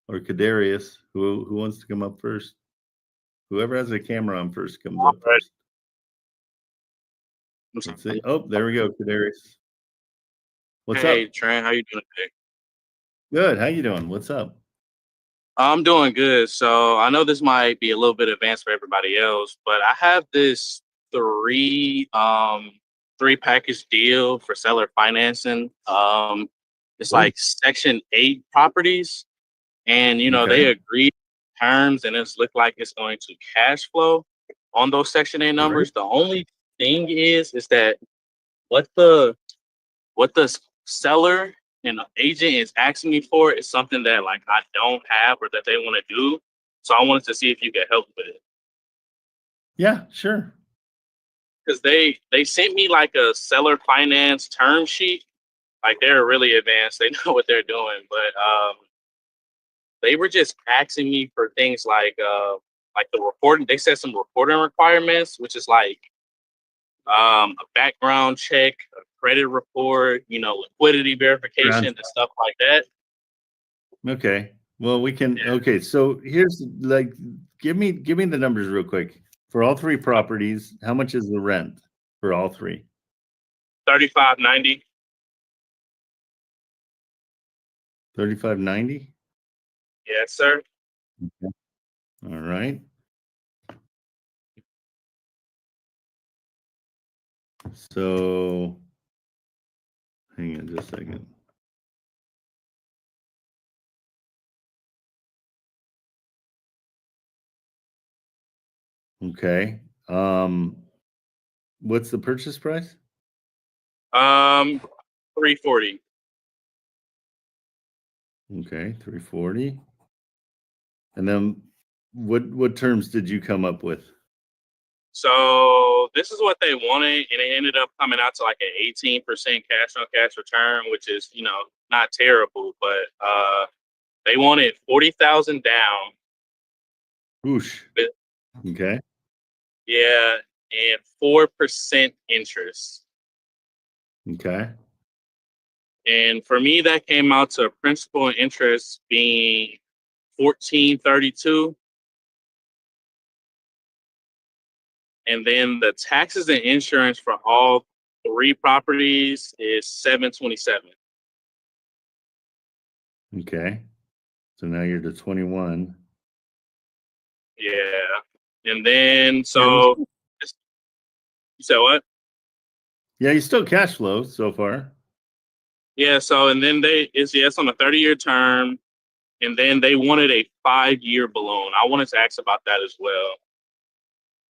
or Kadarius, who wants to come up first? Whoever has a camera on first comes up first. Let's see. Oh, there we go, Kadarius. What's up? Hey, Trent, how you doing today? Good. How you doing? What's up? I'm doing good. So I know this might be a little bit advanced for everybody else, but I have this three package deal for seller financing. It's like Section 8 properties, and they agreed terms, and it's looked like it's going to cash flow on those Section 8 numbers. The only thing is that what the seller and agent is asking me for is something that like I don't have or that they want to do. So I wanted to see if you could help with it. Yeah, sure. Because they sent me like a seller finance term sheet. Like they're really advanced. They know what they're doing. But they were just asking me for things like the reporting. They said some reporting requirements, which is like a background check, a credit report, liquidity verification and stuff like that. Okay. Well, we can. Okay. So here's give me the numbers real quick for all three properties. How much is the rent for all three? $35.90. $35.90. Yes, sir. Okay. All right. So, hang on just a second. Okay. What's the purchase price? $340. Okay, $340. And then what terms did you come up with? So this is what they wanted, and it ended up coming out to like an 18% cash on cash return, which is not terrible, but they wanted 40,000 down. Whoosh. Okay. Yeah, and 4% interest. Okay. And for me, that came out to principal and interest being $1,432. And then the taxes and insurance for all three properties is $727. Okay. So now you're to 21. Yeah. And then so you said what? Yeah, you still cash flow so far. Yeah, so and then it's on a 30-year term, and then they wanted a 5-year balloon. I wanted to ask about that as well.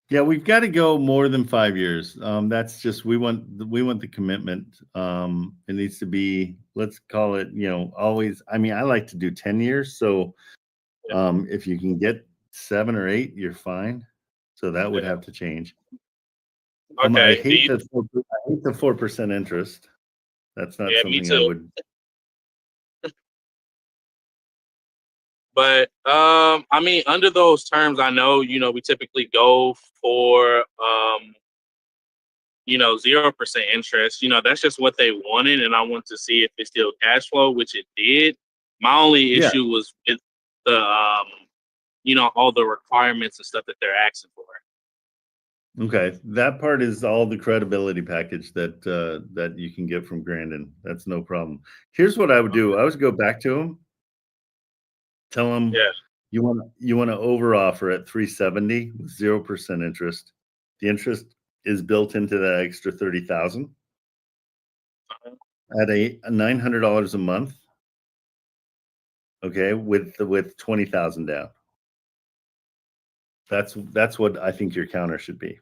Yeah, we've got to go more than 5 years. That's just we want the commitment. It needs to be, let's call it, always. I mean, I like to do 10 years. So if you can get 7 or 8, you're fine. So that would have to change. Okay. I hate the 4% interest. That's not something me too. I would. But I mean, under those terms, I know we typically go for 0% interest. That's just what they wanted, and I want to see if it's still cash flow, which it did. My only issue was with the all the requirements and stuff that they're asking for. Okay, that part is all the credibility package that you can get from Grandin. That's no problem. Here's what I would do. I would go back to him, tell him you want to over offer at 370 with 0% interest. The interest is built into that extra 30,000 at a $900 a month. Okay, with 20,000 down. That's what I think your counter should be.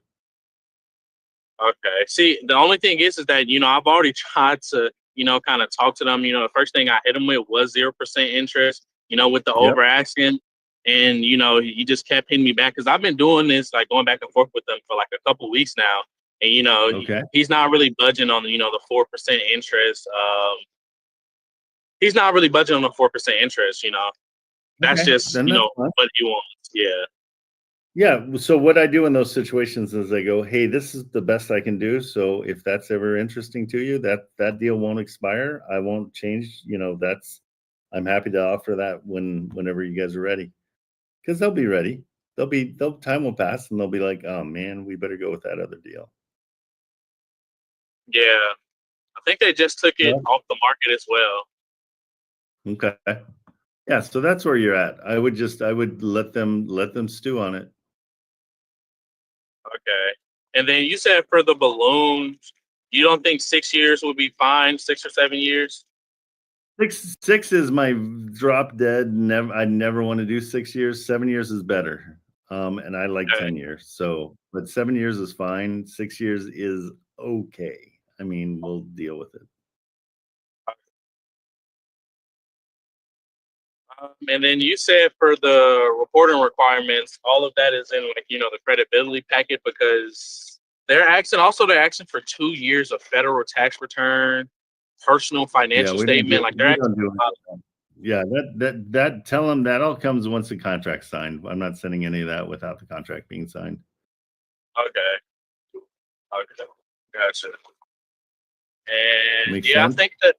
Okay. See, the only thing is that I've already tried to kind of talk to them. The first thing I hit them with was 0% interest. With the over asking, and he just kept hitting me back because I've been doing this, like going back and forth with them for like a couple weeks now, and he's not really budging on the 4% interest. He's not really budging on the 4% interest. That's just what he wants. Yeah. Yeah. So what I do in those situations is I go, hey, this is the best I can do. So if that's ever interesting to you, that deal won't expire. I won't change. I'm happy to offer that whenever you guys are ready, because they'll be ready. Time will pass and they'll be like, oh man, we better go with that other deal. Yeah. I think they just took it off the market as well. Okay. Yeah. So that's where you're at. I would let them stew on it. Okay. And then you said for the balloon, you don't think 6 years would be fine? 6 or 7 years? Six is my drop dead. I never want to do 6 years. 7 years is better. And I like 10 years. So, but 7 years is fine. 6 years is okay. I mean, we'll deal with it. And then you said for the reporting requirements, all of that is in the credibility packet, because they're asking for 2 years of federal tax return, personal financial statement. That tell them that all comes once the contract's signed. I'm not sending any of that without the contract being signed. Okay. Gotcha. And Makes yeah, sense? I think that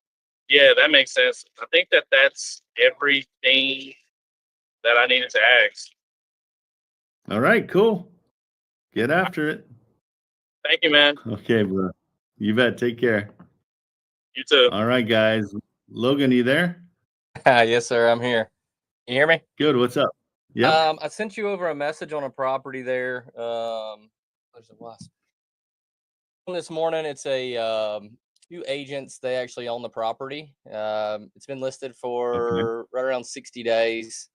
that makes sense. I think that that's everything that I needed to ask. All right, cool. Get after it. Thank you, man. Okay, bro. You bet. Take care. You too. All right, guys. Logan, you there? Yes, sir. I'm here. You hear me? Good. What's up? Yep. I sent you over a message on a property there. There's a wasp. This morning, it's a two agents. They actually own the property. It's been listed for right around 60 days.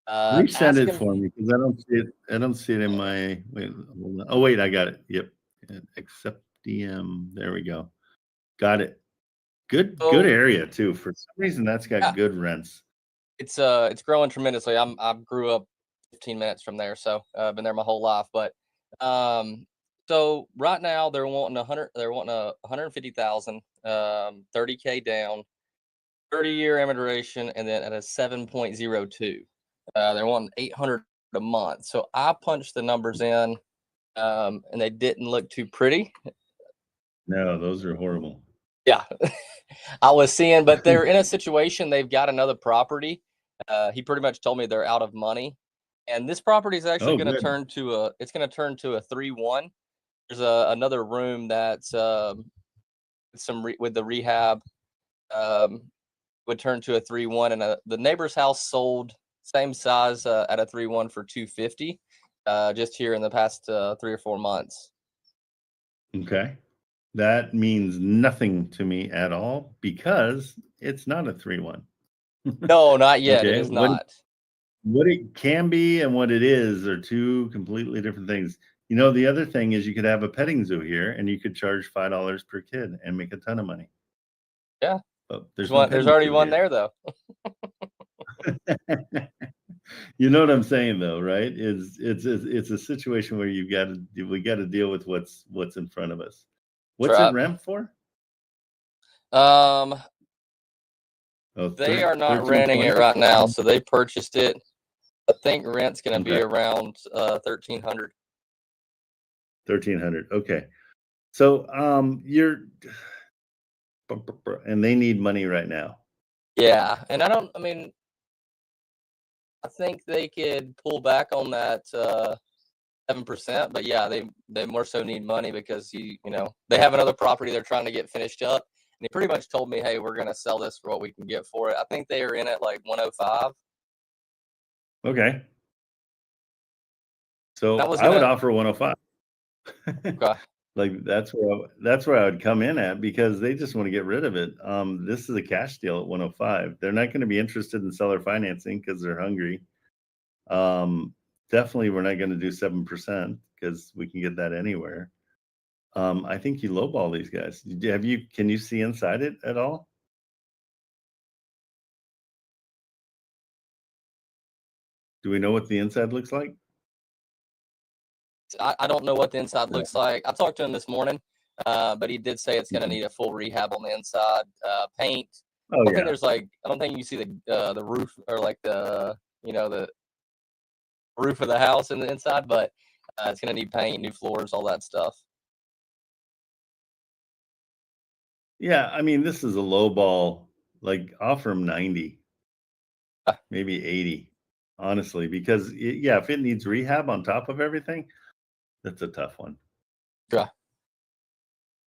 Resend it asking- for me because I don't see it. I don't see it in my. Wait. Hold on. Oh wait, I got it. Yep. Accept DM. There we go. Got it. Good. So- Good area too. For some reason, that's got Yeah. good rents. It's growing tremendously. I grew up 15 minutes from there, so I've been there my whole life. But so right now they're wanting 100. They're wanting 150,000, 30K down, 30-year amortization, and then at a 7.02. They're wanting 800 a month. So I punched the numbers in, and they didn't look too pretty. No, those are horrible. Yeah, I was seeing, but they're in a situation. They've got another property. He pretty much told me they're out of money, and this property is actually going to turn to a. It's going to turn to a 3-1. There's another room that's with the rehab would turn to a 3-1, and the neighbor's house sold same size at a 3-1 for 250, just here in the past 3 or 4 months. Okay. That means nothing to me at all because it's not a 3-1. No, not yet. Okay, It is not. What it can be and what it is are two completely different things. You know, the other thing is you could have a petting zoo here and you could charge $5 per kid and make a ton of money. Yeah. But There's already one there though. You know what I'm saying though, right? It's a situation where we got to deal with what's in front of us. What's it rent for? They are not renting it right now, so they purchased it. I think rent's going to be around 1,300. 1,300. Okay. So and they need money right now. Yeah, and I think they could pull back on that 7%, but yeah, they more so need money because they have another property they're trying to get finished up, and he pretty much told me, hey, we're going to sell this for what we can get for it. I think they are in at like 105. Okay. So I would offer 105. Okay. Like that's where I would come in at because they just want to get rid of it. This is a cash deal at 105. They're not going to be interested in seller financing because they're hungry. Definitely we're not going to do 7% because we can get that anywhere. I think you lowball these guys. Can you see inside it at all? Do we know what the inside looks like? I don't know what the inside looks like. I talked to him this morning, but he did say it's going to need a full rehab on the inside, paint. I don't think you see the roof or like the roof of the house in the inside, but it's going to need paint, new floors, all that stuff. Yeah, I mean, this is a low ball. Like, offer him 90, maybe 80, honestly, because if it needs rehab on top of everything, that's a tough one. Yeah.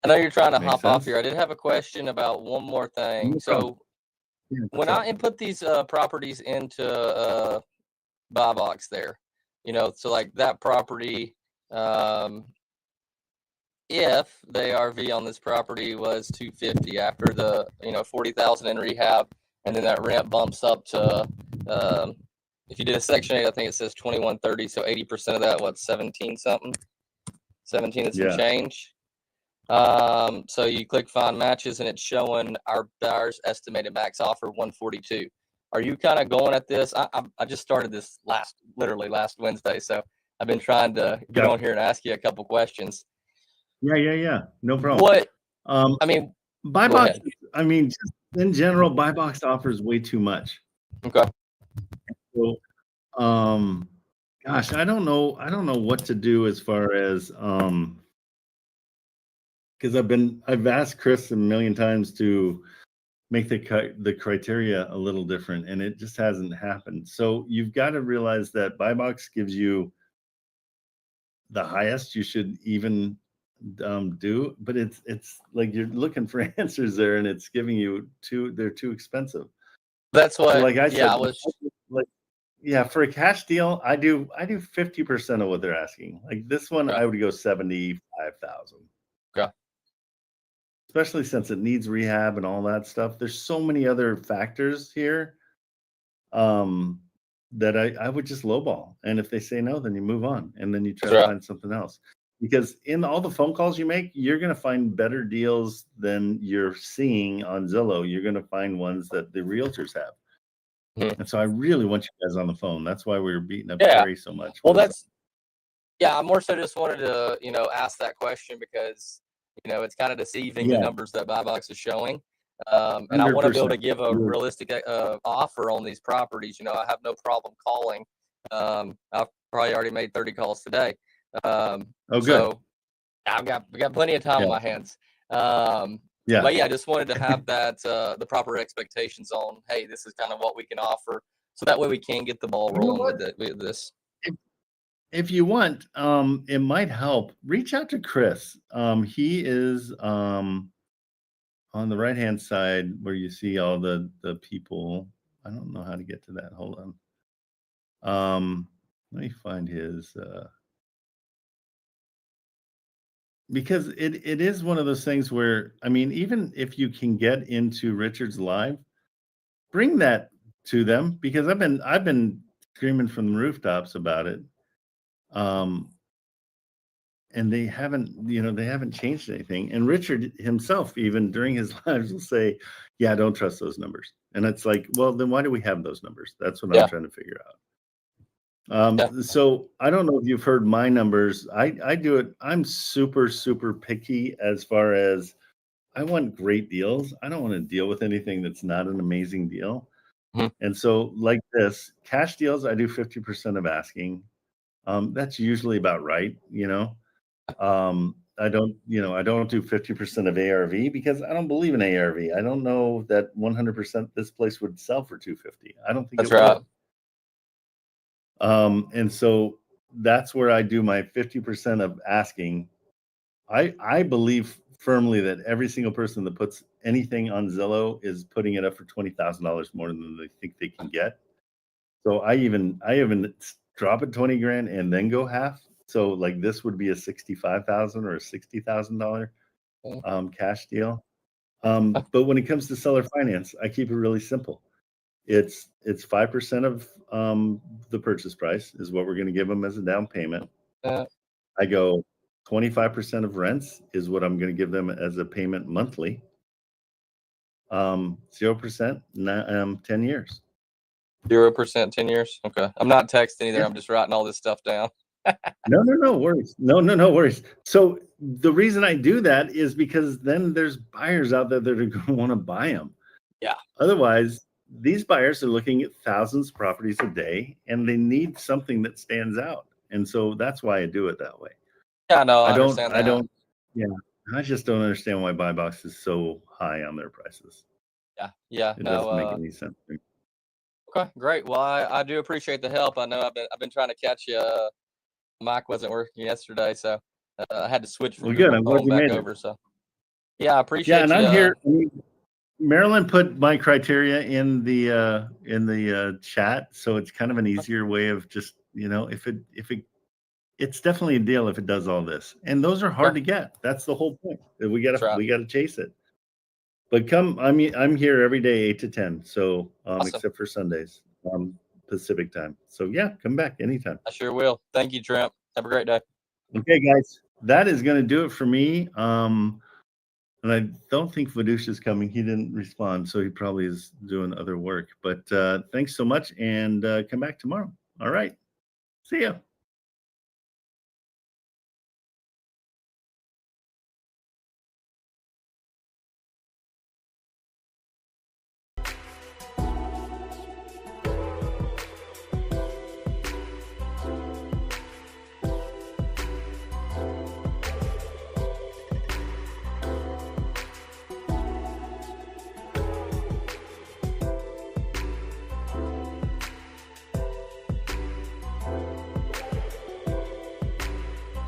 I know you're trying to hop off here. I did have a question about one more thing. So when I input these properties into buy box there, so like that property, if the ARV on this property was 250 after the 40,000 in rehab, and then that rent bumps up to if you did a Section 8, I think it says 2130, so 80% of that, 17 something, 17 and some change. So you click find matches and it's showing our buyer's estimated max offer 142. Are you kind of going at this? I just started this literally last Wednesday, so I've been trying to get on here and ask you a couple questions. Yeah. No problem. What? Buy box. I mean, just in general, buy box offers way too much. Okay. So, gosh, I don't know what to do as far as because I've asked Chris a million times to make the criteria a little different, and it just hasn't happened. So you've got to realize that buy box gives you the highest you should even do, but it's like you're looking for answers there, and it's giving you they're too expensive. That's what. So like I said, I was like, yeah, for a cash deal, I do 50% of what they're asking. Like this one, I would go 75,000. Okay. Especially since it needs rehab and all that stuff. There's so many other factors here that I would just lowball. And if they say no, then you move on and then you try to find something else. Because in all the phone calls you make, you're going to find better deals than you're seeing on Zillow. You're going to find ones that the realtors have. And so I really want you guys on the phone. That's why we were beating up Terry so much. Well, I more so just wanted to, ask that question because, it's kind of deceiving the numbers that buy box is showing. And I want to be able to give a realistic offer on these properties. I have no problem calling. I've probably already made 30 calls today. Good. So we got plenty of time on my hands. But I just wanted to have that the proper expectations on, hey, this is kind of what we can offer, so that way we can get the ball rolling with this. If you want, it might help. Reach out to Chris. He is on the right-hand side where you see all the people. I don't know how to get to that. Hold on. Let me find his. Because it is one of those things where, I mean, even if you can get into Richard's live, bring that to them, because I've been screaming from the rooftops about it. And they haven't changed anything. And Richard himself, even during his lives, will say, yeah, don't trust those numbers. And it's like, well, then why do we have those numbers? That's what I'm trying to figure out. So I don't know if you've heard my numbers. I do it. I'm super, super picky as far as I want great deals. I don't want to deal with anything that's not an amazing deal. And so like this, cash deals, I do 50% of asking. That's usually about right. I don't do 50% of ARV because I don't believe in ARV. I don't know that 100% this place would sell for 250. I don't think that's right. Would. And so that's where I do my 50% of asking. I believe firmly that every single person that puts anything on Zillow is putting it up for $20,000 more than they think they can get. So I even drop it 20 grand and then go half. So like this would be a $65,000 or a $60,000 cash deal. But when it comes to seller finance, I keep it really simple. It's 5% of the purchase price is what we're going to give them as a down payment. I go 25% of rents is what I'm going to give them as a payment monthly. 0%, 10 years. 0%, 10 years. Okay. I'm not texting either. I'm just writing all this stuff down. No worries. No worries. So the reason I do that is because then there's buyers out there that are going to want to buy them. Yeah. Otherwise, these buyers are looking at thousands of properties a day and they need something that stands out. And so that's why I do it that way. Yeah, no, I understand that. I just don't understand why buy box is so high on their prices. Yeah. It doesn't make any sense to me. Okay, great. Well, I do appreciate the help. I know I've been trying to catch you. Mic wasn't working yesterday, so I had to switch from Google phone back over. So yeah, I appreciate. Yeah, and I'm here. Marilyn put my criteria in the chat, so it's kind of an easier way of just it's definitely a deal if it does all this, and those are hard to get. That's the whole point. We gotta chase it. But I'm here every day 8 to 10. So Awesome. Except for Sundays, Pacific time. So yeah, come back anytime. I sure will. Thank you, Trent. Have a great day. Okay, guys, that is going to do it for me. And I don't think Vadush is coming. He didn't respond, so he probably is doing other work. But thanks so much, and come back tomorrow. All right. See ya.